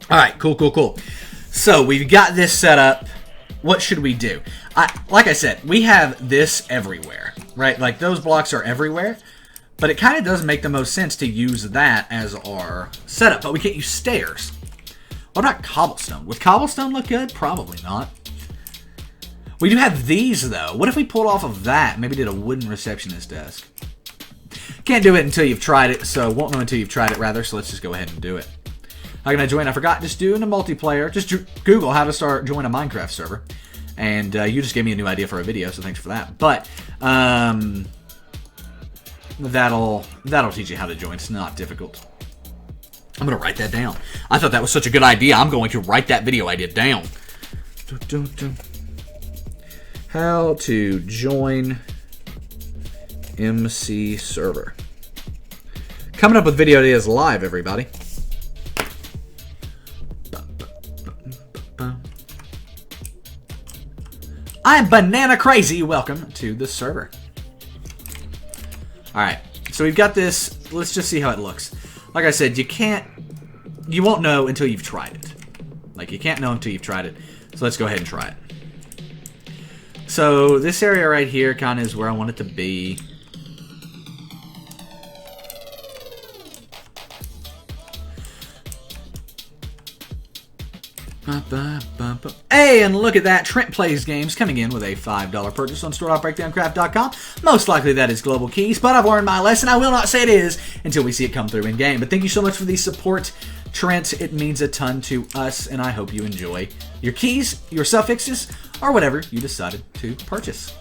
All right, cool. So we've got this set up. What should we do? Like I said, we have this everywhere, right? Like those blocks are everywhere, but it kind of does make the most sense to use that as our setup. But we can't use stairs. What about cobblestone? Would cobblestone look good? Probably not. We do have these, though. What if we pulled off of that? Maybe did a wooden receptionist desk. Can't do it until you've tried it, so won't know until you've tried it, rather, so let's just go ahead and do it. How can I join? I forgot. Just doing a multiplayer. Just Google how to join a Minecraft server. And you just gave me a new idea for a video, so thanks for that. But that'll teach you how to join. It's not difficult. I'm going to write that down. I thought that was such a good idea. I'm going to write that video idea down. How to join MC server. Coming up with video ideas live, everybody. I'm banana crazy. Welcome to the server. Alright, so we've got this. Let's just see how it looks. Like I said, you won't know until you've tried it. Like, you can't know until you've tried it. So let's go ahead and try it. So this area right here kind of is where I want it to be. Hey, and look at that. Trent Plays Games coming in with a $5 purchase on store.breakdowncraft.com. Most likely that is Global Keys, but I've learned my lesson. I will not say it is until we see it come through in game. But thank you so much for the support, Trent. It means a ton to us, and I hope you enjoy your keys, your suffixes, or whatever you decided to purchase.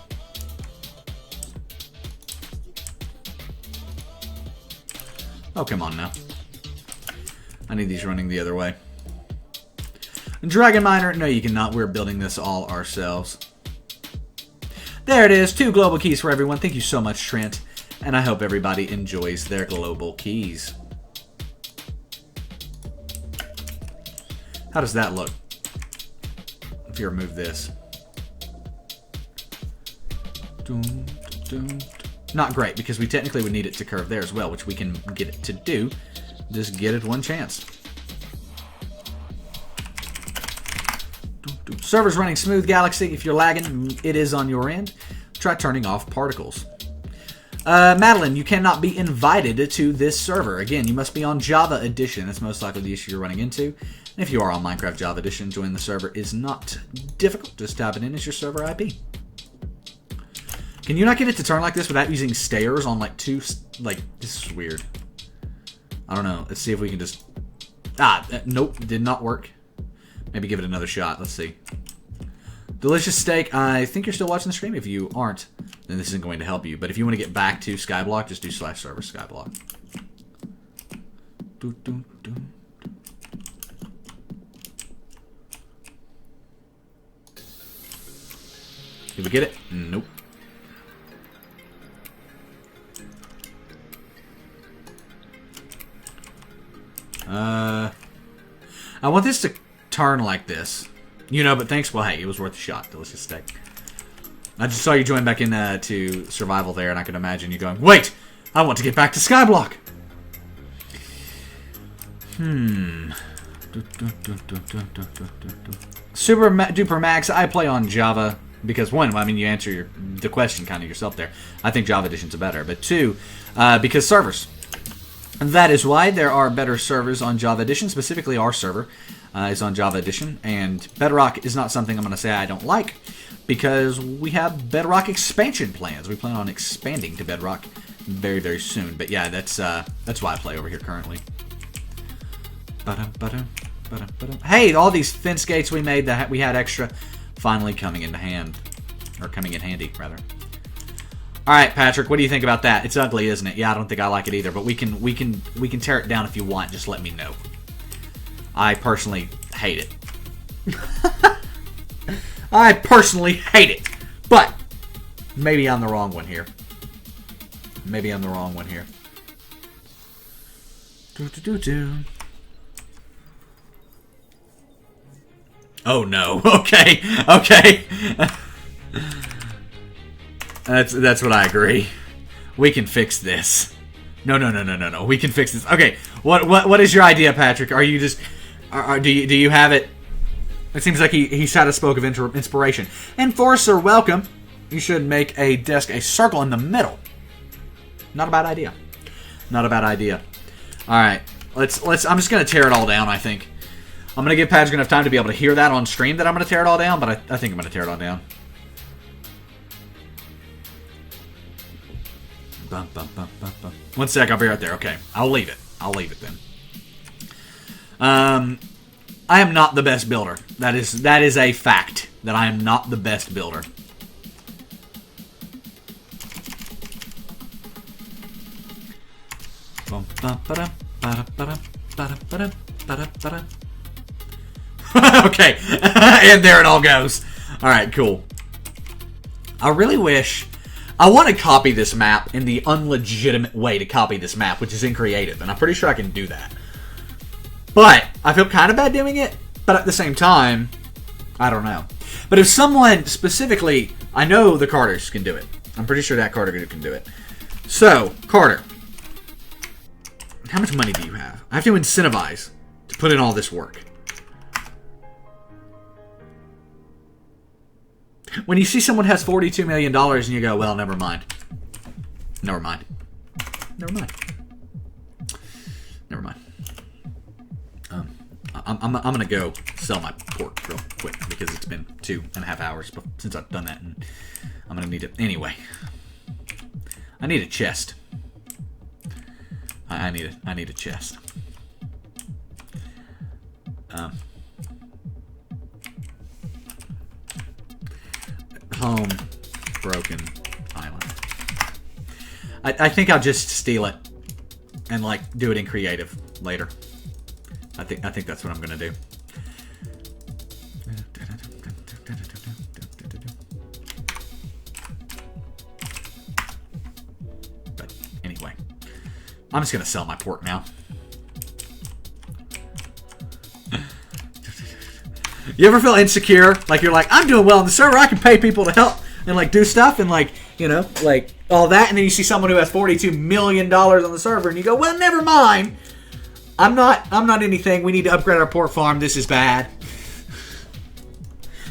Oh, come on now. I need these running the other way. Dragon Miner, no you cannot. We're building this all ourselves. There it is. 2 global keys for everyone. Thank you so much, Trent. And I hope everybody enjoys their global keys. How does that look? If you remove this. Not great, because we technically would need it to curve there as well, which we can get it to do. Just get it one chance. Server's running smooth, Galaxy. If you're lagging, it is on your end. Try turning off particles. Madeline, you cannot be invited to this server. Again, you must be on Java Edition. That's most likely the issue you're running into. And if you are on Minecraft Java Edition, joining the server is not difficult. Just type it in as your server IP. Can you not get it to turn like this without using stairs on like two... Like, this is weird. I don't know. Let's see if we can just... Nope. Did not work. Maybe give it another shot. Let's see. Delicious Steak. I think you're still watching the stream. If you aren't, then this isn't going to help you. But if you want to get back to Skyblock, just do /server Skyblock. Did we get it? Nope. I want this to turn like this. You know, but thanks. Well, hey, it was worth a shot. Delicious Steak. I just saw you join back in to survival there, and I can imagine you going, wait, I want to get back to Skyblock. Super Duper Max, I play on Java because, one, I mean, you answer the question kind of yourself there. I think Java Edition's better. But two, because servers. And that is why there are better servers on Java Edition. Specifically, our server is on Java Edition. And Bedrock is not something I'm going to say I don't like, because we have Bedrock expansion plans. We plan on expanding to Bedrock very, very soon. But yeah, that's why I play over here currently. Hey, all these fence gates we made that we had extra, finally coming into hand, or coming in handy rather. All right, Patrick, what do you think about that? It's ugly, isn't it? Yeah, I don't think I like it either. But we can tear it down if you want. Just let me know. I personally hate it. I personally hate it. But maybe I'm the wrong one here. Maybe I'm the wrong one here. Oh no. Okay. Okay. That's what I agree. We can fix this. No. We can fix this. Okay. What is your idea, Patrick? Are you just do you have it? It seems like he shot a spoke of inspiration. Enforcer, welcome. You should make a desk a circle in the middle. Not a bad idea. Not a bad idea. All right. Let's I'm just going to tear it all down, I think. I'm going to give Patrick enough time to be able to hear that on stream that I'm going to tear it all down, but I think I'm going to tear it all down. Bum, bum, bum, bum, bum. 1 sec, I'll be right there. Okay, I'll leave it. I'll leave it then. I am not the best builder. That is a fact. That I am not the best builder. Okay, and there it all goes. All right, cool. I really wish. I want to copy this map in the unlegitimate way to copy this map, which is in creative, and I'm pretty sure I can do that. But I feel kind of bad doing it, but at the same time, I don't know. But if someone specifically, I know the Carters can do it. I'm pretty sure that Carter can do it. So, Carter, how much money do you have? I have to incentivize to put in all this work. When you see someone has $42 million and you go, well, never mind. Never mind. Never mind. Never mind. I'm going to go sell my pork real quick because it's been 2.5 hours since I've done that. And I'm going to need it. Anyway. I need a chest. I need a chest. Home, broken island. I think I'll just steal it and like do it in creative later. I think that's what I'm gonna do. But anyway, I'm just gonna sell my pork now. You ever feel insecure? Like you're like, I'm doing well on the server. I can pay people to help and like do stuff and like, you know, like all that. And then you see someone who has $42 million on the server and you go, well, never mind. I'm not anything. We need to upgrade our pork farm. This is bad.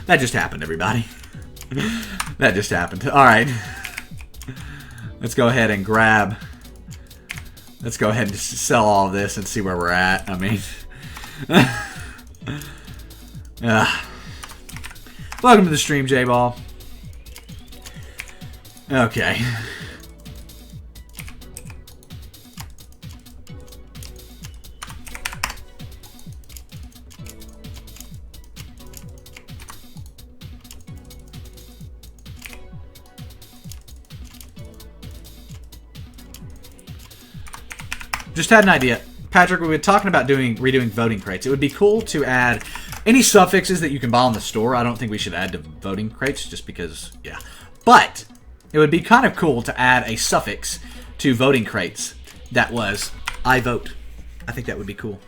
That just happened, everybody. That just happened. All right. Let's go ahead and grab. Let's go ahead and just sell all of this and see where we're at. I mean. Welcome to the stream, J-Ball. Okay. Just had an idea. Patrick, we were talking about redoing voting crates. It would be cool to add any suffixes that you can buy on the store. I don't think we should add to voting crates just because, yeah. But it would be kind of cool to add a suffix to voting crates that was, I vote. I think that would be cool.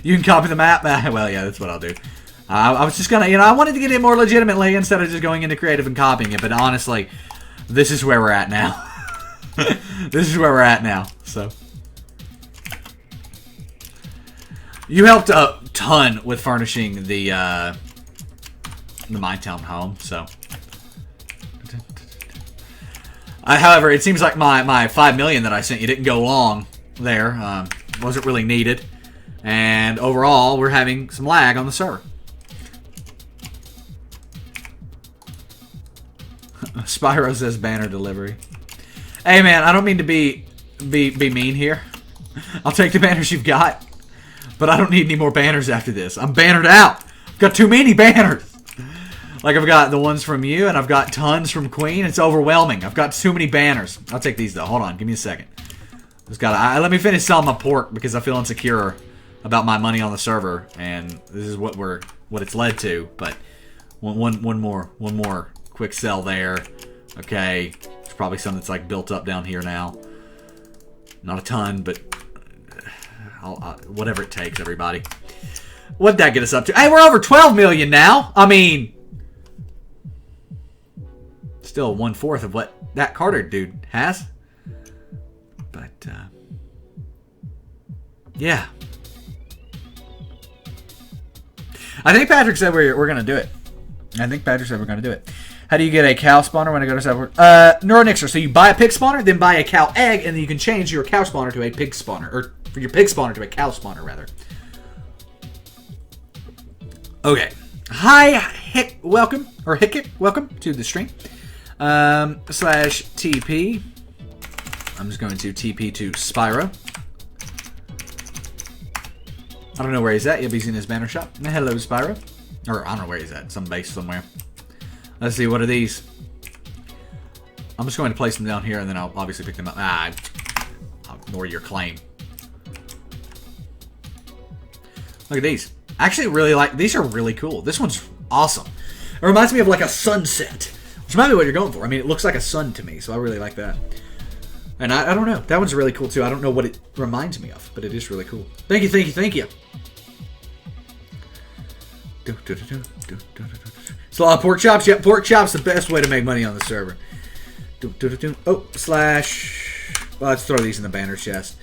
You can copy the map? Well, yeah, that's what I'll do. I was just going to, you know, I wanted to get it more legitimately instead of just going into creative and copying it. But honestly, this is where we're at now. This is where we're at now, so. You helped a ton with furnishing the Minetown home, so. However, it seems like my $5 million that I sent you didn't go long there. Wasn't really needed. And overall, we're having some lag on the server. Spyro says banner delivery. Hey man, I don't mean to be mean here. I'll take the banners you've got, but I don't need any more banners after this. I'm bannered out. I've got too many banners. Like, I've got the ones from you, and I've got tons from Queen. It's overwhelming. I've got too many banners. I'll take these, though. Hold on. Give me a second. Let me finish selling my pork, because I feel insecure about my money on the server, and this is what it's led to. But one more quick sell there. Okay. There's probably some that's, like, built up down here now. Not a ton, but whatever it takes, everybody. What'd that get us up to? Hey, we're over 12 million now. I mean... Still 1/4 of what that Carter dude has. But, yeah. I think Patrick said we're going to do it. How do you get a cow spawner when I go to server? Neuronixer. So you buy a pig spawner, then buy a cow egg, and then you can change your cow spawner to a pig spawner. Or your pig spawner to a cow spawner, rather. Okay. Hi, Hick. Welcome. Or Hickit. Welcome to the stream. /TP. I'm just going to TP to Spyro. I don't know where he's at. You'll be seeing his banner shop. Hello, Spyro. Or, I don't know where he's at. Some base somewhere. Let's see. What are these? I'm just going to place them down here, and then I'll obviously pick them up. I'll ignore your claim. Look at these. I actually really like... These are really cool. This one's awesome. It reminds me of, like, a sunset. Which might be what you're going for. I mean, it looks like a sun to me, so I really like that. And I don't know. That one's really cool, too. I don't know what it reminds me of, but it is really cool. Thank you, thank you, thank you. So a lot of pork chops. Yep, pork chops the best way to make money on the server. Oh, slash. Well, let's throw these in the banner chest.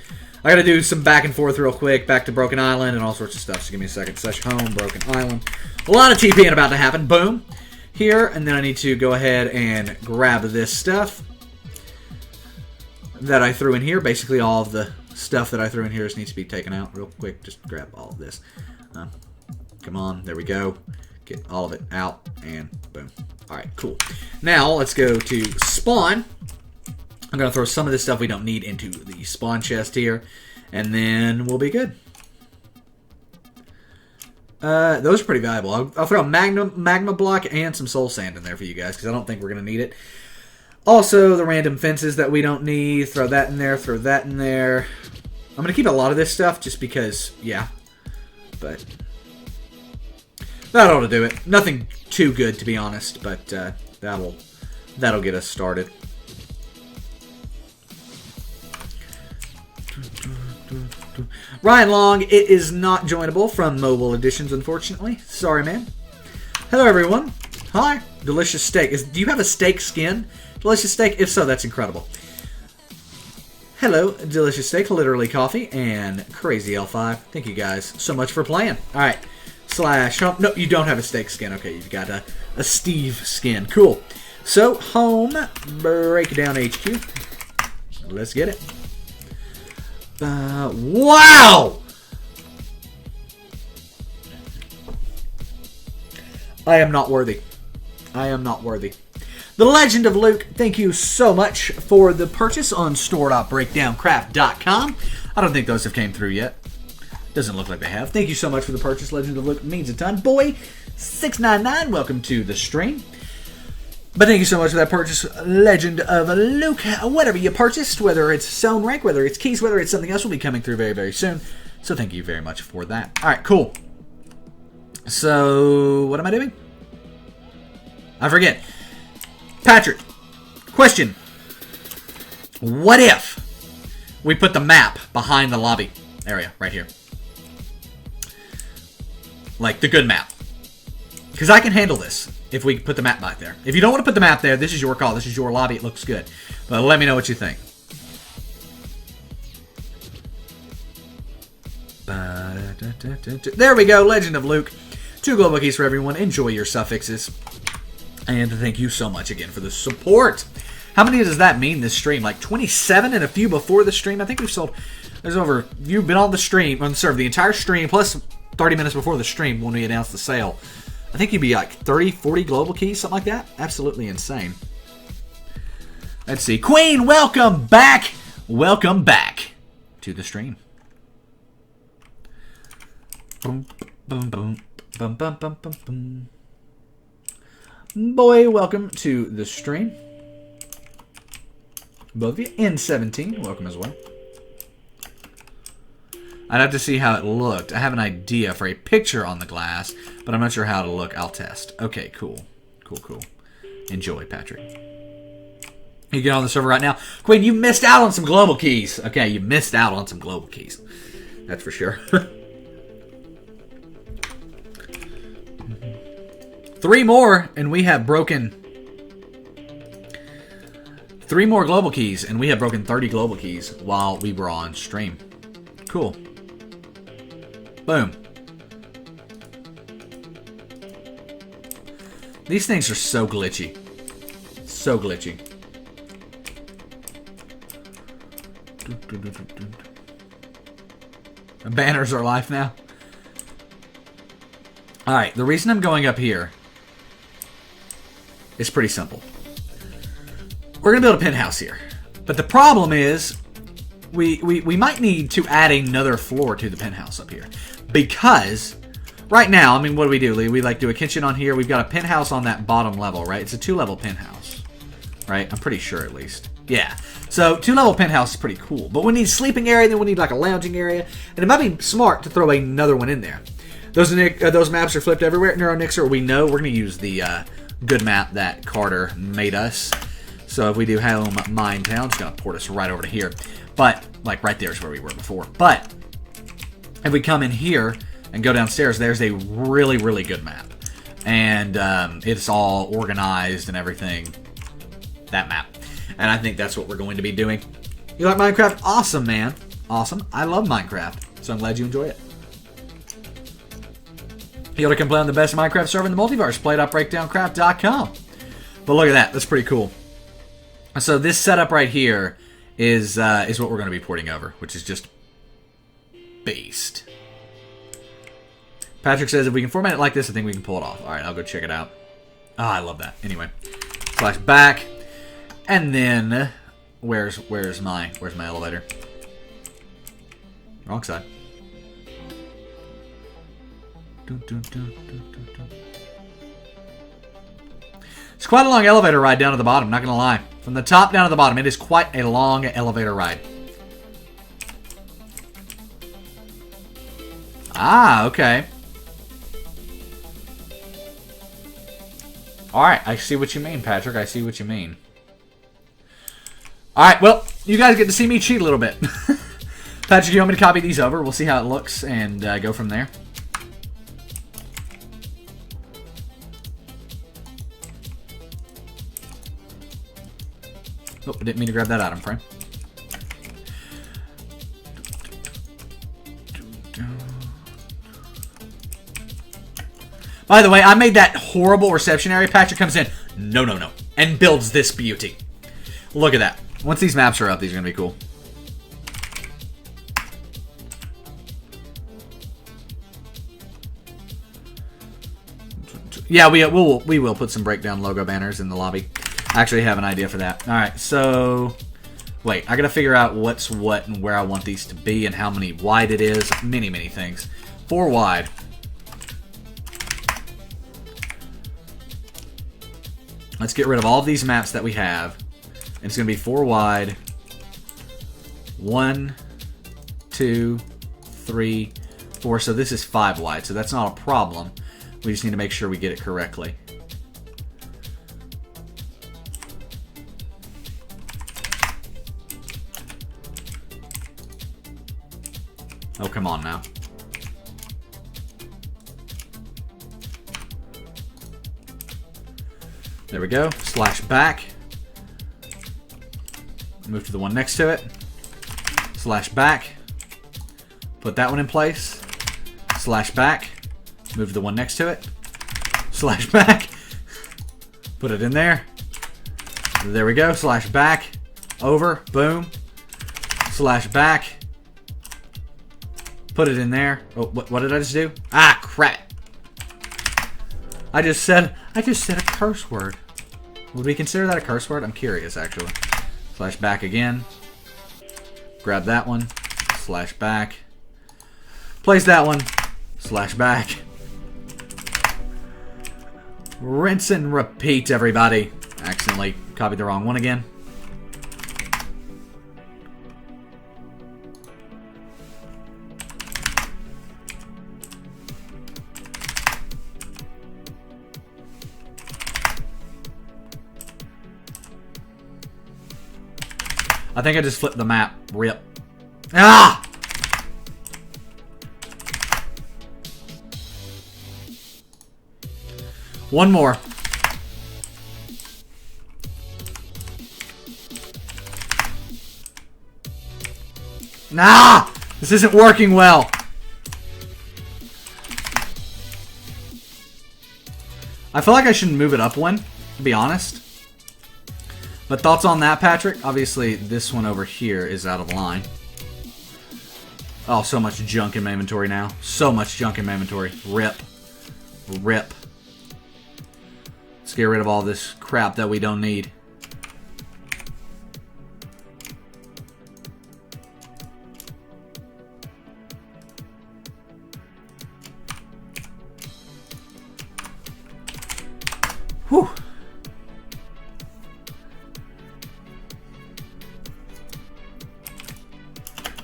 I gotta do some back and forth real quick, back to Broken Island and all sorts of stuff. So give me a second. Slash home, Broken Island. A lot of TPing about to happen. Boom. Here, and then I need to go ahead and grab this stuff that I threw in here. Basically, all of the stuff that I threw in here just needs to be taken out real quick. Just grab all of this. Come on, there we go. Get all of it out, and boom. Alright, cool. Now, let's go to spawn. I'm going to throw some of this stuff we don't need into the spawn chest here, and then we'll be good. Those are pretty valuable. I'll throw a magma block and some soul sand in there for you guys, because I don't think we're going to need it. Also, the random fences that we don't need. Throw that in there, throw that in there. I'm going to keep a lot of this stuff just because, yeah. But that ought to do it. Nothing too good, to be honest, but that'll get us started. Ryan Long, it is not joinable from mobile editions, unfortunately. Sorry, man. Hello, everyone. Hi. Delicious Steak. Do you have a steak skin? Delicious Steak? If so, that's incredible. Hello, Delicious Steak, Literally Coffee, and Crazy L5. Thank you guys so much for playing. All right. Slash home. No, you don't have a steak skin. Okay, you've got a Steve skin. Cool. So, home, Breakdown HQ. Let's get it. Wow! I am not worthy. I am not worthy. The Legend of Luke, thank you so much for the purchase on store.breakdowncraft.com. I don't think those have came through yet. Doesn't look like they have. Thank you so much for the purchase, Legend of Luke. It means a ton. Boy699, welcome to the stream. But thank you so much for that purchase, Legend of Luke. Whatever you purchased, whether it's Zone Rank, whether it's keys, whether it's something else, will be coming through very, very soon. So thank you very much for that. All right, cool. So what am I doing? I forget. Patrick, question. What if we put the map behind the lobby area right here? Like the good map. Because I can handle this if we put the map back there. If you don't want to put the map there, this is your call. This is your lobby. It looks good. But let me know what you think. There we go. Legend of Luke. 2 global keys for everyone. Enjoy your suffixes. And thank you so much again for the support. How many does that mean this stream? Like 27 and a few before the stream? I think we've sold... There's over... You've been on the stream, on the server, the entire stream, plus 30 minutes before the stream when we announced the sale. I think you'd be like 30, 40 global keys, something like that. Absolutely insane. Let's see. Queen, welcome back. Welcome back to the stream. Boom, boom, boom, boom, boom, boom, boom, boom. Boy, welcome to the stream. Both of you. N17, welcome as well. I'd have to see how it looked. I have an idea for a picture on the glass, but I'm not sure how it'll look. I'll test. Okay, cool. Cool, cool. Enjoy, Patrick. You get on the server right now. Quinn, you missed out on some global keys. Okay, you missed out on some global keys. That's for sure. 3 more, and we have broken... 3 more global keys, and we have broken 30 global keys while we were on stream. Cool. Boom. These things are so glitchy. So glitchy. Banners are live now. Alright, the reason I'm going up here is pretty simple. We're going to build a penthouse here. But the problem is, we might need to add another floor to the penthouse up here. Because, right now, I mean, what do? We like do a kitchen on here. We've got a penthouse on that bottom level, right? It's a 2-level penthouse. Right? I'm pretty sure, at least. Yeah. So, 2-level penthouse is pretty cool. But we need a sleeping area, then we need like a lounging area. And it might be smart to throw another one in there. Those maps are flipped everywhere. NeuroNixer, we know we're going to use the good map that Carter made us. So if we do home Minetown, it's going to port us right over to here. But, like, right there is where we were before. But, if we come in here and go downstairs, there's a really, really good map. And it's all organized and everything. That map. And I think that's what we're going to be doing. You like Minecraft? Awesome, man. Awesome. I love Minecraft. So I'm glad you enjoy it. You want to come play on the best Minecraft server in the multiverse. Play.breakdowncraft.com. But look at that. That's pretty cool. So this setup right here is what we're going to be porting over, which is just beast. Patrick says if we can format it like this, I think we can pull it off. All right, I'll go check it out. Oh, I love that. Anyway, slash back, and then where's my elevator? Wrong side. It's quite a long elevator ride down to the bottom, not going to lie. From the top down to the bottom, it is quite a long elevator ride. Ah, okay. Alright, I see what you mean, Patrick. I see what you mean. Alright, well, you guys get to see me cheat a little bit. Patrick, you want me to copy these over? We'll see how it looks and go from there. Oh, I didn't mean to grab that item frame. By the way, I made that horrible reception area. Patrick comes in, no, and builds this beauty. Look at that. Once these maps are up, these are going to be cool. Yeah, we will put some Breakdown logo banners in the lobby. I actually have an idea for that. Alright, so... Wait, I gotta figure out what's what and where I want these to be and how many wide it is. Many things. 4 wide. Let's get rid of all of these maps that we have. And it's gonna be 4 wide. 1, 2, 3, 4. So this is 5 wide, so that's not a problem. We just need to make sure we get it correctly. Oh, come on now. There we go. Slash back. Move to the one next to it. Slash back. Put that one in place. Slash back. Move to the one next to it. Slash back. Put it in there. There we go. Slash back. Over. Boom. Slash back. Put it in there. Oh, what did I just do? Ah, crap. I just said a curse word. Would we consider that a curse word? I'm curious, actually. Slash back again. Grab that one. Slash back. Place that one. Slash back. Rinse and repeat, everybody. Accidentally copied the wrong one again. I think I just flipped the map. Rip. Ah! One more. Nah! This isn't working well. I feel like I should move it up one, to be honest. But thoughts on that, Patrick? Obviously, this one over here is out of line. Oh, so much junk in my inventory now. So much junk in my inventory. Rip. Rip. Let's get rid of all this crap that we don't need. Whew.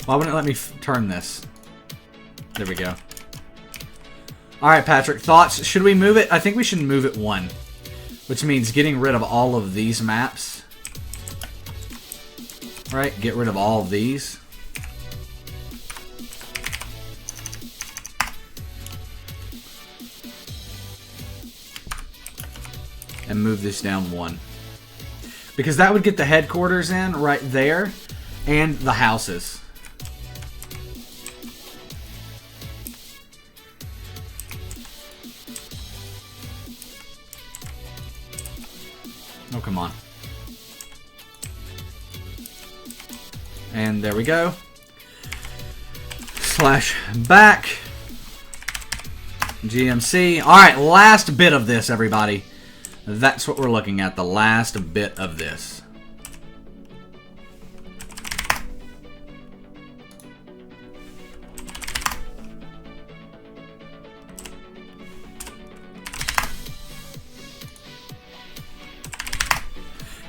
Why wouldn't it let me turn this? There we go. Alright, Patrick. Thoughts? Should we move it? I think we should move it one. Which means getting rid of all of these maps. Right? Get rid of all of these. And move this down one. Because that would get the headquarters in right there. And the houses. Oh, come on. And there we go. Slash back. GMC. Alright, last bit of this, everybody. That's what we're looking at. The last bit of this.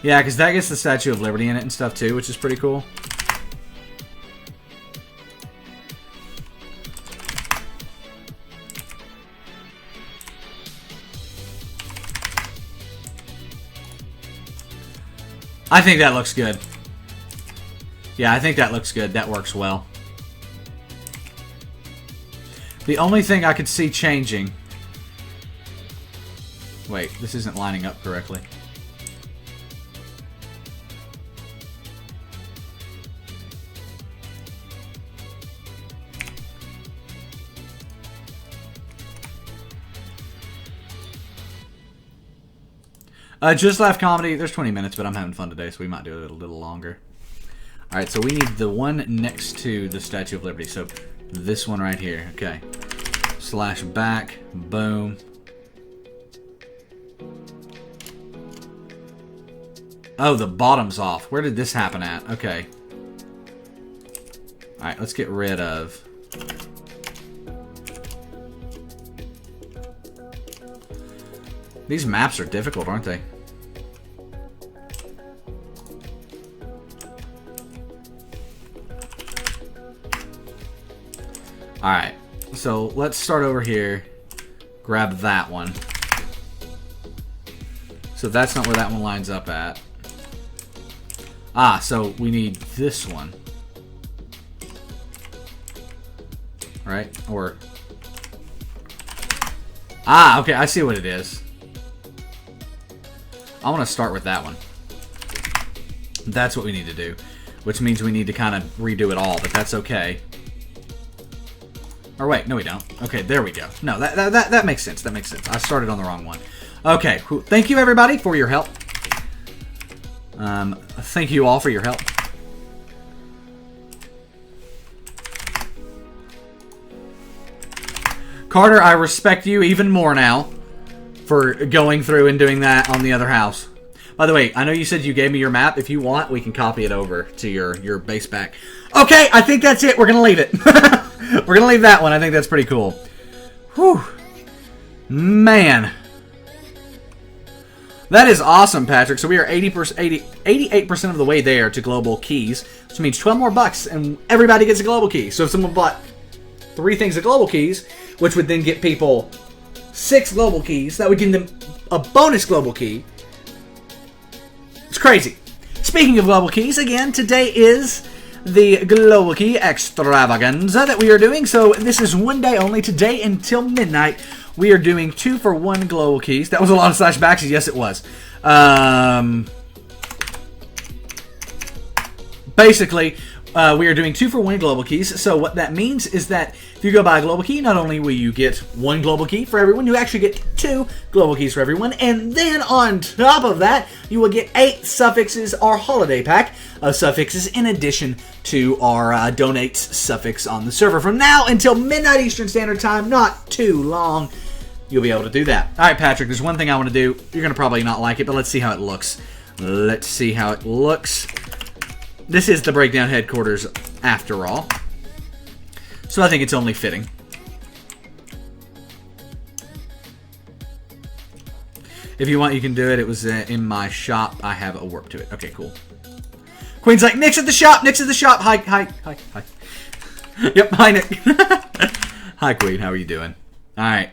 Yeah, because that gets the Statue of Liberty in it and stuff too, which is pretty cool. I think that looks good. Yeah, I think that looks good. That works well. The only thing I could see changing... Wait, this isn't lining up correctly. Just Laugh Comedy. There's 20 minutes, but I'm having fun today, so we might do it a little longer. Alright, so we need the one next to the Statue of Liberty. So this one right here. Okay. Slash back. Boom. Oh, the bottom's off. Where did this happen at? Okay. Alright, let's get rid of... These maps are difficult, aren't they? Alright, so let's start over here. Grab that one. So that's not where that one lines up at. Ah, so we need this one. Right? Or... Ah, okay, I see what it is. I want to start with that one. That's what we need to do. Which means we need to kind of redo it all, but that's okay. Or wait, no we don't. Okay, there we go. No, that makes sense. That makes sense. I started on the wrong one. Okay, thank you everybody for your help. Thank you all for your help. Carter, I respect you even more now for going through and doing that on the other house. By the way, I know you said you gave me your map. If you want, we can copy it over to your base pack. Okay, I think that's it. We're going to leave it. We're going to leave that one. I think that's pretty cool. Whew. Man. That is awesome, Patrick. So we are 88% of the way there to global keys, which means 12 more bucks, and everybody gets a global key. So if someone bought 3 things of global keys, which would then get people 6 global keys, that would give them a bonus global key. It's crazy. Speaking of global keys, again, today is the global key extravaganza that we are doing. So this is one day only, today until midnight. We are doing 2-for-1 global keys. That was a lot of slashbacks. Yes, it was. Basically, we are doing 2-for-1 global keys. So what that means is that if you go buy a global key, not only will you get 1 global key for everyone, you actually get 2 global keys for everyone. And then on top of that, you will get 8 suffixes, our holiday pack of suffixes, in addition to our donate suffix on the server. From now until midnight Eastern Standard Time, not too long, you'll be able to do that. All right, Patrick, there's one thing I want to do. You're going to probably not like it, but let's see how it looks. Let's see how it looks. This is the Breakdown headquarters after all. So I think it's only fitting. If you want, you can do it. It was in my shop. I have a warp to it. Okay, cool. Queen's like, Nick's at the shop. Nick's at the shop. Hi. Yep, hi, Nick. Hi, Queen. How are you doing? All right.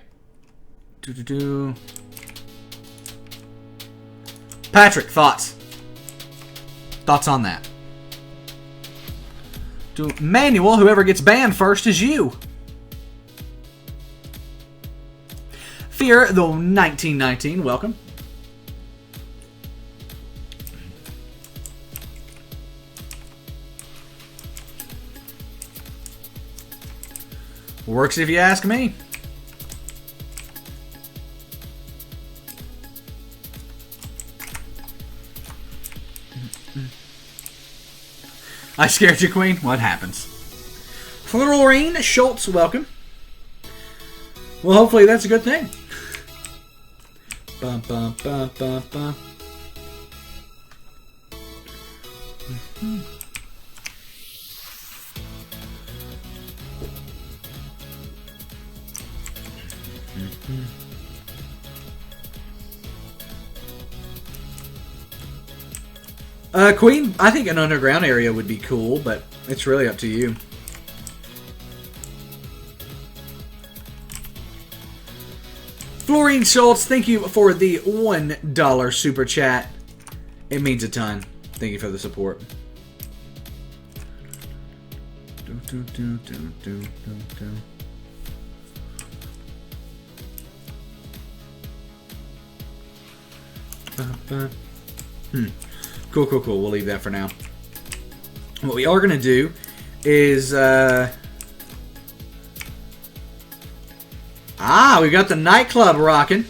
Patrick, thoughts? Thoughts on that? Manual, whoever gets banned first is you. Fear, the 1919, welcome. Works if you ask me. I scared you, Queen. What happens? Florine Schultz, welcome. Well, hopefully that's a good thing. Bum, bum, bum, bum, bum. Queen, I think an underground area would be cool, but it's really up to you. Florine Schultz, thank you for the $1 super chat. It means a ton. Thank you for the support. Cool. We'll leave that for now. What we are going to do is... we got the nightclub rocking.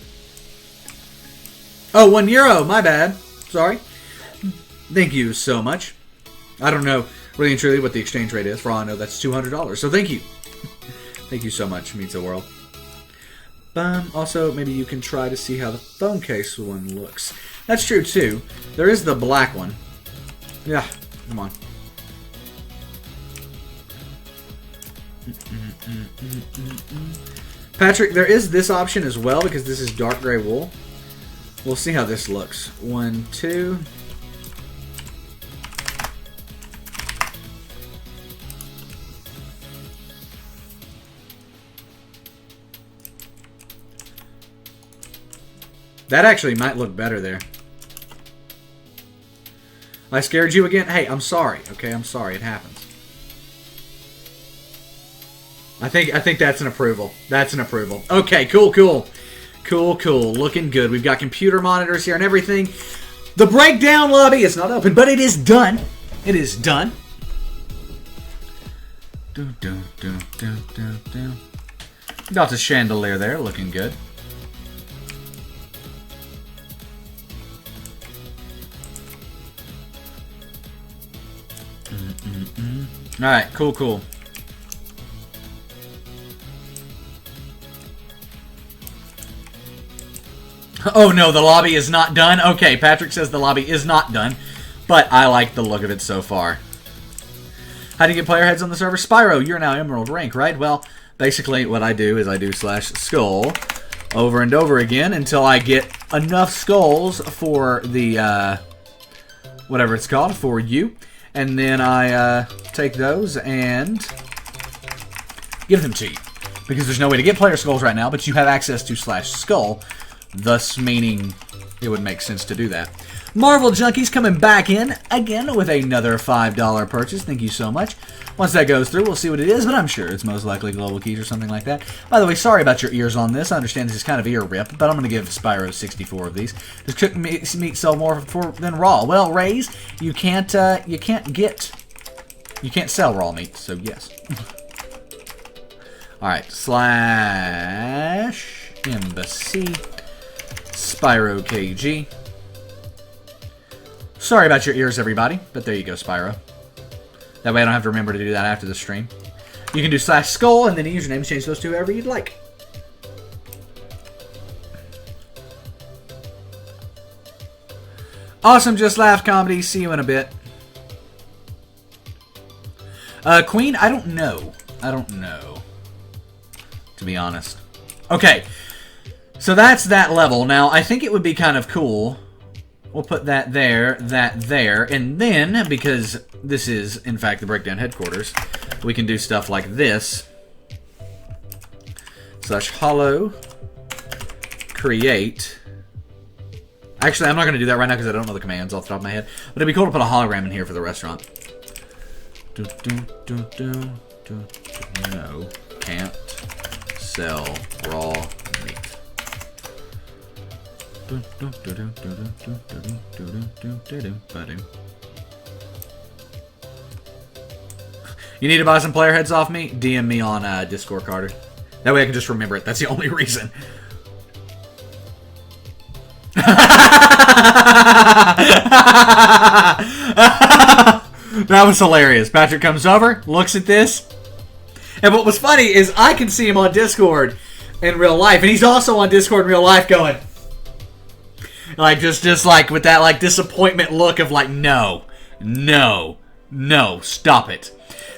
Oh, €1. My bad. Sorry. Thank you so much. I don't know really and truly what the exchange rate is. For all I know, that's $200. So thank you. Thank you so much. It means the world. Also, maybe you can try to see how the phone case one looks. That's true, too. There is the black one. Yeah, come on. Patrick, there is this option as well, because this is dark gray wool. We'll see how this looks. 1, 2... That actually might look better there. I scared you again? Hey, I'm sorry. Okay, I'm sorry. It happens. I think that's an approval. That's an approval. Okay, cool. Looking good. We've got computer monitors here and everything. The breakdown lobby is not open, but it is done. It is done. Got the chandelier there, looking good. Alright, cool. Oh no, the lobby is not done. Okay, Patrick says the lobby is not done, but I like the look of it so far. How do you get player heads on the server? Spyro, you're now Emerald rank, right? Well, basically what I do is I do /skull over and over again until I get enough skulls for the, whatever it's called, for you. And then I take those and give them to you. Because there's no way to get player skulls right now, but you have access to /skull, thus meaning it would make sense to do that. Marvel Junkies coming back in again with another $5 purchase. Thank you so much. Once that goes through, we'll see what it is, but I'm sure it's most likely Global Keys or something like that. By the way, sorry about your ears on this. I understand this is kind of ear rip, but I'm going to give Spyro 64 of these. Does cooked meat sell more than raw? Well, Rays, you can't sell raw meat, so yes. Alright, /embassy Spyro KG. Sorry about your ears, everybody, but there you go, Spyro. That way I don't have to remember to do that after the stream. You can do /skull and then usernames, change those to whoever you'd like. Awesome, Just Laugh Comedy. See you in a bit. Queen, I don't know. To be honest. Okay, so that's that level. Now, I think it would be kind of cool. We'll put that there, and then, because this is, in fact, the Breakdown headquarters, we can do stuff like this. /hollow create. Actually, I'm not going to do that right now because I don't know the commands off the top of my head. But it'd be cool to put a hologram in here for the restaurant. No, can't sell raw meat. You need to buy some player heads off me? DM me on Discord, Carter. That way I can just remember it. That's the only reason. That was hilarious. Patrick comes over, looks at this. And what was funny is I can see him on Discord in real life. And he's also on Discord in real life going... Like, just like, with that, like, disappointment look of, like, no, stop it.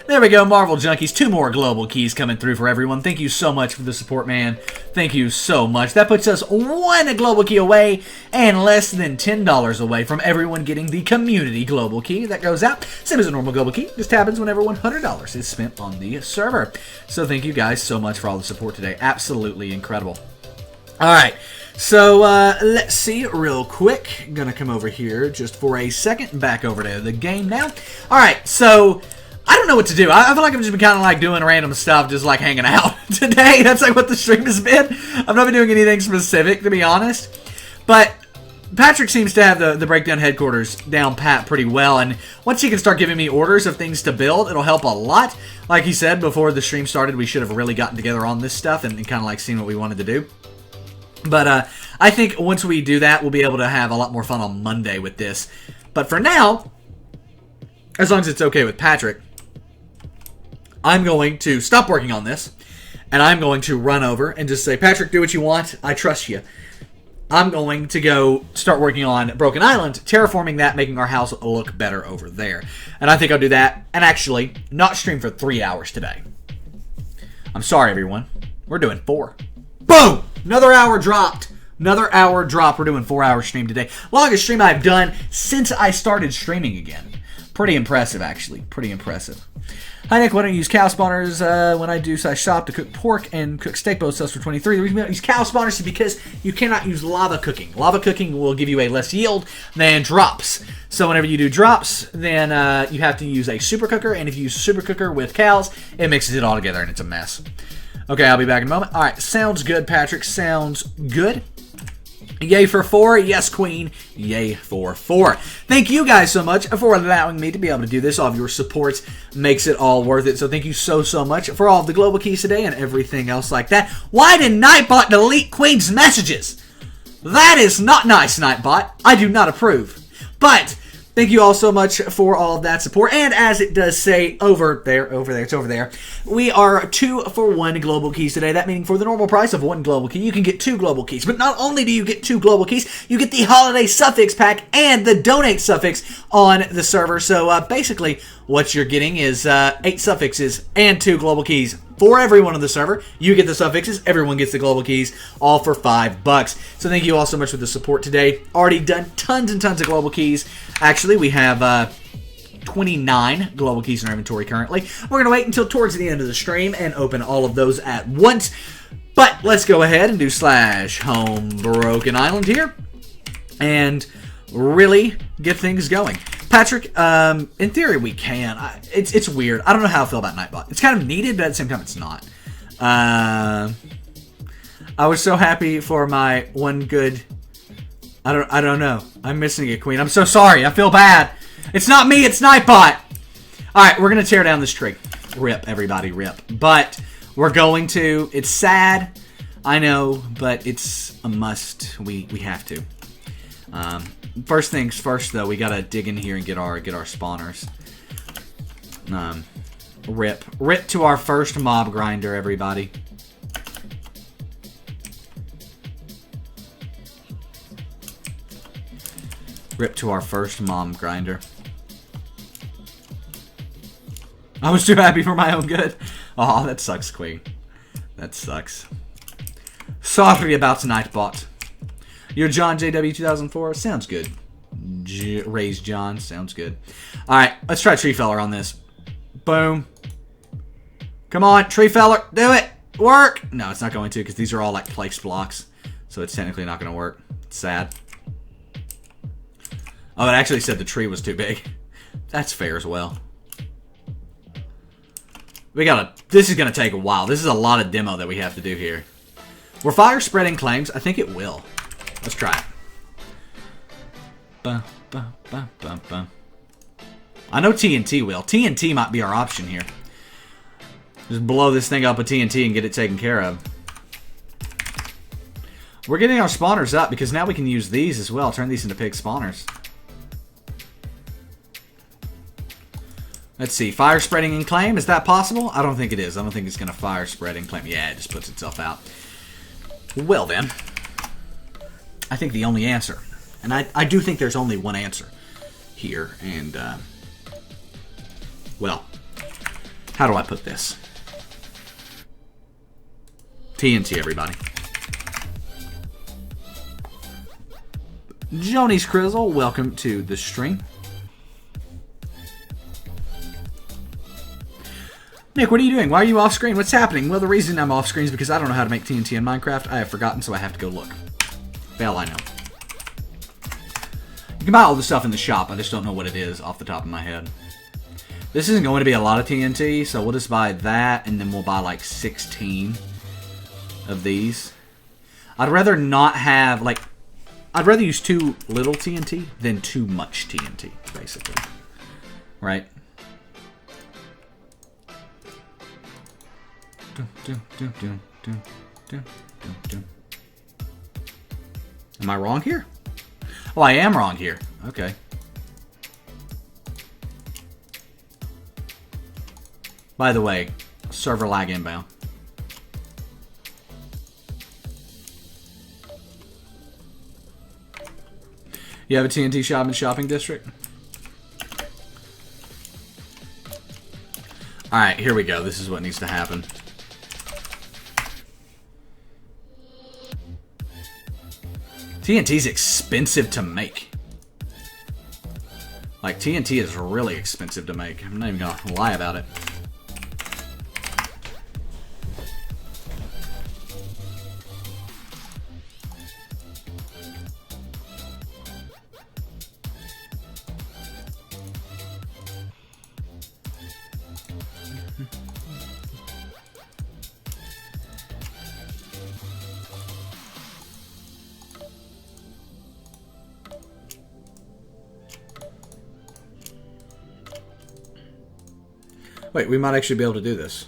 There we go, Marvel Junkies. 2 more global keys coming through for everyone. Thank you so much for the support, man. Thank you so much. That puts us 1 global key away and less than $10 away from everyone getting the community global key that goes out. Same as a normal global key. Just happens whenever $100 is spent on the server. So thank you guys so much for all the support today. Absolutely incredible. All right. So, let's see real quick. Gonna come over here just for a second. Back over to the game now. Alright, so, I don't know what to do. I feel like I've just been kind of like doing random stuff, just like hanging out today. That's like what the stream has been. I've not been doing anything specific, to be honest. But, Patrick seems to have the Breakdown headquarters down pat pretty well. And once he can start giving me orders of things to build, it'll help a lot. Like he said, before the stream started, we should have really gotten together on this stuff and kind of like seen what we wanted to do. But I think once we do that, we'll be able to have a lot more fun on Monday with this. But for now, as long as it's okay with Patrick, I'm going to stop working on this. And I'm going to run over and just say, Patrick, do what you want. I trust you. I'm going to go start working on Broken Island, terraforming that, making our house look better over there. And I think I'll do that and actually not stream for 3 hours today. I'm sorry, everyone. We're doing 4. Boom! Another hour dropped. Another hour drop. We're doing 4-hour stream today. Longest stream I've done since I started streaming again. Pretty impressive, actually. Pretty impressive. Hi, Nick. Why don't you use cow spawners when I do shop to cook pork and cook steak? Both sells for 23. The reason we don't use cow spawners is because you cannot use lava cooking. Lava cooking will give you a less yield than drops. So whenever you do drops, then you have to use a super cooker. And if you use a super cooker with cows, it mixes it all together and it's a mess. Okay, I'll be back in a moment. All right, sounds good, Patrick. Sounds good. Yay for 4. Yes, Queen. Yay for 4. Thank you guys so much for allowing me to be able to do this. All of your support makes it all worth it. So thank you so much for all of the global keys today and everything else like that. Why did Nightbot delete Queen's messages? That is not nice, Nightbot. I do not approve. But Thank you all so much for all of that support. And as it does say over there, we are 2 for 1 global keys today. That meaning for the normal price of 1 global key, you can get 2 global keys. But not only do you get 2 global keys, you get the holiday suffix pack and the donate suffix on the server. So basically, what you're getting is 8 suffixes and 2 global keys for everyone on the server. You get the suffixes, everyone gets the global keys, all for $5. So thank you all so much for the support today. Already done tons and tons of global keys. Actually, we have 29 global keys in our inventory currently. We're going to wait until towards the end of the stream and open all of those at once. But let's go ahead and do /home Broken Island here and really get things going. Patrick, in theory we can. It's weird. I don't know how I feel about Nightbot. It's kind of needed, but at the same time it's not. I was so happy for my one good... I don't know. I'm missing it, Queen. I'm so sorry. I feel bad. It's not me. It's Nightbot. Alright, we're going to tear down this tree. Rip, everybody, rip. But we're going to. It's sad. I know, but it's a must. We have to. First things first, though, we got to dig in here and get our spawners. Rip to our first mob grinder, everybody. Rip to our first mob grinder. I was too happy for my own good. Oh, that sucks, Queen. That sucks. Sorry about Nightbot. You're John JW 2004? Sounds good. Raise John. Sounds good. Alright, let's try Tree Feller on this. Boom. Come on, Tree Feller. Do it. Work. No, it's not going to because these are all like placed blocks. So it's technically not going to work. It's sad. Oh, it actually said the tree was too big. That's fair as well. This is going to take a while. This is a lot of demo that we have to do here. Will fire spreading claims? I think it will. Let's try it. I know TNT will. TNT might be our option here. Just blow this thing up with TNT and get it taken care of. We're getting our spawners up because now we can use these as well. Turn these into pig spawners. Let's see. Fire spreading and claim. Is that possible? I don't think it is. I don't think it's going to fire spread and claim. Yeah, it just puts itself out. Well then. I think the only answer. And I do think there's only one answer here. And, well. How do I put this? TNT, everybody. Joni's Crizzle, welcome to the stream. Nick, what are you doing? Why are you off screen? What's happening? Well, the reason I'm off screen is because I don't know how to make TNT in Minecraft. I have forgotten, so I have to go look. Well, I know. You can buy all the stuff in the shop. I just don't know what it is off the top of my head. This isn't going to be a lot of TNT, so we'll just buy that, and then we'll buy like 16 of these. I'd rather not have, like... I'd rather use too little TNT than too much TNT, basically. Right? Am I wrong here? Oh, I am wrong here. Okay. By the way, server lag inbound. You have a TNT shop and shopping district? Alright, here we go. This is what needs to happen. TNT's expensive to make. Like, TNT is really expensive to make. I'm not even gonna lie about it. Wait, we might actually be able to do this.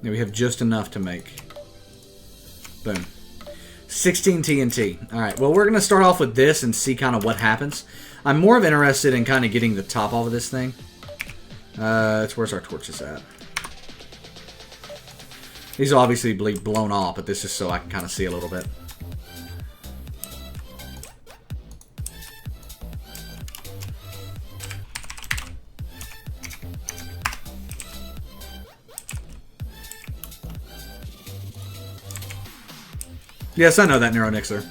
Yeah, we have just enough to make. Boom. 16 TNT. Alright, well, we're going to start off with this and see kind of what happens. I'm more of interested in kind of getting the top off of this thing. Where's our torches at? These will obviously be blown off, but this is so I can kind of see a little bit. Yes, I know that, Neuro Nixer.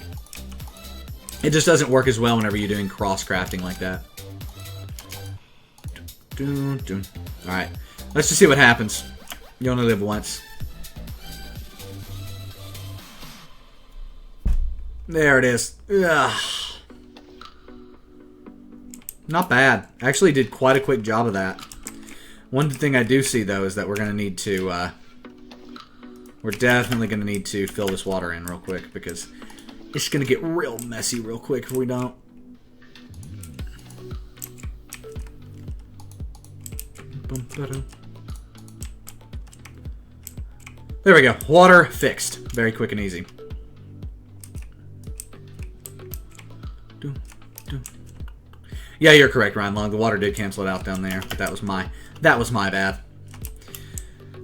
It just doesn't work as well whenever you're doing cross-crafting like that. Alright, let's just see what happens. You only live once. There it is. Ugh. Not bad. Actually did quite a quick job of that. One thing I do see, though, is that we're going to need to... we're definitely going to need to fill this water in real quick, because it's going to get real messy real quick if we don't. There we go. Water fixed. Very quick and easy. Yeah, you're correct, Ryan Long. The water did cancel it out down there, but that was my bad.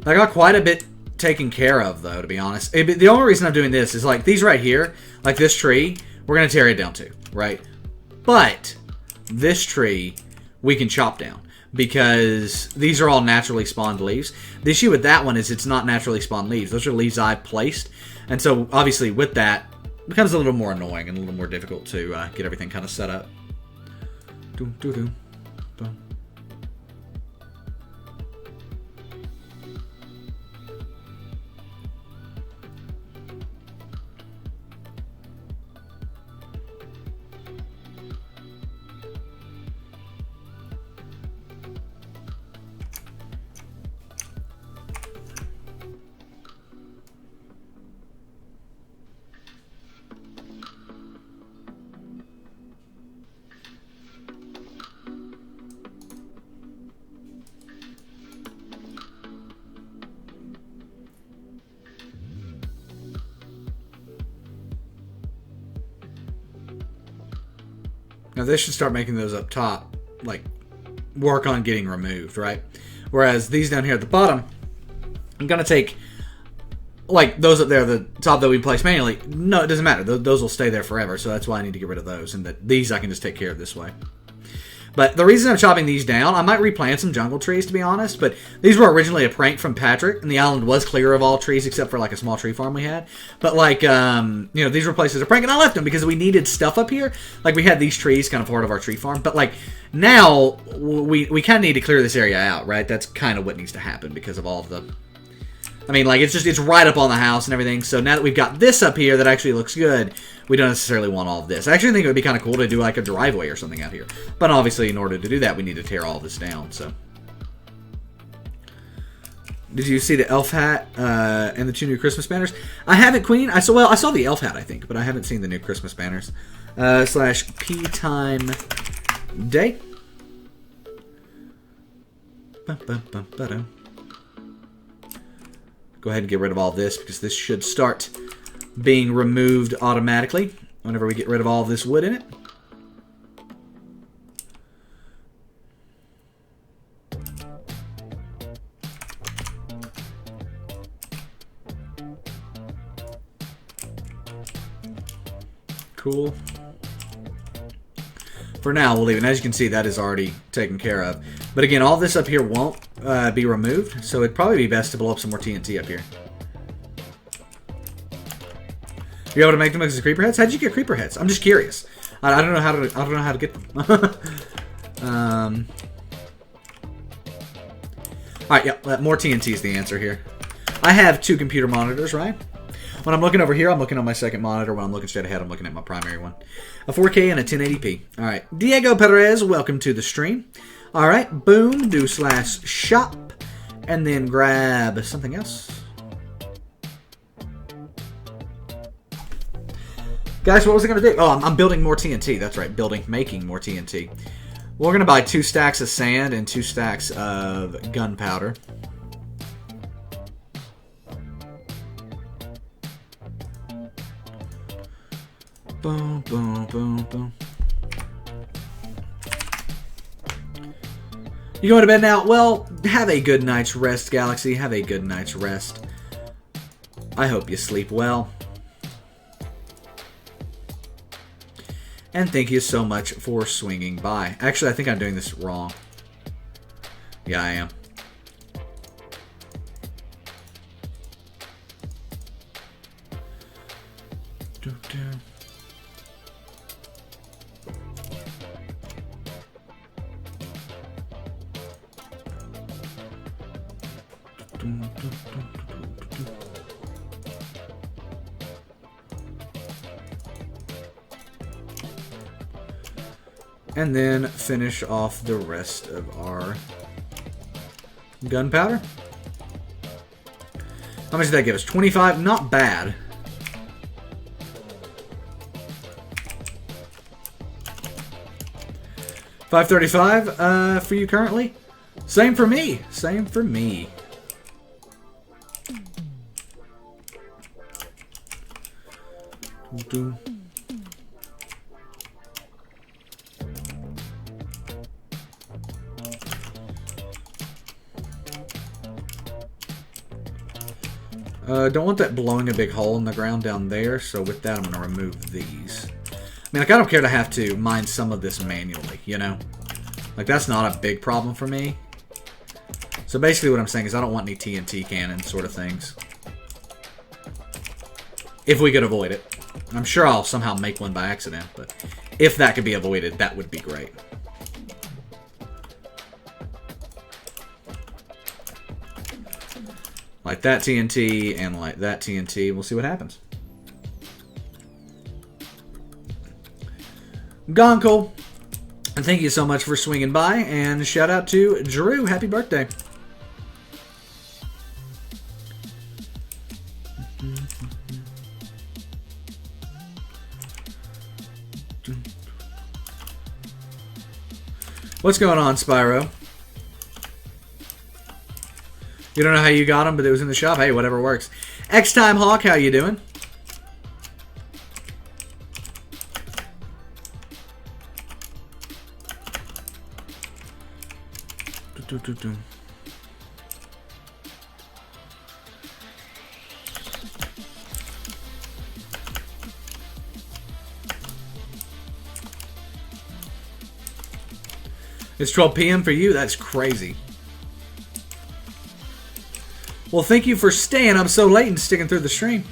I got quite a bit taken care of, though, to be honest. The only reason I'm doing this is, like, these right here, like this tree, we're going to tear it down too, right? But this tree, we can chop down, because these are all naturally spawned leaves. The issue with that one is it's not naturally spawned leaves. Those are leaves I've placed, and so, obviously, with that, it becomes a little more annoying and a little more difficult to get everything kind of set up. Now they should start making those up top, like, work on getting removed, right? Whereas these down here at the bottom, I'm going to take, like, those up there, the top that we place manually. No, it doesn't matter. Those will stay there forever, so that's why I need to get rid of those. And that these I can just take care of this way. But the reason I'm chopping these down, I might replant some jungle trees, to be honest, but these were originally a prank from Patrick, and the island was clear of all trees except for, like, a small tree farm we had. But, like, you know, these were placed as a prank, and I left them because we needed stuff up here. Like, we had these trees kind of part of our tree farm, but, like, now we kind of need to clear this area out, right? That's kind of what needs to happen because of all of the... I mean, like, it's right up on the house and everything, so now that we've got this up here that actually looks good, we don't necessarily want all of this. I actually think it would be kind of cool to do, like, a driveway or something out here. But obviously, in order to do that, we need to tear all this down, so... Did you see the elf hat and the 2 new Christmas banners? I haven't, Queen. I saw the elf hat, I think, but I haven't seen the new Christmas banners. / P time day. Go ahead and get rid of all this, because this should start being removed automatically whenever we get rid of all of this wood in it. Cool. For now, we'll leave it. And as you can see, that is already taken care of. But again, all this up here won't be removed, so it'd probably be best to blow up some more TNT up here. You able to make them as creeper heads? How'd you get creeper heads? I'm just curious. I don't know how to get them. All right, yeah, more TNT is the answer here. I have 2 computer monitors, right? When I'm looking over here, I'm looking on my second monitor. When I'm looking straight ahead, I'm looking at my primary one. A 4K and a 1080p. All right, Diego Perez, welcome to the stream. All right, boom, do / shop, and then grab something else. Guys, what was I going to do? Oh, I'm building more TNT. That's right, making more TNT. We're going to buy 2 stacks of sand and 2 stacks of gunpowder. Boom, boom, boom, boom. You going to bed now? Well, have a good night's rest, Galaxy. Have a good night's rest. I hope you sleep well. And thank you so much for swinging by. Actually, I think I'm doing this wrong. Yeah, I am. And then finish off the rest of our gunpowder. How much did that give us? 25? Not bad. $5.35 for you currently. Same for me. Same for me. Don't want that blowing a big hole in the ground down there, so with that I'm going to remove these. I mean, like, I don't care to have to mine some of this manually, you know? Like, that's not a big problem for me. So basically what I'm saying is I don't want any TNT cannon sort of things. If we could avoid it. I'm sure I'll somehow make one by accident, but if that could be avoided, that would be great. Like that TNT and like that TNT. We'll see what happens. Gonkel, and thank you so much for swinging by. And shout out to Drew. Happy birthday. What's going on, Spyro? You don't know how you got him, but it was in the shop. Hey, whatever works. X-Time Hawk, how you doing? It's 12 p.m. for you? That's crazy. Well, thank you for staying up so late and sticking through the stream.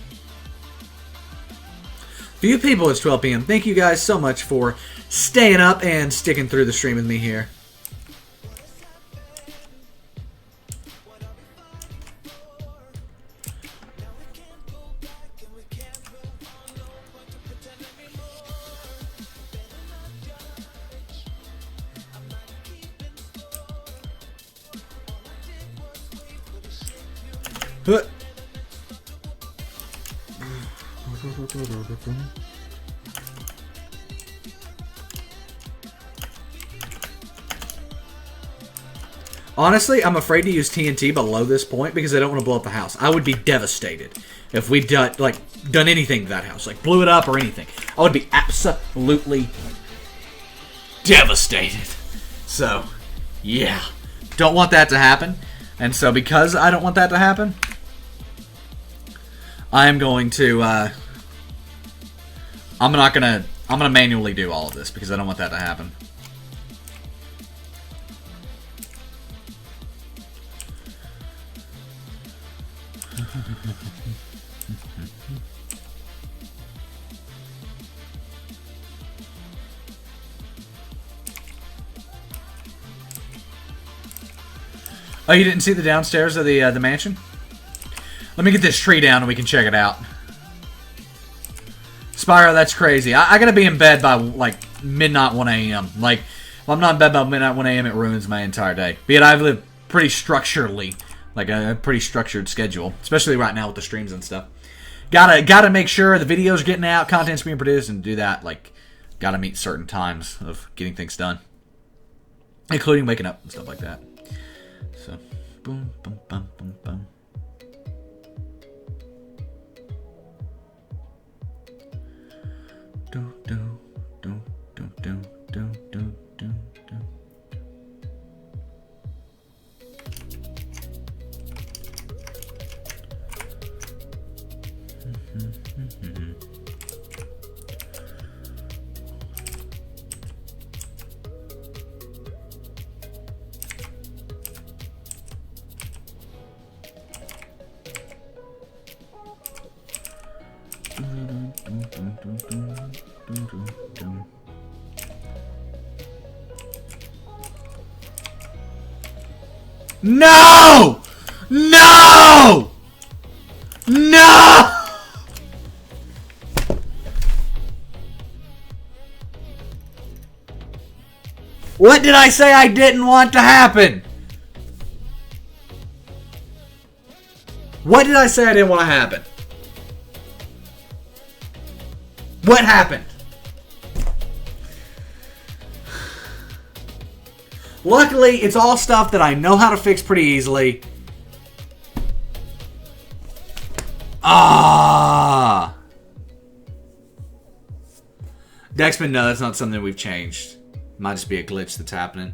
For you people, it's 12 p.m. Thank you guys so much for staying up and sticking through the stream with me here. Honestly, I'm afraid to use TNT below this point because I don't want to blow up the house. I would be devastated if we done anything to that house, like blew it up or anything. I would be absolutely devastated. So, yeah, don't want that to happen. And so, because I don't want that to happen, I'm going to. I'm gonna manually do all of this because I don't want that to happen. Oh, you didn't see the downstairs of the mansion? Let me get this tree down and we can check it out. Spyro, that's crazy. I gotta be in bed by, like, midnight 1 a.m. Like, if I'm not in bed by midnight 1 a.m., it ruins my entire day. Be it I live pretty structurally, like a pretty structured schedule, especially right now with the streams and stuff. Gotta make sure the videos are getting out, content's being produced, and do that, like, gotta meet certain times of getting things done. Including waking up and stuff like that. So, boom, boom, boom, boom, boom. No! No! No! What did I say I didn't want to happen? What did I say I didn't want to happen? What happened? Luckily, it's all stuff that I know how to fix pretty easily. Ah. Dexman, no, that's not something we've changed. Might just be a glitch that's happening.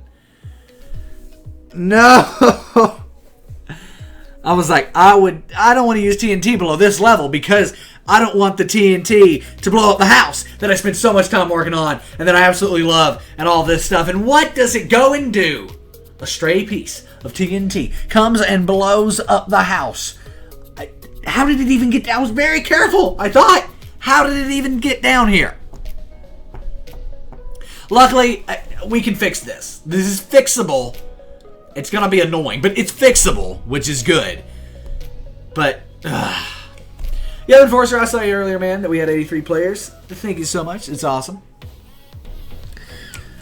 No. I was like, I don't want to use TNT below this level because I don't want the TNT to blow up the house that I spent so much time working on and that I absolutely love and all this stuff. And what does it go and do? A stray piece of TNT comes and blows up the house. How did it even get down? I was very careful. I thought, how did it even get down here? Luckily, we can fix this. This is fixable. It's going to be annoying, but it's fixable, which is good. But, yeah, Enforcer, I saw you earlier, man, that we had 83 players. Thank you so much. It's awesome.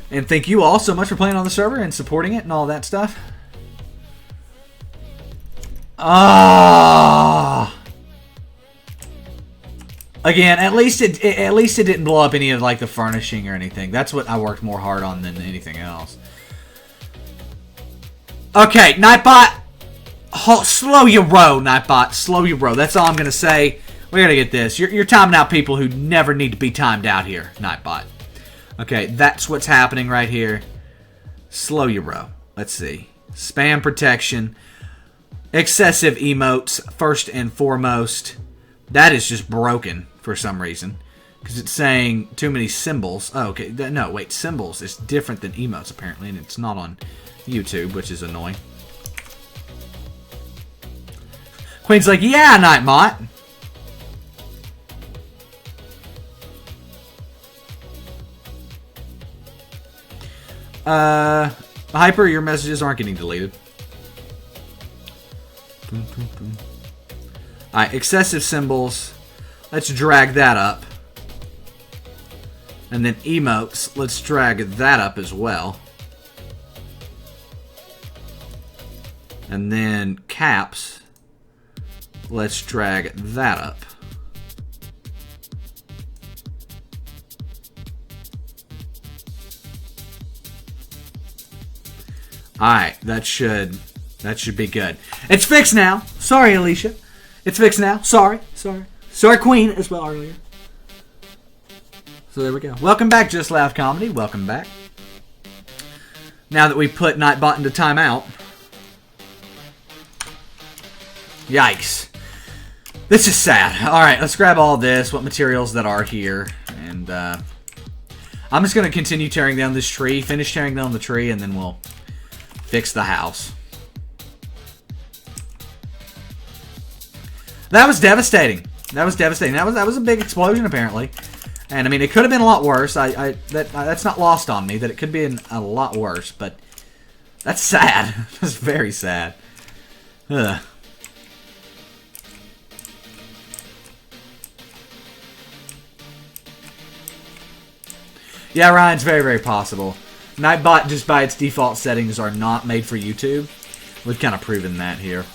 And thank you all so much for playing on the server and supporting it and all that stuff. Again, at least it didn't blow up any of like the furnishing or anything. That's what I worked more hard on than anything else. Okay, Nightbot, slow your row, Nightbot, slow your row. That's all I'm gonna say. We gotta get this. You're timing out people who never need to be timed out here, Nightbot. Okay, that's what's happening right here. Slow your row. Let's see. Spam protection. Excessive emotes, first and foremost. That is just broken for some reason. Because it's saying too many symbols. Oh, okay. No, wait. Symbols is different than emotes, apparently. And it's not on YouTube, which is annoying. Queen's like, yeah, Nightbot. Hyper, your messages aren't getting deleted. Alright, excessive symbols. Let's drag that up. And then emotes. Let's drag that up as well. And then caps. Let's drag that up. Alright, that should be good. It's fixed now. Sorry, Alicia. It's fixed now. Sorry, Queen, as well earlier. So there we go. Welcome back, Just Loud Comedy. Welcome back. Now that we put Nightbot into timeout. Yikes. This is sad. Alright, let's grab all this. What materials that are here. And I'm just going to continue tearing down this tree. Finish tearing down the tree, and then we'll fix the house. That was devastating. That was devastating. That was a big explosion, apparently. And I mean, it could have been a lot worse. That's not lost on me that it could be a lot worse, but that's sad. That's very sad. Ugh. Yeah, Ryan, it's very, very possible. Nightbot, just by its default settings, are not made for YouTube. We've kind of proven that here.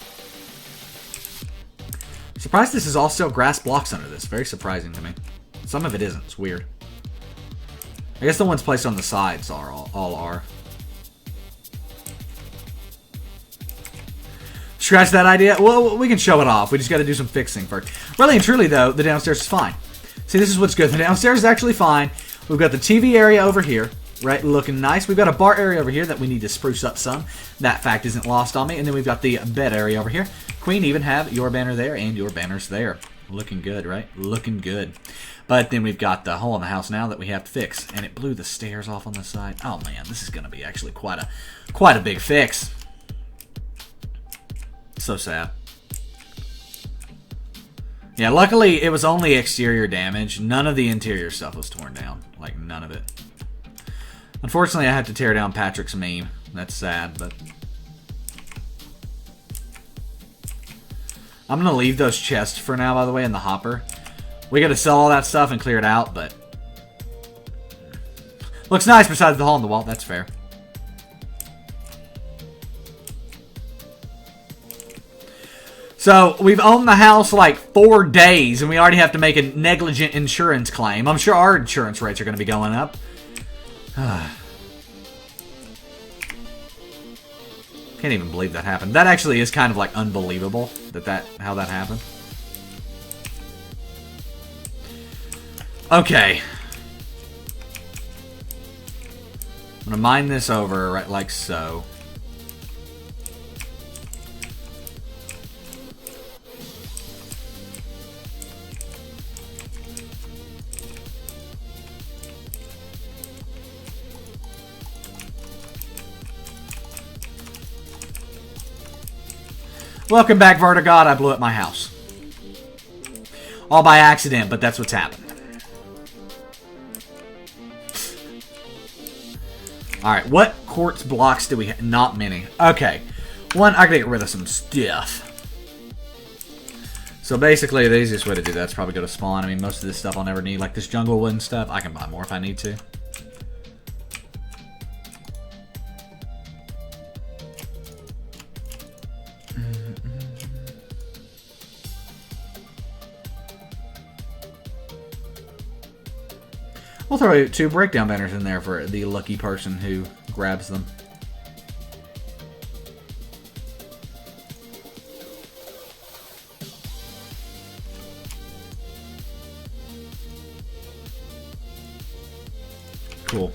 Surprised this is all still grass blocks under this. Very surprising to me. Some of it isn't. It's weird. I guess the ones placed on the sides are all are. Scratch that idea? Well, we can show it off. We just got to do some fixing first. Really and truly, though, the downstairs is fine. See, this is what's good. The downstairs is actually fine. We've got the TV area over here. Right, looking nice. We've got a bar area over here that we need to spruce up some. That fact isn't lost on me. And then we've got the bed area over here. Queen, even have your banner there and your banners there. Looking good, right? Looking good. But then we've got the hole in the house now that we have to fix. And it blew the stairs off on the side. Oh man, this is going to be actually quite a big fix. So sad. Yeah, luckily it was only exterior damage. None of the interior stuff was torn down. Like, none of it. Unfortunately, I had to tear down Patrick's meme. That's sad, but... I'm going to leave those chests for now, by the way, in the hopper. We got to sell all that stuff and clear it out, but... Looks nice besides the hole in the wall. That's fair. So, we've owned the house like 4 days, and we already have to make a negligent insurance claim. I'm sure our insurance rates are going to be going up. Can't even believe that happened. That actually is kind of like unbelievable how that happened. Okay. I'm going to mine this over right like so. Welcome back, Vertigod. I blew up my house. All by accident, but that's what's happened. Alright, what quartz blocks do we have? Not many. Okay. One, I gotta get rid of some stuff. So basically, the easiest way to do that's probably go to spawn. I mean, most of this stuff I'll never need. Like this jungle wood and stuff, I can buy more if I need to. We'll throw 2 breakdown banners in there for the lucky person who grabs them. Cool.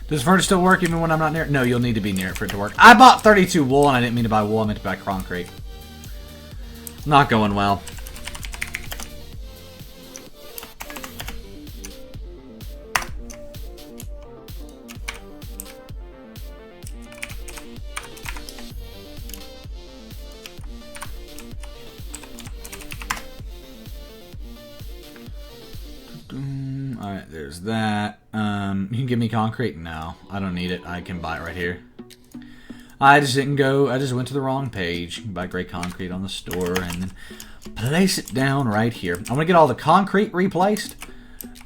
Does furnace still work even when I'm not near it? No, you'll need to be near it for it to work. I bought 32 wool, and I didn't mean to buy wool. I meant to buy concrete. Not going well. Alright, there's that. You can give me concrete? No, I don't need it. I can buy it right here. I just didn't go. I just went to the wrong page. You can buy gray concrete on the store and then place it down right here. I'm going to get all the concrete replaced,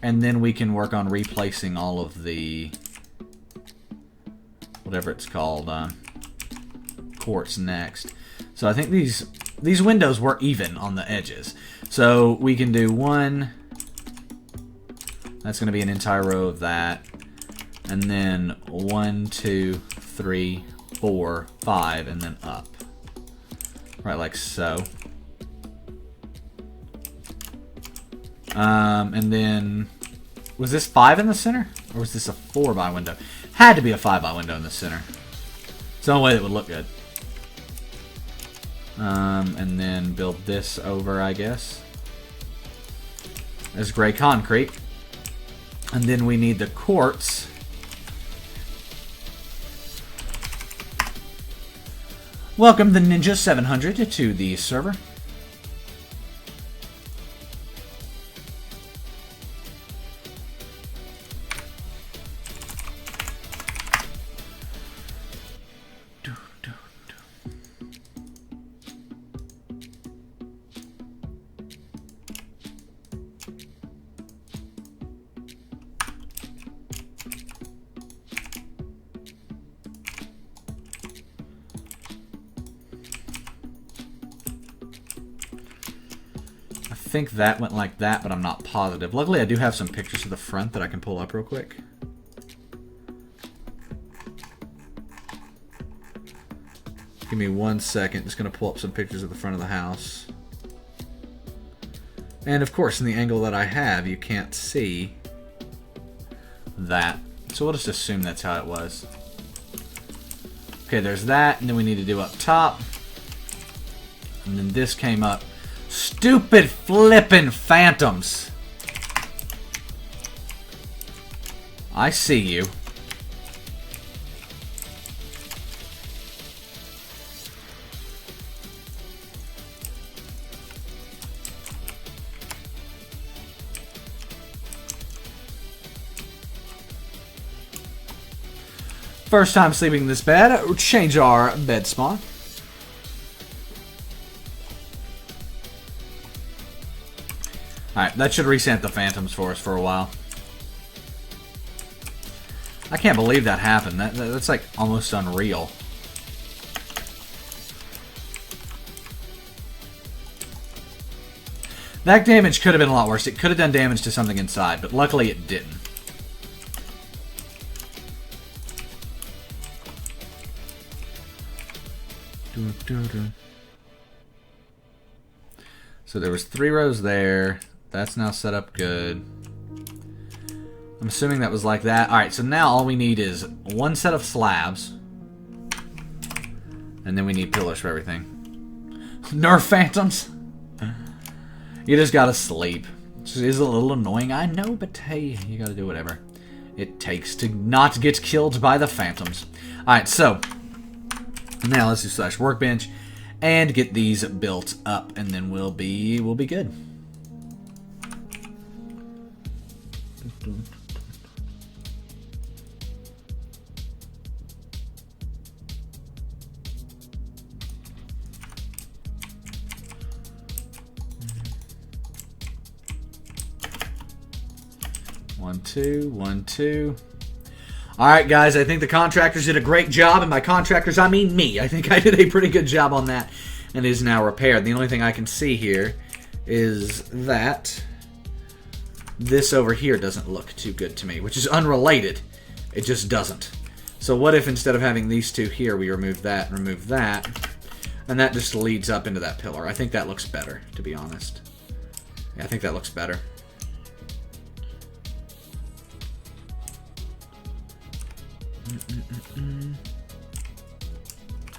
and then we can work on replacing all of the whatever it's called quartz next. So I think these windows were even on the edges. So we can do one. That's going to be an entire row of that. And then 1, 2, 3, 4, 5, and then up. Right, like so. And then, was this 5 in the center? Or was this a 4 by window? Had to be a 5 by window in the center. It's the only way that would look good. And then build this over, I guess. There's gray concrete. And then we need the quartz. Welcome the Ninja 700 to the server. think that went like that, but I'm not positive. Luckily, I do have some pictures of the front that I can pull up real quick. Give me 1 second. Just going to pull up some pictures of the front of the house. And of course, in the angle that I have, you can't see that. So we'll just assume that's how it was. Okay, there's that. And then we need to do up top. And then this came up. Stupid flippin' phantoms. I see you. First time sleeping in this bed. Change our bed spawn. Alright, that should reset the phantoms for us for a while. I can't believe that happened. That's like almost unreal. That damage could have been a lot worse. It could have done damage to something inside, but luckily it didn't. So there was 3 rows there. That's now set up good. I'm assuming that was like that. Alright, so now all we need is 1 set of slabs. And then we need pillars for everything. Nerf phantoms? You just gotta sleep. Which is a little annoying, I know, but hey, you gotta do whatever it takes to not get killed by the phantoms. Alright, so now let's do slash workbench and get these built up, and then we'll be good. One, two, 1, 2. Alright guys, I think the contractors did a great job, and by contractors I mean me. I think I did a pretty good job on that, and it is now repaired. The only thing I can see here is that this over here doesn't look too good to me, which is unrelated. It just doesn't. So what if instead of having these 2 here, we remove that and remove that, and that just leads up into that pillar. I think that looks better, to be honest. Yeah, I think that looks better.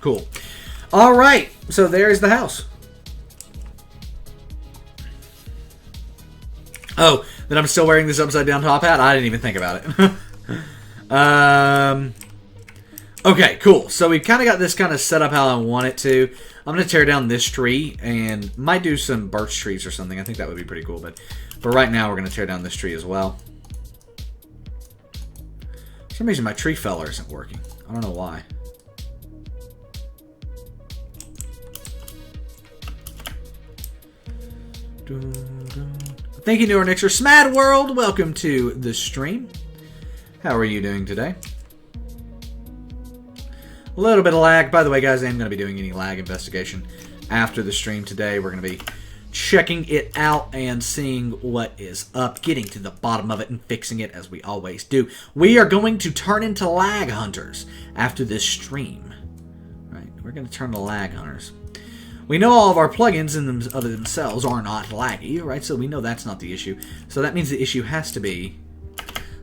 Cool. Alright, so there's the house. Oh, then I'm still wearing this upside down top hat? I didn't even think about it. Okay, cool. So we kind of got this kind of set up how I want it to. I'm going to tear down this tree and might do some birch trees or something. I think that would be pretty cool. But for right now, we're going to tear down this tree as well. For some reason, my tree feller isn't working. I don't know why. Thank you, Newer Nixer. Smad World, welcome to the stream. How are you doing today? A little bit of lag. By the way, guys, I am going to be doing any lag investigation after the stream today. We're going to be checking it out and seeing what is up, getting to the bottom of it and fixing it as we always do. We are going to turn into lag hunters after this stream. Right? We're going to turn to lag hunters. We know all of our plugins in themselves are not laggy, right? So we know that's not the issue. So that means the issue has to be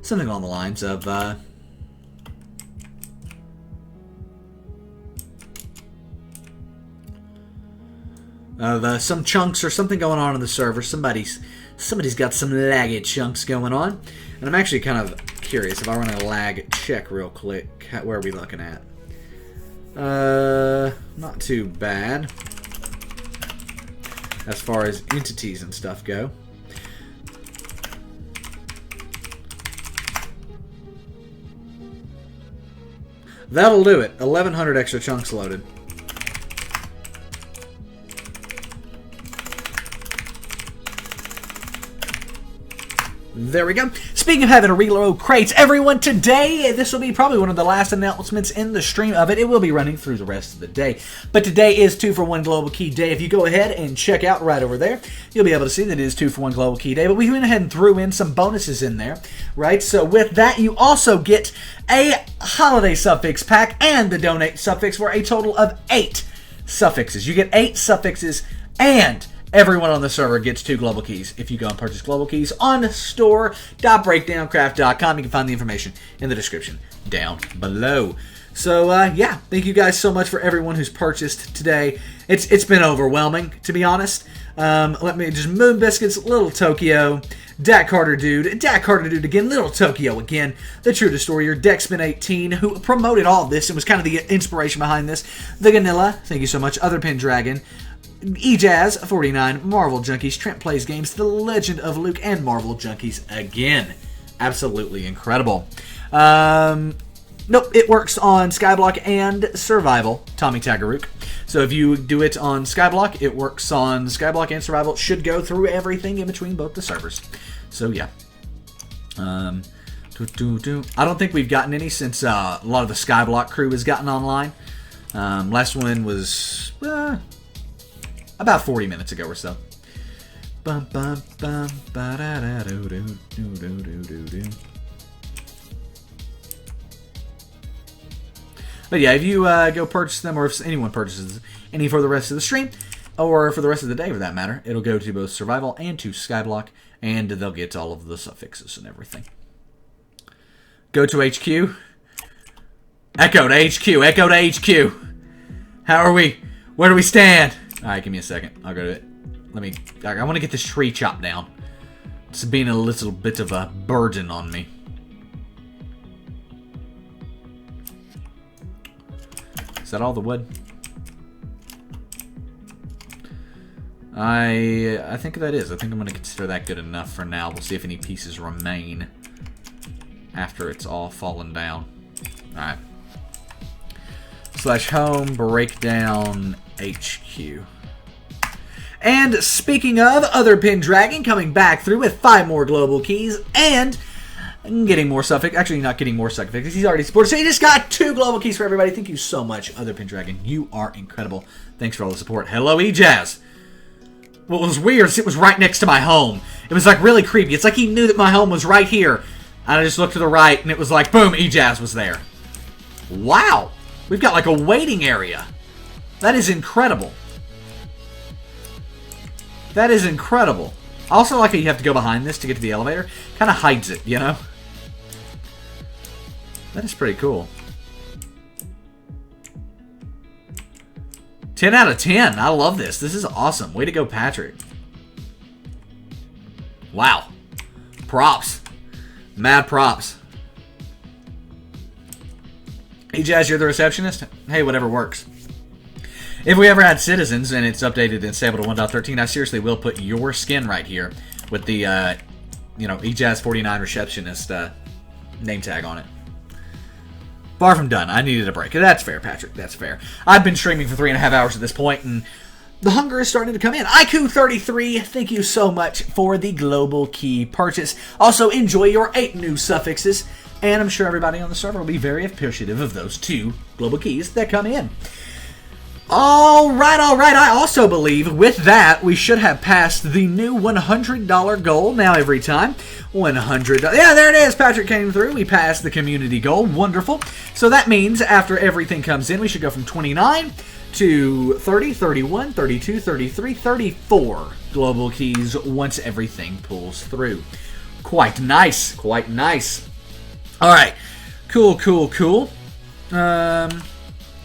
something along the lines of some chunks or something going on in the server. Somebody's got some laggy chunks going on. And I'm actually kind of curious if I run a lag check real quick. Where are we looking at? Not too bad as far as entities and stuff go. That'll do it. 1,100 extra chunks loaded. There we go. Speaking of having to reload crates, everyone, today, this will be probably one of the last announcements in the stream of it. It will be running through the rest of the day. But today is 2-for-1 Global Key Day. If you go ahead and check out right over there, you'll be able to see that it is 2-for-1 Global Key Day. But we went ahead and threw in some bonuses in there, right? So with that, you also get a holiday suffix pack and the donate suffix for a total of 8 suffixes. You get 8 suffixes, and everyone on the server gets 2 global keys. If you go and purchase global keys on store.breakdowncraft.com, you can find the information in the description down below. So, yeah, thank you guys so much for everyone who's purchased today. It's been overwhelming, to be honest. Let me just Moon Biscuits, Little Tokyo, Dak Carter Dude again, Little Tokyo again, The True Destroyer, Dexman18, who promoted all of this and was kind of the inspiration behind this. The Ganilla, thank you so much. Other Pin Dragon, eJazz49, Marvel Junkies, Trent Plays Games, The Legend of Luke, and Marvel Junkies again. Absolutely incredible. Nope, it works on Skyblock and Survival, Tommy Tagaruk. So if you do it on Skyblock, it works on Skyblock and Survival. It should go through everything in between both the servers. So yeah. I don't think we've gotten any since a lot of the Skyblock crew has gotten online. Last one was about 40 minutes ago or so. But yeah, if you go purchase them, or if anyone purchases any for the rest of the stream, or for the rest of the day for that matter, it'll go to both Survival and to Skyblock, and they'll get all of the suffixes and everything. Go to HQ. Echo to HQ. Echo to HQ. How are we? Where do we stand? Alright, give me a second. I'll go to it. I want to get this tree chopped down. It's being a little bit of a burden on me. Is that all the wood? I think that is. I think I'm going to consider that good enough for now. We'll see if any pieces remain after it's all fallen down. Alright. /home breakdown HQ. And speaking of, Other Pin Dragon coming back through with 5 more global keys and getting more suffix. Actually, not getting more suffix. He's already supported. So he just got 2 global keys for everybody. Thank you so much, Other Pin Dragon. You are incredible. Thanks for all the support. Hello, eJazz. What was weird is it was right next to my home. It was like really creepy. It's like he knew that my home was right here. And I just looked to the right and it was like, boom, eJazz was there. Wow. We've got like a waiting area. That is incredible. That is incredible. I also like how you have to go behind this to get to the elevator. Kind of hides it, you know? That is pretty cool. 10 out of 10. I love this. This is awesome. Way to go, Patrick. Wow. Props. Mad props. Hey, Jazz, you're the receptionist? Hey, whatever works. If we ever had Citizens and it's updated and stable to 1.13, I seriously will put your skin right here with the, eJazz49 receptionist name tag on it. Far from done. I needed a break. That's fair, Patrick. That's fair. I've been streaming for 3.5 hours at this point, and the hunger is starting to come in. IQ33, thank you so much for the global key purchase. Also, enjoy your 8 new suffixes, and I'm sure everybody on the server will be very appreciative of those 2 global keys that come in. Alright. I also believe with that, we should have passed the new $100 goal. Now every time, $100. Yeah, there it is. Patrick came through. We passed the community goal. Wonderful. So that means after everything comes in, we should go from 29 to 30, 31, 32, 33, 34 global keys once everything pulls through. Quite nice. Quite nice. Alright. Cool.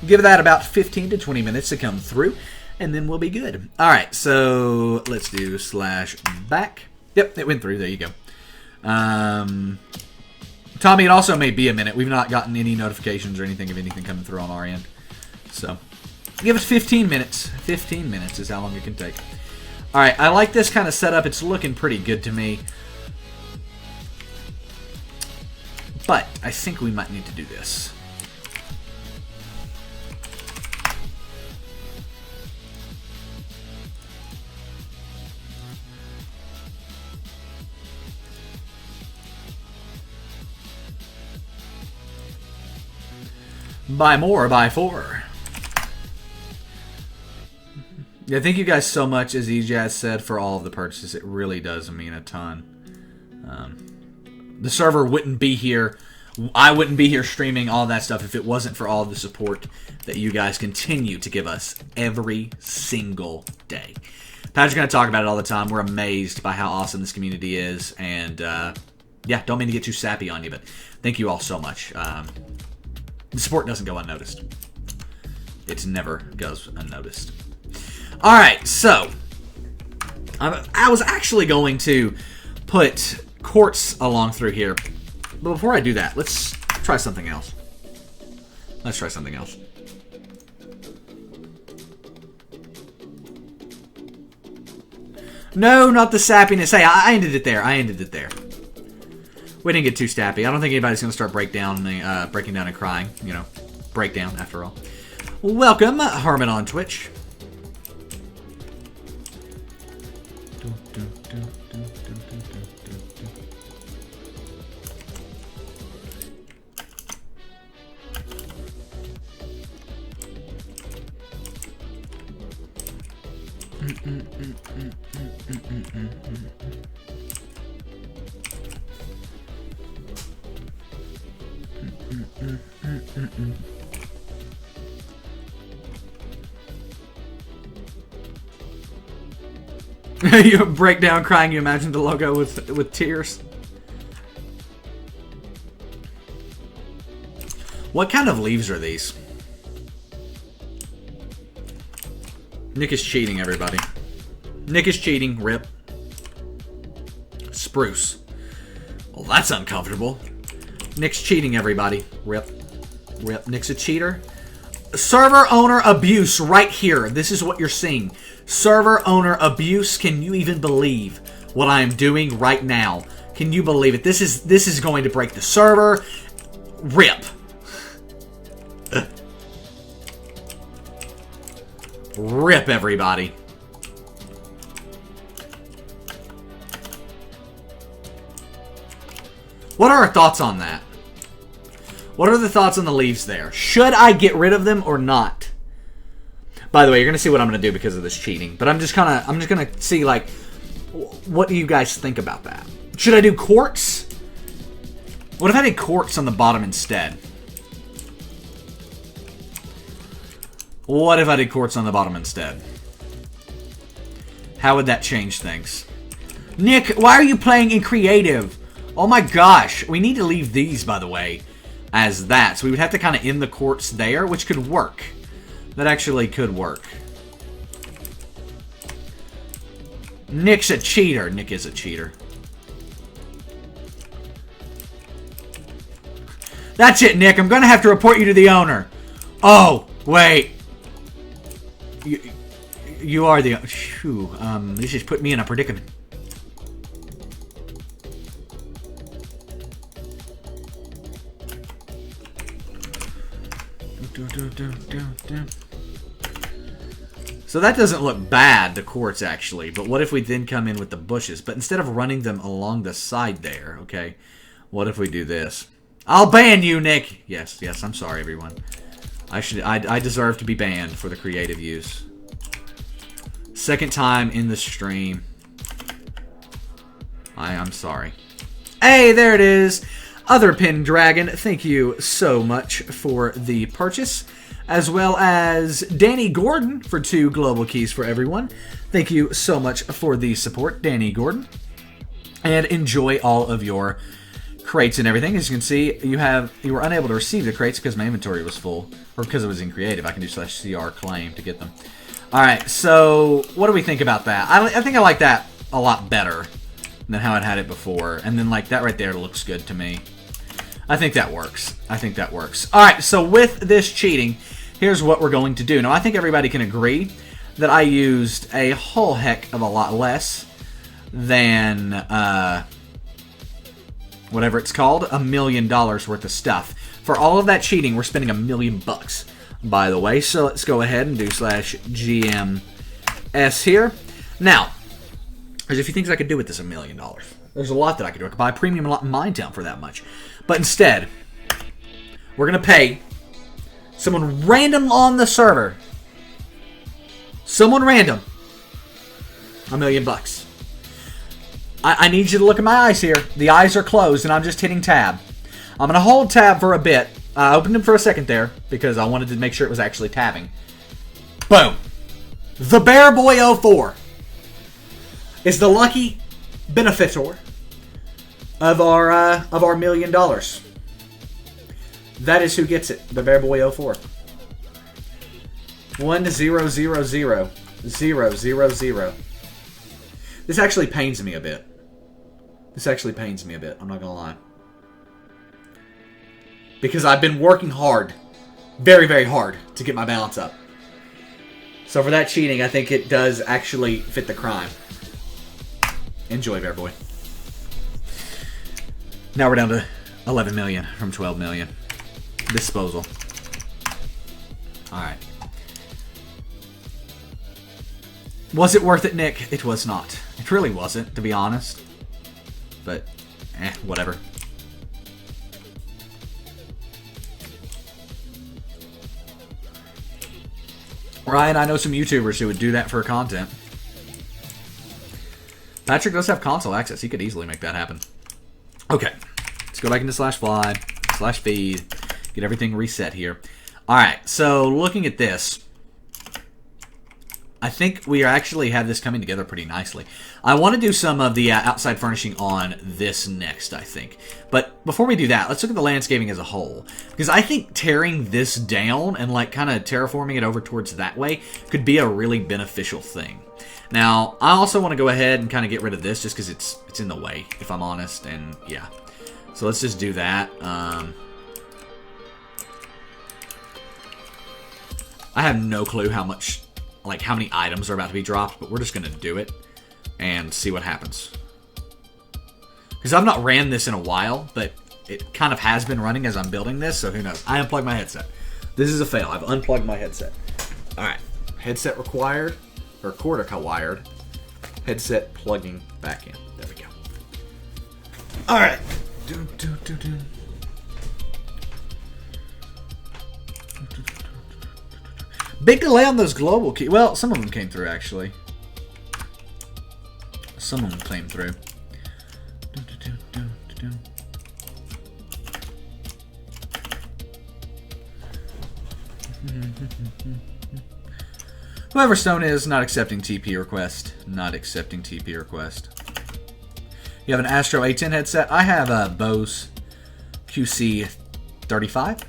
Give that about 15 to 20 minutes to come through, and then we'll be good. Alright, so let's do /back. Yep, it went through. There you go. Tommy, it also may be a minute. We've not gotten any notifications or anything of anything coming through on our end. So, give us 15 minutes. 15 minutes is how long it can take. Alright, I like this kind of setup. It's looking pretty good to me. But I think we might need to do this. Buy more, buy 4. Yeah, thank you guys so much, as EJazz said, for all of the purchases. It really does mean a ton. The server wouldn't be here. I wouldn't be here streaming all that stuff if it wasn't for all the support that you guys continue to give us every single day. Patrick's going to talk about it all the time. We're amazed by how awesome this community is. And, yeah, don't mean to get too sappy on you, but thank you all so much. The support doesn't go unnoticed. It never goes unnoticed. All right, so I was actually going to put quartz along through here. But before I do that, let's try something else. Let's try something else. No, not the sappiness. Hey, I ended it there. I ended it there. We didn't get too sappy. I don't think anybody's going to start breaking down and crying. You know, breakdown, after all. Welcome, Herman on Twitch. You break down crying. You imagine the logo with tears. What kind of leaves are these? Nick is cheating, everybody. Nick is cheating. Rip. Spruce. Well, that's uncomfortable. Nick's cheating, everybody. Rip. Rip. Nick's a cheater. Server owner abuse right here. This is what you're seeing. Server owner abuse. Can you even believe what I am doing right now? Can you believe it? This is going to break the server. Rip. Rip, everybody. What are our thoughts on that? What are the thoughts on the leaves there? Should I get rid of them or not? By the way, you're gonna see what I'm gonna do because of this cheating. But I'm just gonna see, like, what do you guys think about that? Should I do quartz? What if I did quartz on the bottom instead? What if I did quartz on the bottom instead? How would that change things? Nick, why are you playing in creative? Oh my gosh. We need to leave these, by the way, as that. So we would have to kind of end the quartz there, which could work. That actually could work. Nick's a cheater. Nick is a cheater. That's it, Nick. I'm going to have to report you to the owner. Oh, wait. You are the... Phew, this just put me in a predicament. So that doesn't look bad, the quartz, actually. But what if we then come in with the bushes? But instead of running them along the side there, okay, what if we do this? I'll ban you, Nick! Yes, yes, I'm sorry, everyone. I deserve to be banned for the creative use. Second time in the stream. I'm sorry. Hey, there it is! Other Pin Dragon, thank you so much for the purchase. As well as Danny Gordon for 2 global keys for everyone. Thank you so much for the support, Danny Gordon. And enjoy all of your crates and everything. As you can see, you were unable to receive the crates because my inventory was full. Or because it was in creative. I can do /CR claim to get them. Alright, so what do we think about that? I think I like that a lot better than how it had it before. And then, like, that right there looks good to me. I think that works. I think that works. Alright, so with this cheating, here's what we're going to do. Now, I think everybody can agree that I used a whole heck of a lot less than, whatever it's called, $1 million worth of stuff. For all of that cheating, we're spending $1 million, by the way. So let's go ahead and do /GMS here. Now, there's a few things I could do with this $1 million. There's a lot that I could do. I could buy a premium lot in Minetown for that much. But instead, we're going to pay Someone random on the server. Someone random. $1 million. I need you to look at my eyes here. The eyes are closed and I'm just hitting tab. I'm going to hold tab for a bit. I opened them for a second there because I wanted to make sure it was actually tabbing. Boom. The Bear Boy 04 is the lucky beneficiary of our $1 million. That is who gets it. The Bear Boy 04. 100000. This actually pains me a bit. I'm not gonna lie. Because I've been working hard. Very, very hard to get my balance up. So for that cheating, I think it does actually fit the crime. Enjoy, Bear Boy. Now we're down to 11 million from 12 million. Disposal. Alright. Was it worth it, Nick? It was not. It really wasn't, to be honest. But, whatever. Ryan, I know some YouTubers who would do that for content. Patrick does have console access. He could easily make that happen. Okay. Let's go back into /fly, /feed, get everything reset here. Alright, so looking at this, I think we actually have this coming together pretty nicely. I want to do some of the outside furnishing on this next, I think. But before we do that, let's look at the landscaping as a whole. Because I think tearing this down and like kind of terraforming it over towards that way could be a really beneficial thing. Now, I also want to go ahead and kind of get rid of this just because it's in the way, if I'm honest. And yeah, so let's just do that. I have no clue how many items are about to be dropped, but we're just going to do it and see what happens. Because I've not ran this in a while, but it kind of has been running as I'm building this, so who knows. I unplugged my headset. This is a fail. I've unplugged my headset. Alright. Headset required, or cord wired. Headset plugging back in. There we go. Alright. Big delay on those global keys. Well, some of them came through, actually. Some of them came through. Whoever Stone is, not accepting TP request. Not accepting TP request. You have an Astro A10 headset. I have a Bose QC35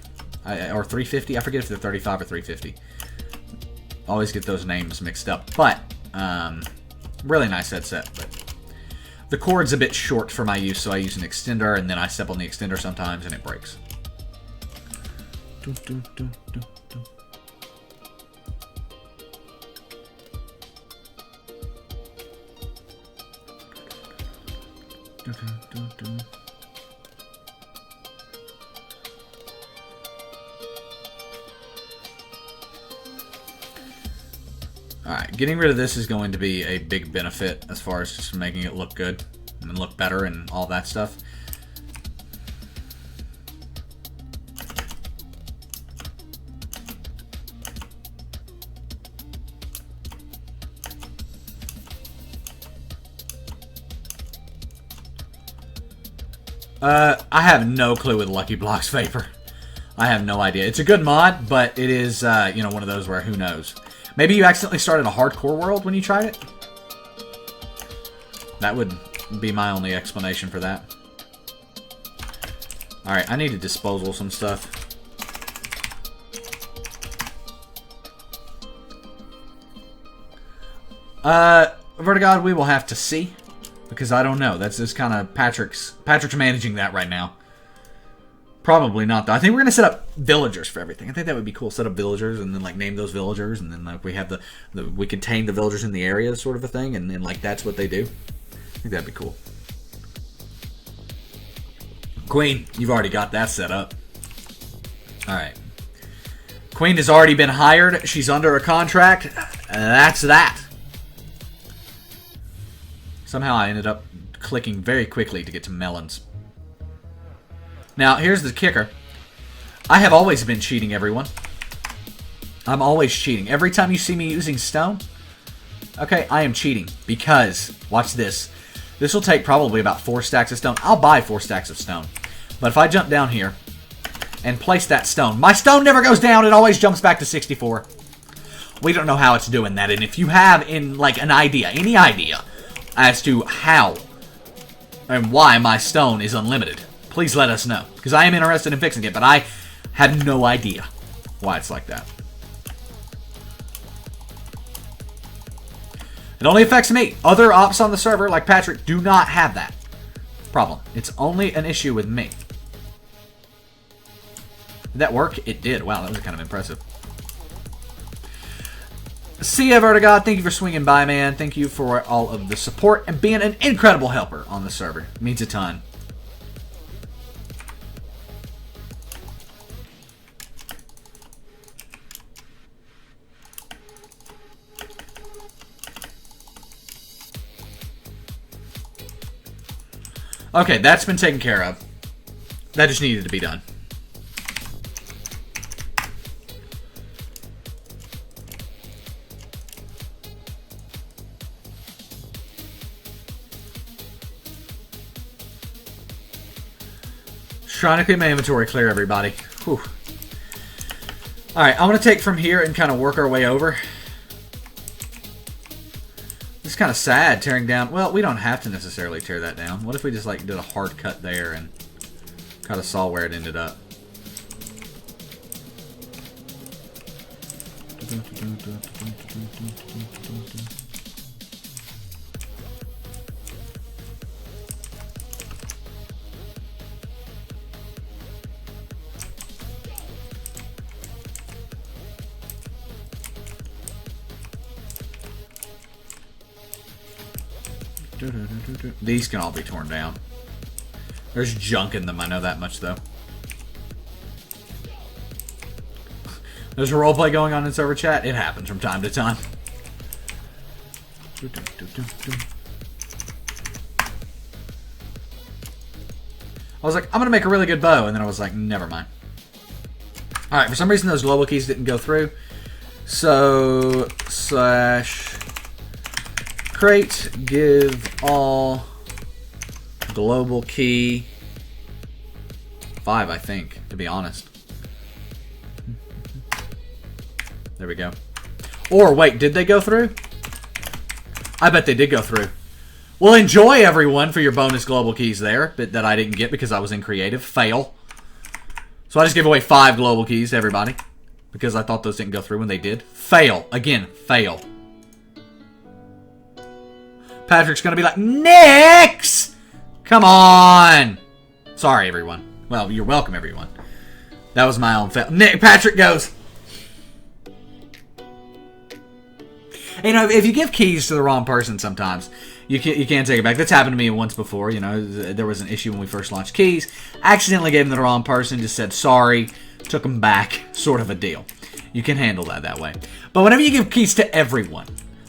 or 350. I forget if they're 35 or 350. Always get those names mixed up, but really nice headset. But the cord's a bit short for my use, so I use an extender, and then I step on the extender sometimes, and it breaks. Alright, getting rid of this is going to be a big benefit as far as just making it look good and look better and all that stuff. I have no clue with Lucky Blocks Vapor. I have no idea. It's a good mod, but it is, you know, one of those where who knows. Maybe you accidentally started a hardcore world when you tried it? That would be my only explanation for that. Alright, I need to disposal some stuff. Vertigod, we will have to see. Because I don't know. That's just kind of Patrick's managing that right now. Probably not, though. I think we're going to set up villagers for everything. I think that would be cool. Set up villagers and then, like, name those villagers. And then, like, we have we contain the villagers in the area sort of a thing. And then, like, that's what they do. I think that'd be cool. Queen, you've already got that set up. Alright. Queen has already been hired. She's under a contract. That's that. Somehow I ended up clicking very quickly to get to melons. Now, here's the kicker. I have always been cheating everyone. I'm always cheating. Every time you see me using stone, okay, I am cheating. Because, watch this. This will take probably about 4 stacks of stone. I'll buy 4 stacks of stone. But if I jump down here and place that stone, my stone never goes down. It always jumps back to 64. We don't know how it's doing that. And if you have an idea, any idea as to how and why my stone is unlimited, please let us know. Because I am interested in fixing it, but I have no idea why it's like that. It only affects me. Other ops on the server, like Patrick, do not have that problem. It's only an issue with me. Did that work? It did. Wow, that was kind of impressive. See ya, Vertigod. Thank you for swinging by, man. Thank you for all of the support and being an incredible helper on the server. It means a ton. Okay, that's been taken care of. That just needed to be done. Trying to clear my inventory, clear everybody. Whew. Alright, I'm going to take from here and kind of work our way over. It's kind of sad tearing down. Well, we don't have to necessarily tear that down. What if we just like did a hard cut there and kind of saw where it ended up? These can all be torn down. There's junk in them, I know that much though. There's a roleplay going on in server chat. It happens from time to time. I was like, I'm gonna make a really good bow, and then I was like, never mind. Alright, for some reason those global keys didn't go through. So, / crate, give all global key 5, I think, to be honest. There we go. Or, wait, did they go through? I bet they did go through. Well, enjoy, everyone, for your bonus global keys there that I didn't get because I was in creative. Fail. So I just gave away 5 global keys to everybody because I thought those didn't go through when they did. Fail. Again, fail. Patrick's going to be like, Nix! Come on! Sorry, everyone. Well, you're welcome, everyone. That was my own fail. Patrick goes... You know, if you give keys to the wrong person sometimes, you can't take it back. That's happened to me once before. You know, there was an issue when we first launched keys. Accidentally gave them to the wrong person, just said sorry, took them back, sort of a deal. You can handle that way. But whenever you give keys to everyone,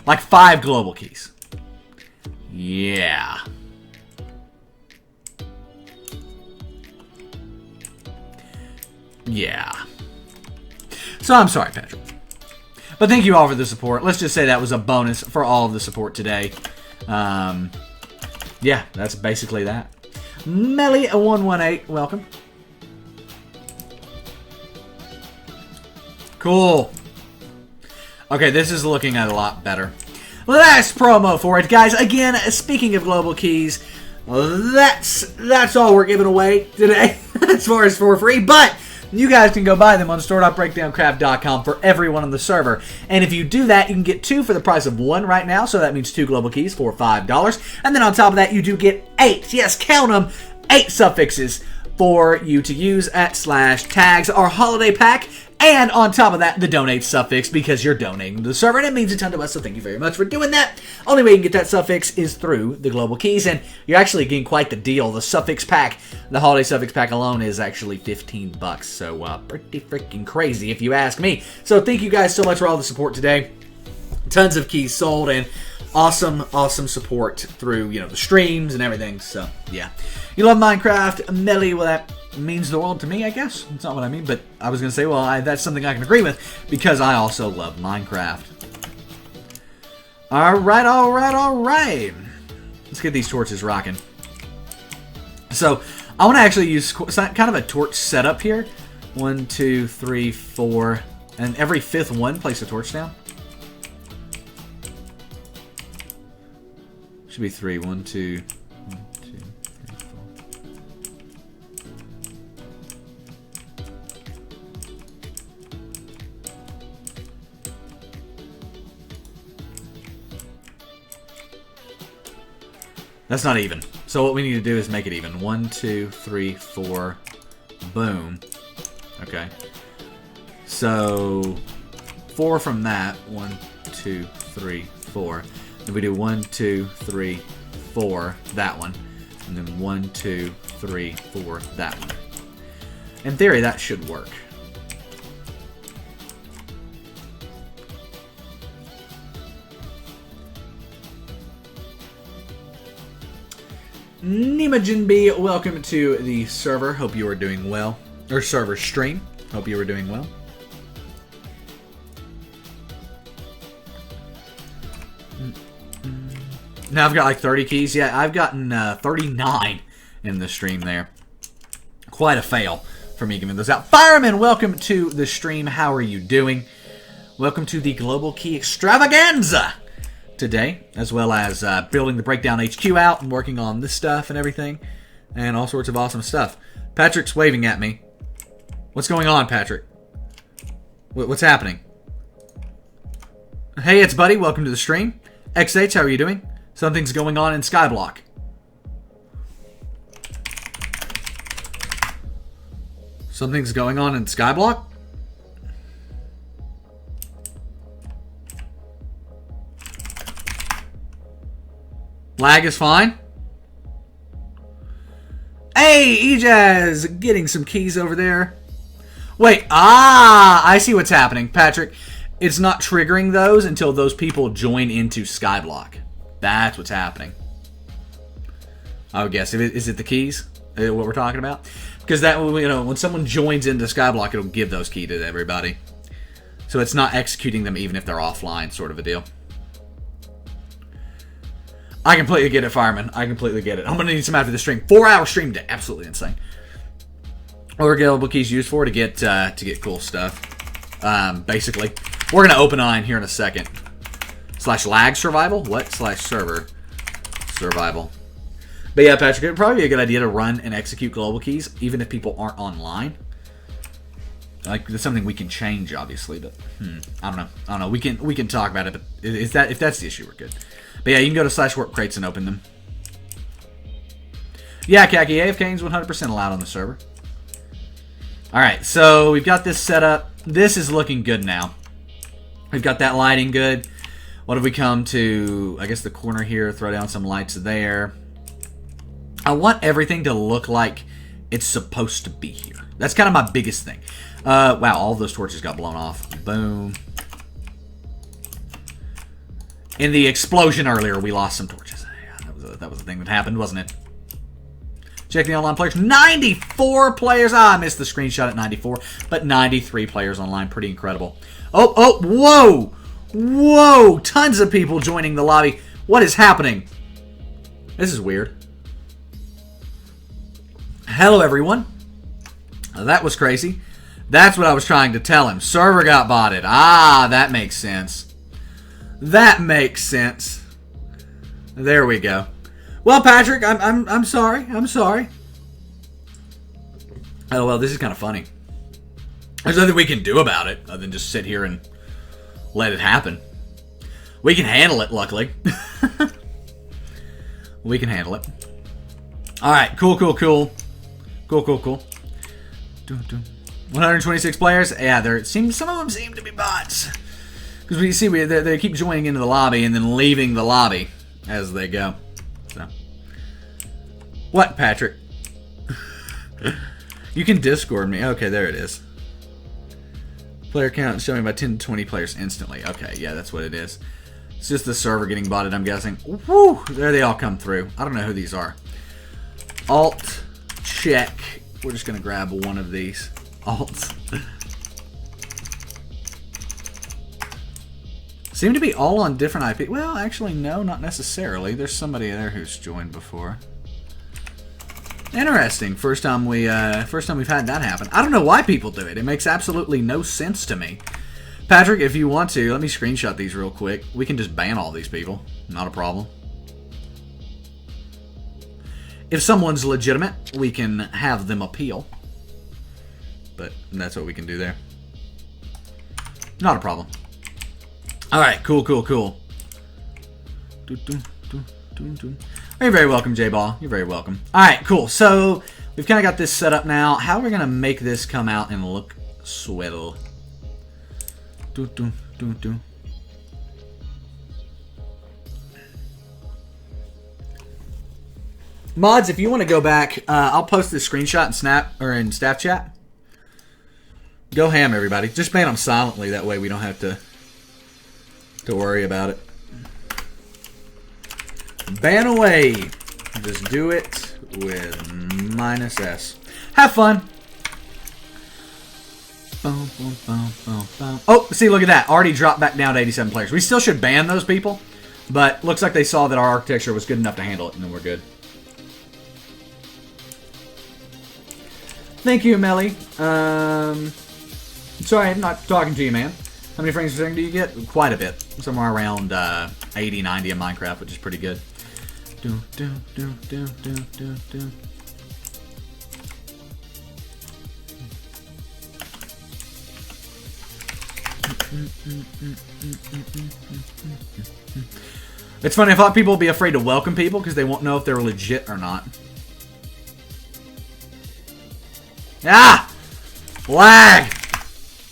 like 5 global keys, yeah. Yeah. So I'm sorry, Patrick. But thank you all for the support. Let's just say that was a bonus for all of the support today. Yeah, that's basically that. Melly118, welcome. Cool. Okay, this is looking a lot better. Last promo for it, guys. Again, speaking of global keys, that's all we're giving away today as far as for free. But you guys can go buy them on store.breakdowncraft.com for everyone on the server. And if you do that, you can get 2 for the price of 1 right now. So that means 2 global keys for $5. And then on top of that, you do get 8. Yes, count them. 8 suffixes for you to use at /tags, our holiday pack. And on top of that, the donate suffix because you're donating to the server. And it means a ton to us, so thank you very much for doing that. Only way you can get that suffix is through the global keys. And you're actually getting quite the deal. The suffix pack, the holiday suffix pack alone is actually $15. So pretty freaking crazy if you ask me. So thank you guys so much for all the support today. Tons of keys sold. And awesome support through, the streams and everything. So, yeah. You love Minecraft, Melly, well, that means the world to me, I guess. That's not what I mean, but I was going to say, well, that's something I can agree with, because I also love Minecraft. Alright. Let's get these torches rocking. So, I want to actually use kind of a torch setup here. 1, 2, 3, 4, and every 5th one, place a torch down. Should be 3. 1, 2, 1, 2, 3, 4. That's not even. So what we need to do is make it even. 1, 2, 3, 4. Boom. Okay. So 4 from that. 1, 2, 3, 4. Then we do 1, 2, 3, 4. That one. And then 1, 2, 3, 4. That one. In theory, that should work. Nimajin B, welcome to the server. Hope you are doing well. Or server stream. Hope you are doing well. Now I've got like 30 keys. Yeah, I've gotten 39 in the stream there. Quite a fail for me giving those out. Fireman, welcome to the stream. How are you doing? Welcome to the Global Key Extravaganza today, as well as building the Breakdown HQ out and working on this stuff and everything, and all sorts of awesome stuff. Patrick's waving at me. What's going on, Patrick? What's happening? Hey, it's Buddy. Welcome to the stream. X8, how are you doing? Something's going on in Skyblock. Something's going on in Skyblock? Lag is fine. Hey, Ejaz, getting some keys over there. Wait, I see what's happening, Patrick. It's not triggering those until those people join into Skyblock. That's what's happening. I would guess. Is it the keys? What we're talking about? Because that, when someone joins into Skyblock, it'll give those keys to everybody. So it's not executing them even if they're offline, sort of a deal. I completely get it, Fireman. I completely get it. I'm going to need some after the stream. 4-hour stream day. Absolutely insane. What are global keys used for? To get cool stuff. Basically. We're going to open on here in a second. /lag survival? What? /server survival. But yeah, Patrick, it would probably be a good idea to run and execute global keys, even if people aren't online. Like, that's something we can change, obviously, but I don't know. We can talk about it, but if that's the issue, we're good. But yeah, you can go to /warp crates and open them. Yeah, Khaki, AFK is 100% allowed on the server. Alright, so we've got this set up. This is looking good now. We've got that lighting good. What have we come to? I guess the corner here. Throw down some lights there. I want everything to look like it's supposed to be here. That's kind of my biggest thing. Wow, all of those torches got blown off. Boom. In the explosion earlier, we lost some torches. Yeah, that was a thing that happened, wasn't it? Check the online players. 94 players. I missed the screenshot at 94, but 93 players online. Pretty incredible. Oh, whoa. Whoa, tons of people joining the lobby. What is happening? This is weird. Hello, everyone. That was crazy. That's what I was trying to tell him. Server got botted. Ah, that makes sense. That makes sense. There we go. Well, Patrick, I'm sorry. I'm sorry. Oh, well, this is kind of funny. There's nothing we can do about it other than just sit here and let it happen. We can handle it, luckily. We can handle it. Alright, cool. 126 players. Yeah, some of them seem to be bots. Because we see they keep joining into the lobby and then leaving the lobby as they go. So. What, Patrick? You can Discord me. Okay, there it is. Player count showing by 10 to 20 players instantly. Okay, yeah, that's what it is. It's just the server getting botted, I'm guessing. Woo! There they all come through. I don't know who these are. Alt, check. We're just going to grab one of these. Alt. Seem to be all on different IP. Well, actually, no, not necessarily. There's somebody there who's joined before. Interesting. First time we've had that happen. I don't know why people do it. It makes absolutely no sense to me. Patrick, if you want to, let me screenshot these real quick. We can just ban all these people. Not a problem. If someone's legitimate, we can have them appeal. But that's what we can do there. Not a problem. Alright, cool. You're very welcome, J-Ball. You're very welcome. Alright, cool. So, we've kind of got this set up now. How are we going to make this come out and look swell? Mods, if you want to go back, I'll post this screenshot in Snap or in staff chat. Go ham, everybody. Just ban them silently. That way we don't have to worry about it. Ban away. Just do it with -S. Have fun. Oh, see, look at that. Already dropped back down to 87 players. We still should ban those people, but looks like they saw that our architecture was good enough to handle it, and then we're good. Thank you, Melly. Sorry, I'm not talking to you, man. How many frames per second do you get? Quite a bit. Somewhere around 80, 90 in Minecraft, which is pretty good. It's funny, I thought people would be afraid to welcome people because they won't know if they're legit or not. Ah! Lag!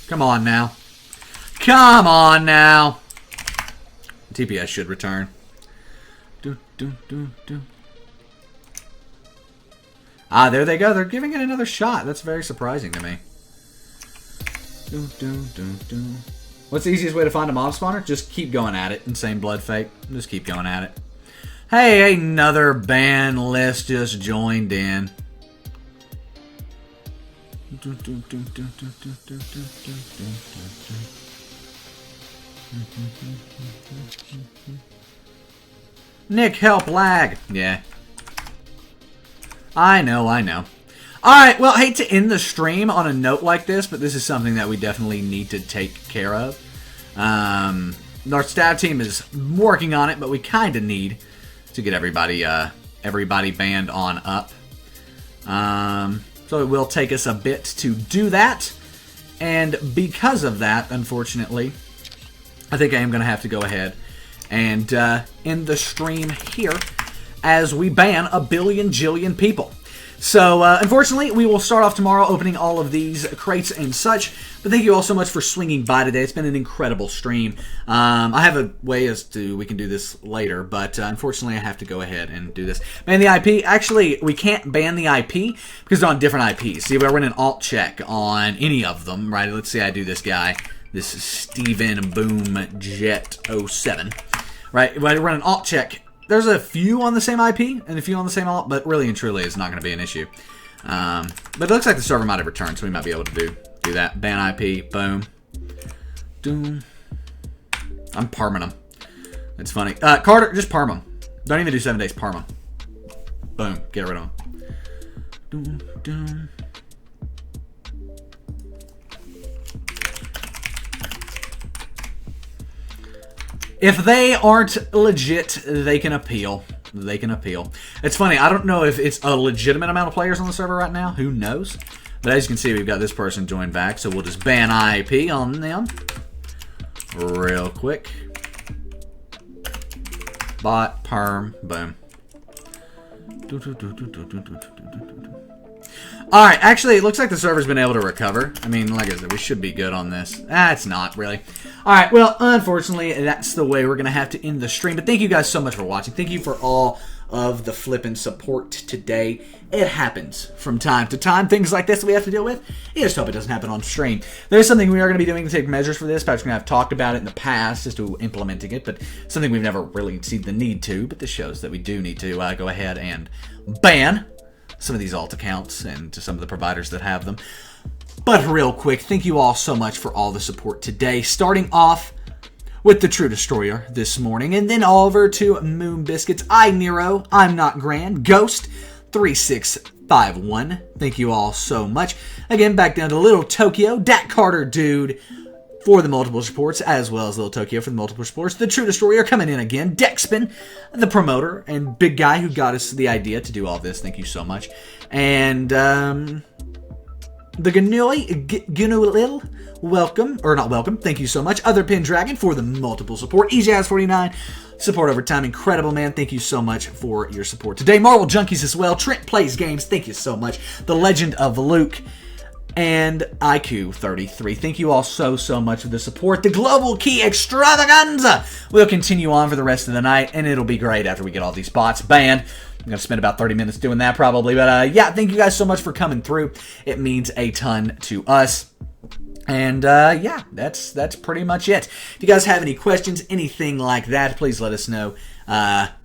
Come on now. Come on now. TPS should return. Ah, there they go. They're giving it another shot. That's very surprising to me. What's the easiest way to find a mob spawner? Just keep going at it. Insane Blood Fake. Just keep going at it. Hey, another ban list just joined in. Nick, help, lag. Yeah. I know. Alright, well, hate to end the stream on a note like this, but this is something that we definitely need to take care of. Our staff team is working on it, but we kind of need to get everybody banned on up. So it will take us a bit to do that. And because of that, unfortunately, I think I am going to have to go ahead and end the stream here as we ban a billion jillion people. So, unfortunately, we will start off tomorrow opening all of these crates and such. But thank you all so much for swinging by today. It's been an incredible stream. I have a way as to we can do this later, but unfortunately, I have to go ahead and do this. Ban the IP. Actually, we can't ban the IP because they're on different IPs. See, if I run an alt check on any of them, right? Let's say I do this guy. This is Steven Boom Jet 07. Right? If I run an alt check, there's a few on the same IP and a few on the same alt, but really and truly it's not going to be an issue. But it looks like the server might have returned, so we might be able to do that. Ban IP, boom. Doom. I'm parming them. It's funny. Carter, just parm them. Don't even do 7 days, parm them. Boom, get rid of them. Doom, doom. If they aren't legit, they can appeal. They can appeal. It's funny, I don't know if it's a legitimate amount of players on the server right now. Who knows? But as you can see, we've got this person joined back, so we'll just ban IP on them. Real quick. Bot, perm, boom. Alright, actually, it looks like the server's been able to recover. I mean, like I said, we should be good on this. It's not, really. All right, well, unfortunately, that's the way we're going to have to end the stream. But thank you guys so much for watching. Thank you for all of the flippin' support today. It happens from time to time. Things like this we have to deal with. You just hope it doesn't happen on stream. There's something we are going to be doing to take measures for this. Patrick's going to have talked about it in the past as to implementing it, but something we've never really seen the need to. But this shows that we do need to go ahead and ban some of these alt accounts and to some of the providers that have them. But real quick, thank you all so much for all the support today. Starting off with the True Destroyer this morning, and then over to Moon Biscuits, Nero, I'm Not Grand, Ghost, 3651. Thank you all so much. Again, back down to Little Tokyo, Dak Carter Dude for the multiple supports, as well as Little Tokyo for the multiple supports. The True Destroyer coming in again. Dexpin, the promoter and big guy who got us the idea to do all this. Thank you so much. And, the Gunulil, welcome, or not welcome, thank you so much. Other Pin Dragon for the multiple support. EJazz49, support over time, incredible man, thank you so much for your support today. Marvel Junkies as well, Trent Plays Games, thank you so much. The Legend of Luke, and IQ33, thank you all so much for the support. The Global Key Extravaganza will continue on for the rest of the night, and it'll be great after we get all these bots banned. I'm going to spend about 30 minutes doing that probably. But yeah, thank you guys so much for coming through. It means a ton to us. And yeah, that's pretty much it. If you guys have any questions, anything like that, please let us know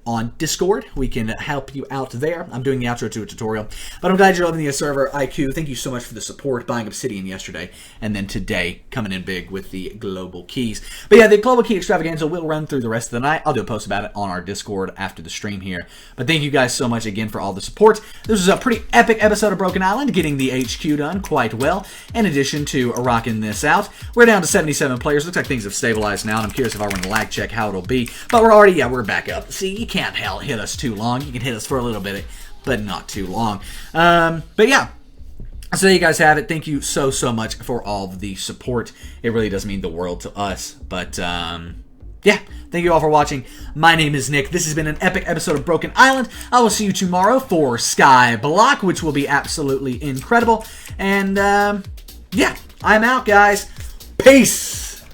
on Discord. We can help you out there. I'm doing the outro to a tutorial. But I'm glad you're loving the server. IQ, thank you so much for the support, buying Obsidian yesterday, and then today coming in big with the Global Keys. But yeah, the Global Key Extravaganza will run through the rest of the night. I'll do a post about it on our Discord after the stream here. But thank you guys so much again for all the support. This was a pretty epic episode of Broken Island, getting the HQ done quite well. In addition to rocking this out, we're down to 77 players. Looks like things have stabilized now, and I'm curious if I run a lag check how it'll be. But we're already, yeah, we're back up. See, you can't hit us too long. You can hit us for a little bit, but not too long. But yeah, so there you guys have it. Thank you so much for all of the support. It really does mean the world to us. But yeah, thank you all for watching. My name is Nick. This has been an epic episode of Broken Island. I will see you tomorrow for Sky Block, which will be absolutely incredible. And yeah, I'm out, guys. Peace.